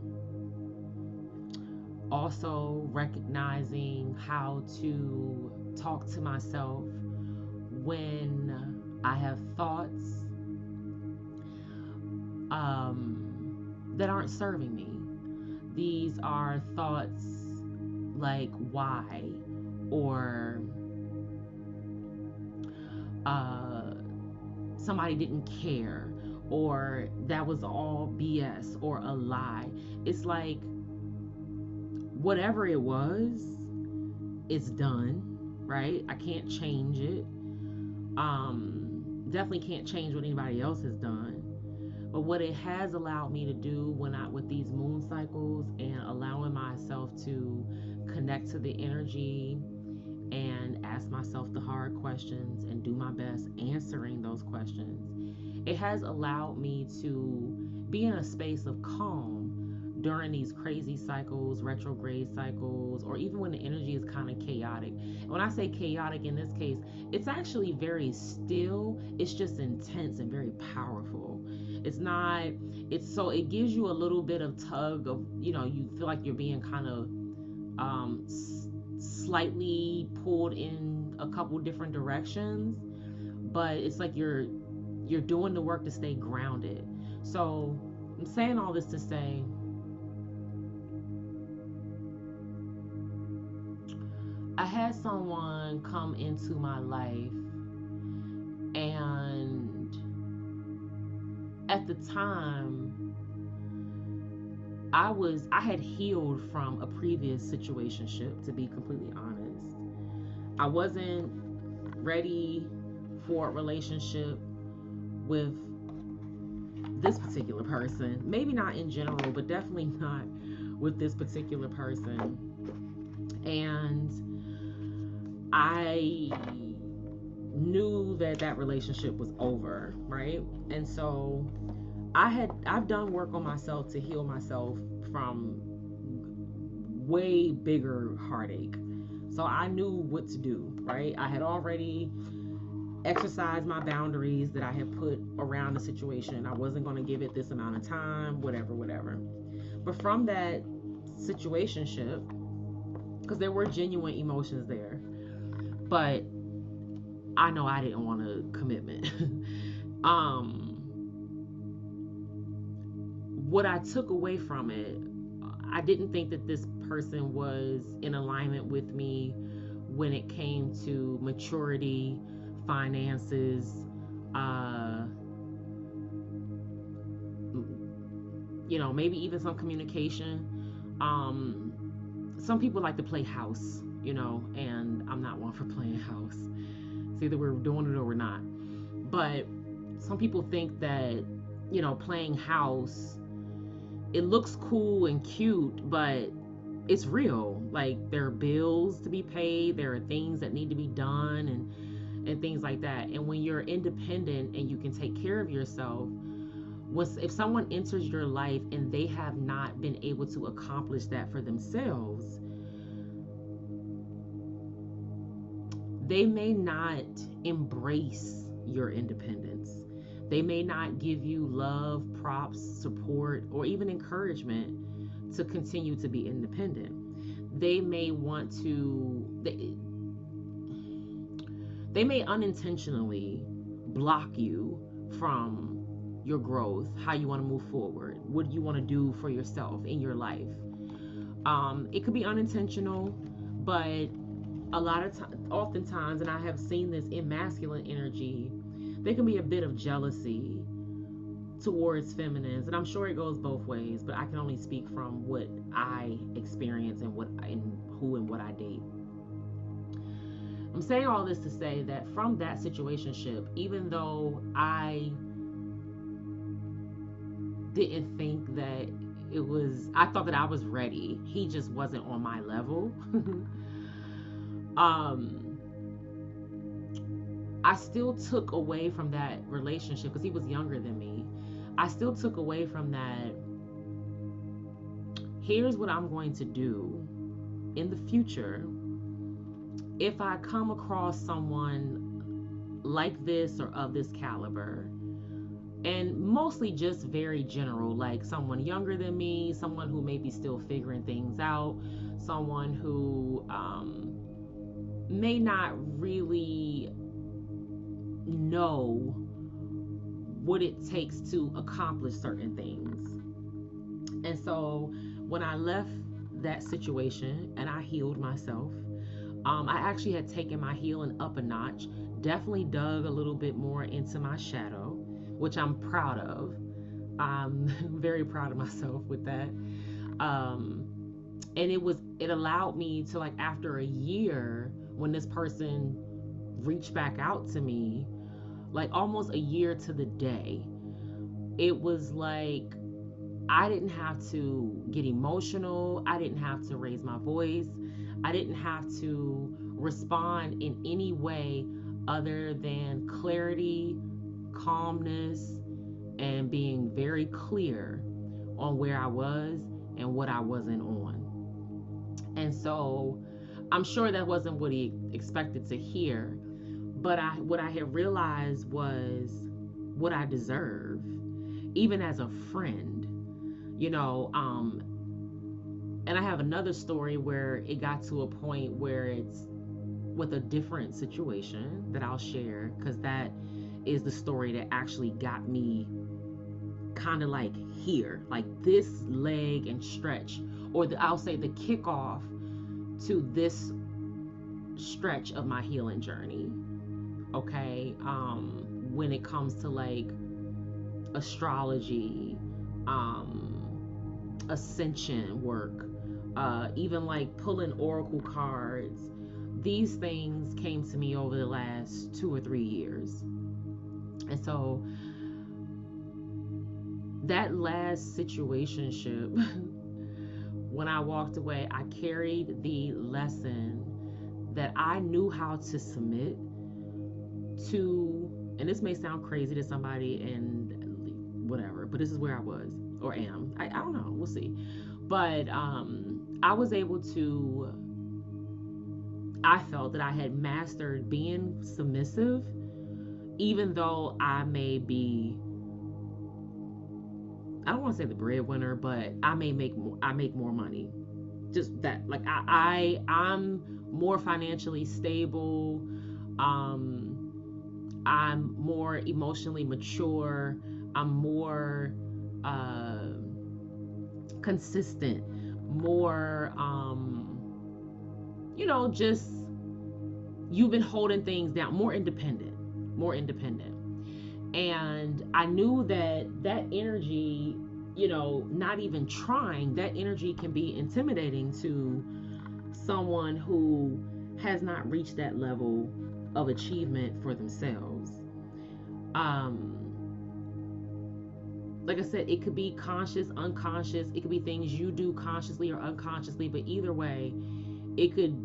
Also recognizing how to talk to myself when I have thoughts that aren't serving me. These are thoughts like why, or somebody didn't care, or that was all BS or a lie. It's like whatever it was, it's done, right? I can't change it. Definitely can't change what anybody else has done. But what it has allowed me to do with these moon cycles and allowing myself to connect to the energy and ask myself the hard questions and do my best answering those questions, it has allowed me to be in a space of calm during these crazy cycles, retrograde cycles, or even when the energy is kind of chaotic. When I say chaotic in this case, it's actually very still. It's just intense and very powerful. It's not, so it gives you a little bit of tug of, you know, you feel like you're being kind of slightly pulled in a couple different directions, but it's like you're doing the work to stay grounded. So I'm saying all this to say, I had someone come into my life, and at the time I had healed from a previous situationship, to be completely honest. I wasn't ready for a relationship with this particular person. Maybe not in general, but definitely not with this particular person. And I knew that that relationship was over, right? And so I've done work on myself to heal myself from way bigger heartache. So I knew what to do, right? I had already exercised my boundaries that I had put around the situation. I wasn't going to give it this amount of time, whatever. But from that situationship, because there were genuine emotions there, but I know I didn't want a commitment. What I took away from it, I didn't think that this person was in alignment with me when it came to maturity, finances, maybe even some communication. Some people like to play house, and I'm not one for playing house. It's either we're doing it or we're not. But some people think that, playing house, it looks cool and cute, but it's real. Like, there are bills to be paid, there are things that need to be done, and things like that. And when you're independent and you can take care of yourself, if someone enters your life and they have not been able to accomplish that for themselves, they may not embrace your independence. They may not give you love, props, support, or even encouragement to continue to be independent. They may want to, they may unintentionally block you from your growth, how you want to move forward, what you want to do for yourself in your life. It could be unintentional, but oftentimes, and I have seen this in masculine energy, there can be a bit of jealousy towards feminines, and I'm sure it goes both ways, but I can only speak from what I experience and who and what I date. I'm saying all this to say that from that situationship, even though I didn't think that I thought that I was ready, he just wasn't on my level. I still took away from that relationship, because he was younger than me. I still took away from that, here's what I'm going to do in the future if I come across someone like this or of this caliber. And mostly just very general, like someone younger than me, someone who may be still figuring things out, someone who may not really know what it takes to accomplish certain things. And so when I left that situation and I healed myself, I actually had taken my healing up a notch, definitely dug a little bit more into my shadow, which I'm proud of. I'm very proud of myself with that. And it allowed me to, like, after a year, when this person reached back out to me, like almost a year to the day, it was like I didn't have to get emotional. I didn't have to raise my voice. I didn't have to respond in any way other than clarity, calmness, and being very clear on where I was and what I wasn't on. And so I'm sure that wasn't what he expected to hear, but what I had realized was what I deserve, even as a friend, and I have another story where it got to a point where it's with a different situation that I'll share, because that is the story that actually got me kind of like here, like this leg and stretch, or I'll say the kickoff to this stretch of my healing journey. Okay, when it comes to like astrology, ascension work, even like pulling oracle cards, these things came to me over the last 2 or 3 years. And so that last situationship, when I walked away, I carried the lesson that I knew how to submit, to, and this may sound crazy to somebody and whatever, but this is where I was or am. I don't know. We'll see. But I was able to, I felt that I had mastered being submissive, even though I may be, I don't want to say the breadwinner, but I make more money. Just that, like I'm more financially stable. I'm more emotionally mature. I'm more consistent, more just, you've been holding things down, more independent. And I knew that energy, not even trying, that energy can be intimidating to someone who has not reached that level of achievement for themselves. Like I said, it could be conscious, unconscious. It could be things you do consciously or unconsciously, but either way, it could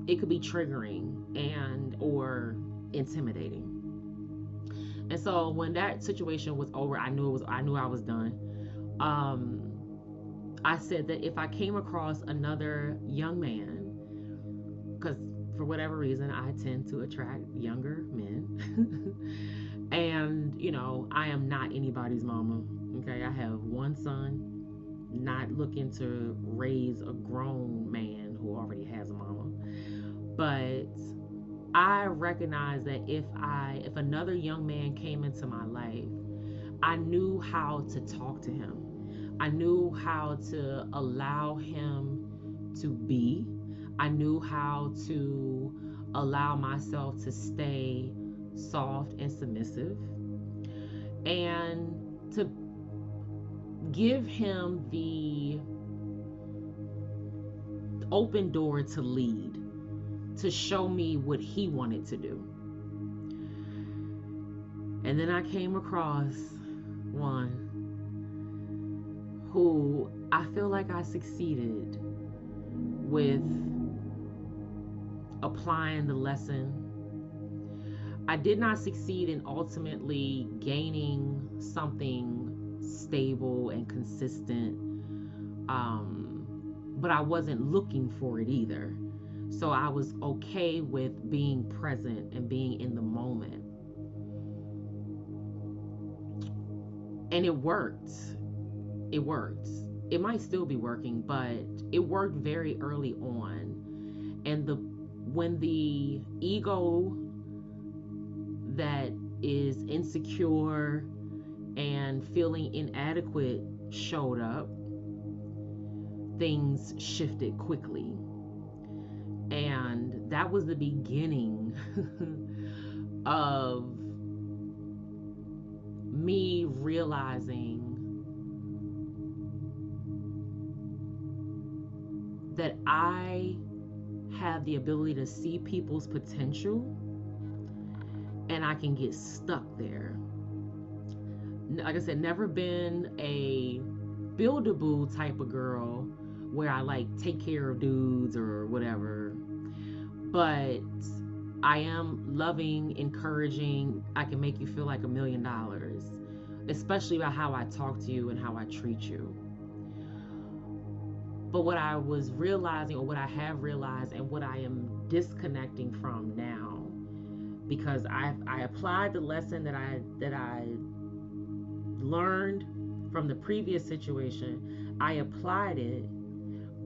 be triggering and or intimidating. And so when that situation was over, I knew I was done. I said that if I came across another young man, because for whatever reason I tend to attract younger men, and I am not anybody's mama. Okay, I have one son, not looking to raise a grown man who already has a mama. But I recognize that if another young man came into my life, I knew how to talk to him. I knew how to allow him to be. I knew how to allow myself to stay soft and submissive, and to give him the open door to lead, to show me what he wanted to do. And then I came across one who I feel like I succeeded with applying the lesson. I did not succeed in ultimately gaining something stable and consistent, but I wasn't looking for it either. So I was okay with being present and being in the moment. And it worked. It might still be working, but it worked very early on. And when the ego that is insecure and feeling inadequate showed up, things shifted quickly. And that was the beginning of me realizing that I have the ability to see people's potential, and I can get stuck there. Like I said, never been a build-a-boo type of girl where I like take care of dudes or whatever, but I am loving, encouraging. I can make you feel like $1 million, especially about how I talk to you and how I treat you. But what I was realizing, or what I have realized, and what I am disconnecting from now, because I applied the lesson that I learned from the previous situation. I applied it,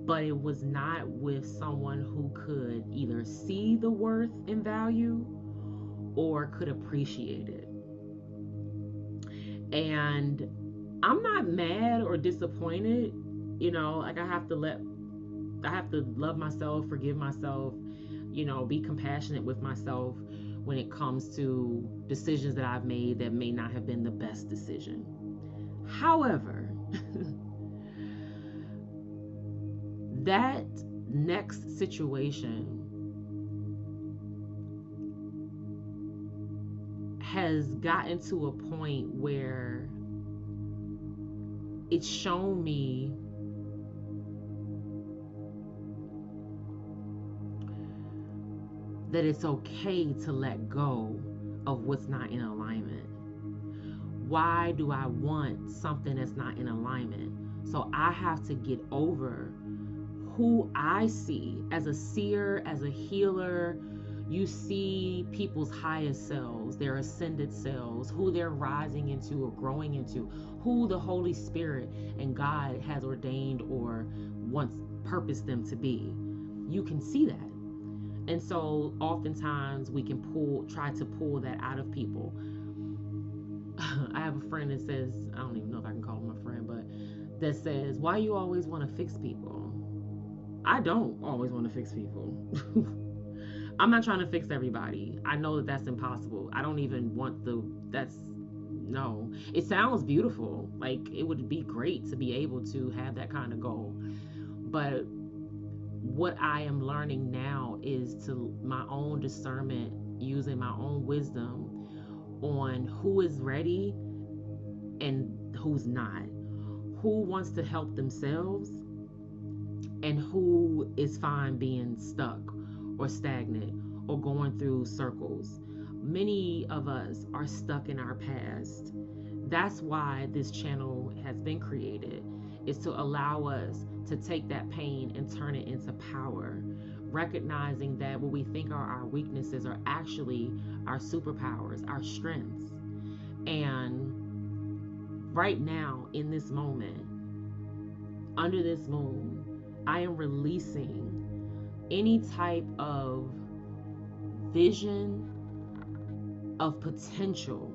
but it was not with someone who could either see the worth and value or could appreciate it. And I'm not mad or disappointed. Like I have to love myself, forgive myself, be compassionate with myself when it comes to decisions that I've made that may not have been the best decision. However, that next situation has gotten to a point where it's shown me that it's okay to let go of what's not in alignment? Why do I want something that's not in alignment? So I have to get over who I see as a seer, as a healer. You see people's highest selves, their ascended selves, who they're rising into or growing into, who the Holy Spirit and God has ordained or wants purposed them to be. You can see that. And so oftentimes we can try to pull that out of people. I have a friend that says, I don't even know if I can call him a friend, but that says, why you always want to fix people? I don't always want to fix people. I'm not trying to fix everybody. I know that that's impossible. I don't even want no. It sounds beautiful. Like, it would be great to be able to have that kind of goal. But what I am learning now is to my own discernment, using my own wisdom on who is ready and who's not. Who wants to help themselves and who is fine being stuck or stagnant or going through circles. Many of us are stuck in our past. That's why this channel has been created, is to allow us to take that pain and turn it into power, recognizing that what we think are our weaknesses are actually our superpowers, our strengths. And right now, in this moment, under this moon, I am releasing any type of vision of potential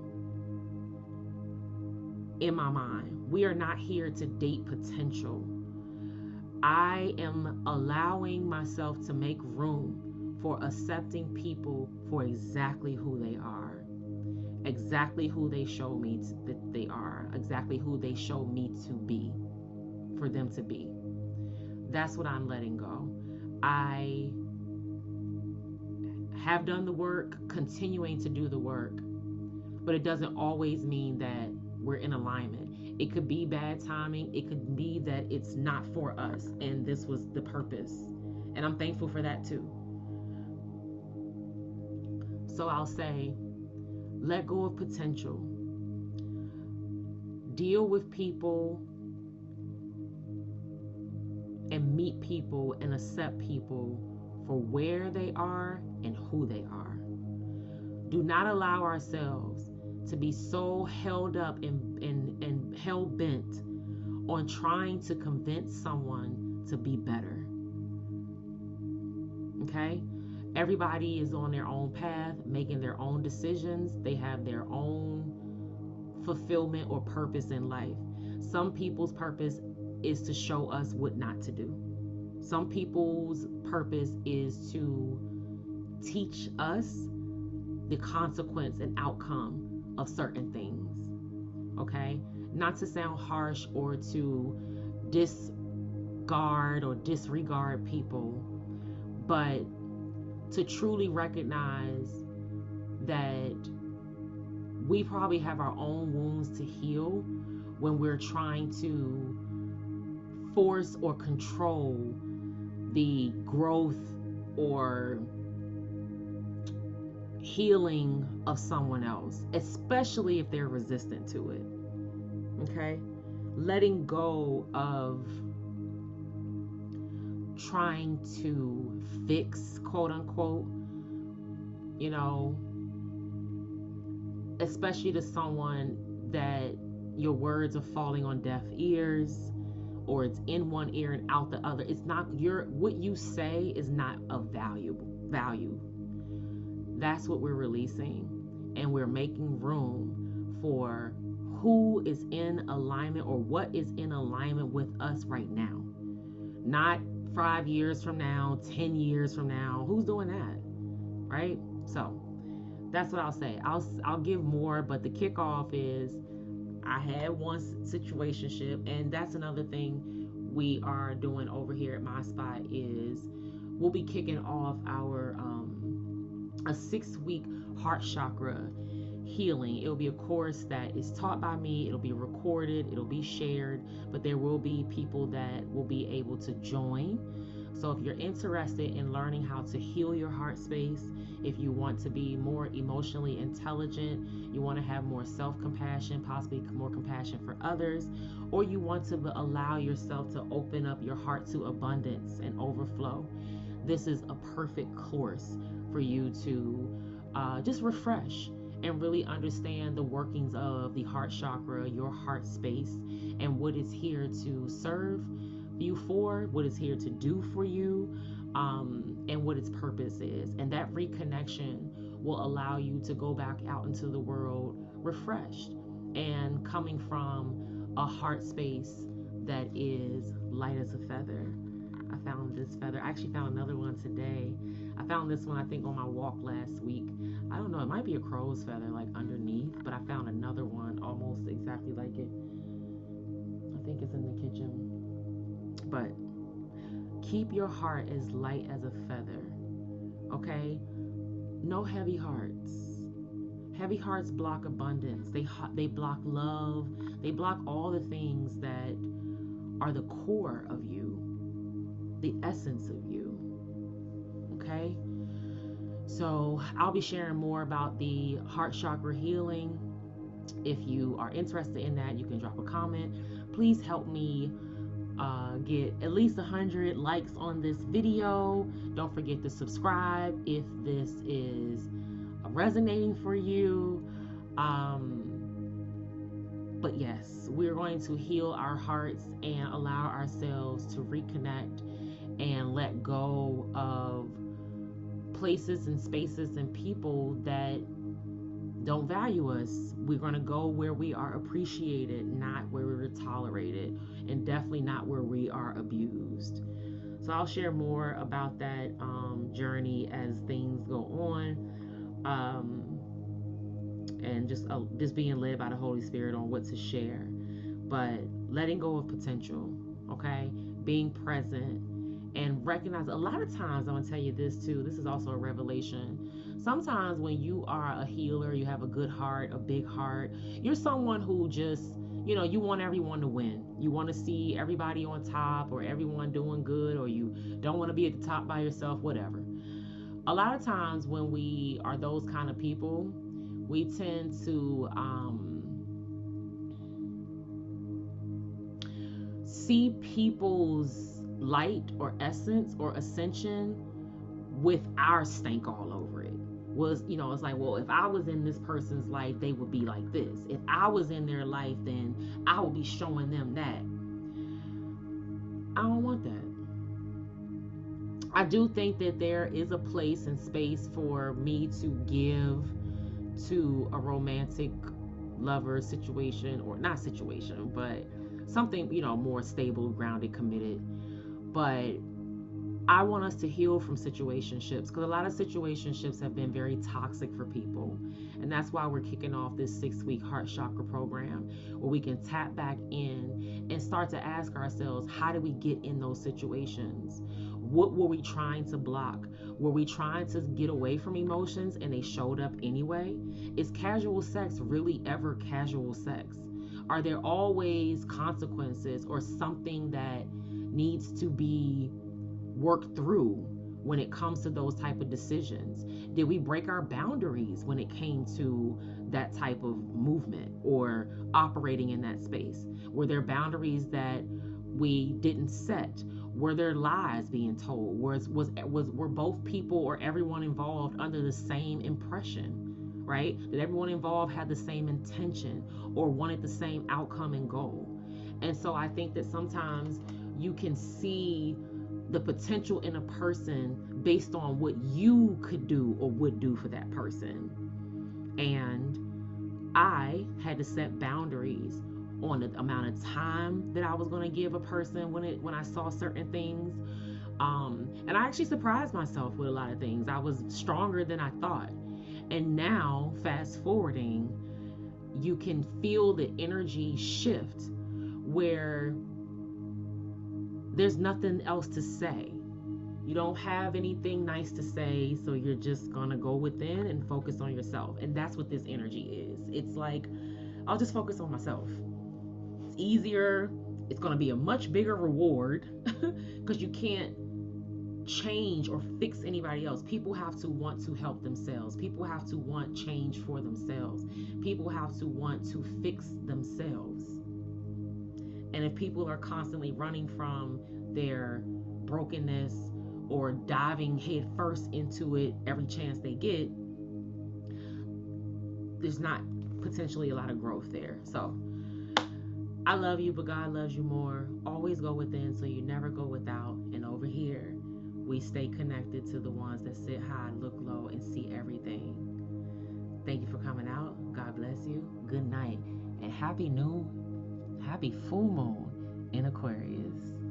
in my mind. We are not here to date potential. I am allowing myself to make room for accepting people for exactly who they are, exactly who they show me that they are, exactly who they show me to be, for them to be. That's what I'm letting go. I have done the work, continuing to do the work, but it doesn't always mean that we're in alignment. It could be bad timing. It could be that it's not for us, and this was the purpose. And I'm thankful for that too. So I'll say, let go of potential. Deal with people and meet people and accept people for where they are and who they are. Do not allow ourselves to be so held up and hell-bent on trying to convince someone to be better. Okay? Everybody is on their own path, making their own decisions. They have their own fulfillment or purpose in life. Some people's purpose is to show us what not to do. Some people's purpose is to teach us the consequence and outcome of certain things. Okay? Not to sound harsh or to discard or disregard people, but to truly recognize that we probably have our own wounds to heal when we're trying to force or control the growth or healing of someone else, especially if they're resistant to it. Okay? Letting go of trying to fix, quote unquote, you know, especially to someone that your words are falling on deaf ears, or it's in one ear and out the other. It's not what you say is not of value. That's what we're releasing, and we're making room for who is in alignment or what is in alignment with us right now. Not 5 years from now, 10 years from now. Who's doing that? Right? So that's what I'll say. I'll give more, but the kickoff is I had one situationship, and that's another thing we are doing over here at MiSpot is we'll be kicking off our a 6-week heart chakra healing. It'll be a course that is taught by me. It'll be recorded. It'll be shared, but there will be people that will be able to join. So if you're interested in learning how to heal your heart space, if you want to be more emotionally intelligent, you want to have more self-compassion, possibly more compassion for others, or you want to allow yourself to open up your heart to abundance and overflow, this is a perfect course for you to just refresh and really understand the workings of the heart chakra, your heart space, and what it's here to serve you for, what it's here to do for you, and what its purpose is. And that reconnection will allow you to go back out into the world refreshed and coming from a heart space that is light as a feather. I found this feather. I actually found another one today. I found this one, I think, on my walk last week. I don't know, it might be a crow's feather like underneath, but I found another one almost exactly like it. I think it's in the kitchen. But keep your heart as light as a feather, okay? No heavy hearts. Heavy hearts block abundance. They block love. They block all the things that are the core of you, the essence of you, okay? So I'll be sharing more about the heart chakra healing. If you are interested in that, you can drop a comment. Please help me get at least 100 likes on this video. Don't forget to subscribe if this is resonating for you. But yes, we're going to heal our hearts and allow ourselves to reconnect and let go of places and spaces and people that don't value us. We're going to go where we are appreciated, not where we're tolerated, and definitely not where we are abused. So I'll share more about that journey as things go on, and just being led by the Holy Spirit on what to share. But letting go of potential, okay? Being present and recognize. A lot of times, I'm going to tell you this too, this is also a revelation. Sometimes when you are a healer, you have a good heart, a big heart, you're someone who just, you want everyone to win. You want to see everybody on top or everyone doing good, or you don't want to be at the top by yourself, whatever. A lot of times when we are those kind of people, we tend to see people's light or essence or ascension with our stank all over it. It's like, well, if I was in this person's life, they would be like this. If I was in their life, then I would be showing them that. I don't want that. I do think that there is a place and space for me to give to a romantic lover situation, or not situation, but something, more stable, grounded, committed. But I want us to heal from situationships, because a lot of situationships have been very toxic for people. And that's why we're kicking off this 6-week heart chakra program, where we can tap back in and start to ask ourselves, how did we get in those situations? What were we trying to block? Were we trying to get away from emotions and they showed up anyway? Is casual sex really ever casual sex? Are there always consequences or something that needs to be worked through when it comes to those type of decisions? Did we break our boundaries when it came to that type of movement or operating in that space? Were there boundaries that we didn't set? Were there lies being told? Were both people or everyone involved under the same impression, right? Did everyone involved have the same intention or wanted the same outcome and goal? And so I think that sometimes you can see the potential in a person based on what you could do or would do for that person. And I had to set boundaries on the amount of time that I was going to give a person when I saw certain things. And I actually surprised myself with a lot of things. I was stronger than I thought. And now, fast forwarding, you can feel the energy shift where there's nothing else to say. You don't have anything nice to say, so you're just gonna go within and focus on yourself. And that's what this energy is. It's like, I'll just focus on myself. It's easier. It's gonna be a much bigger reward because you can't change or fix anybody else. People have to want to help themselves. People have to want change for themselves. People have to want to fix themselves. And if people are constantly running from their brokenness or diving head first into it every chance they get, there's not potentially a lot of growth there. So I love you, but God loves you more. Always go within so you never go without. And over here, we stay connected to the ones that sit high, look low, and see everything. Thank you for coming out. God bless you. Good night. And happy full moon in Aquarius.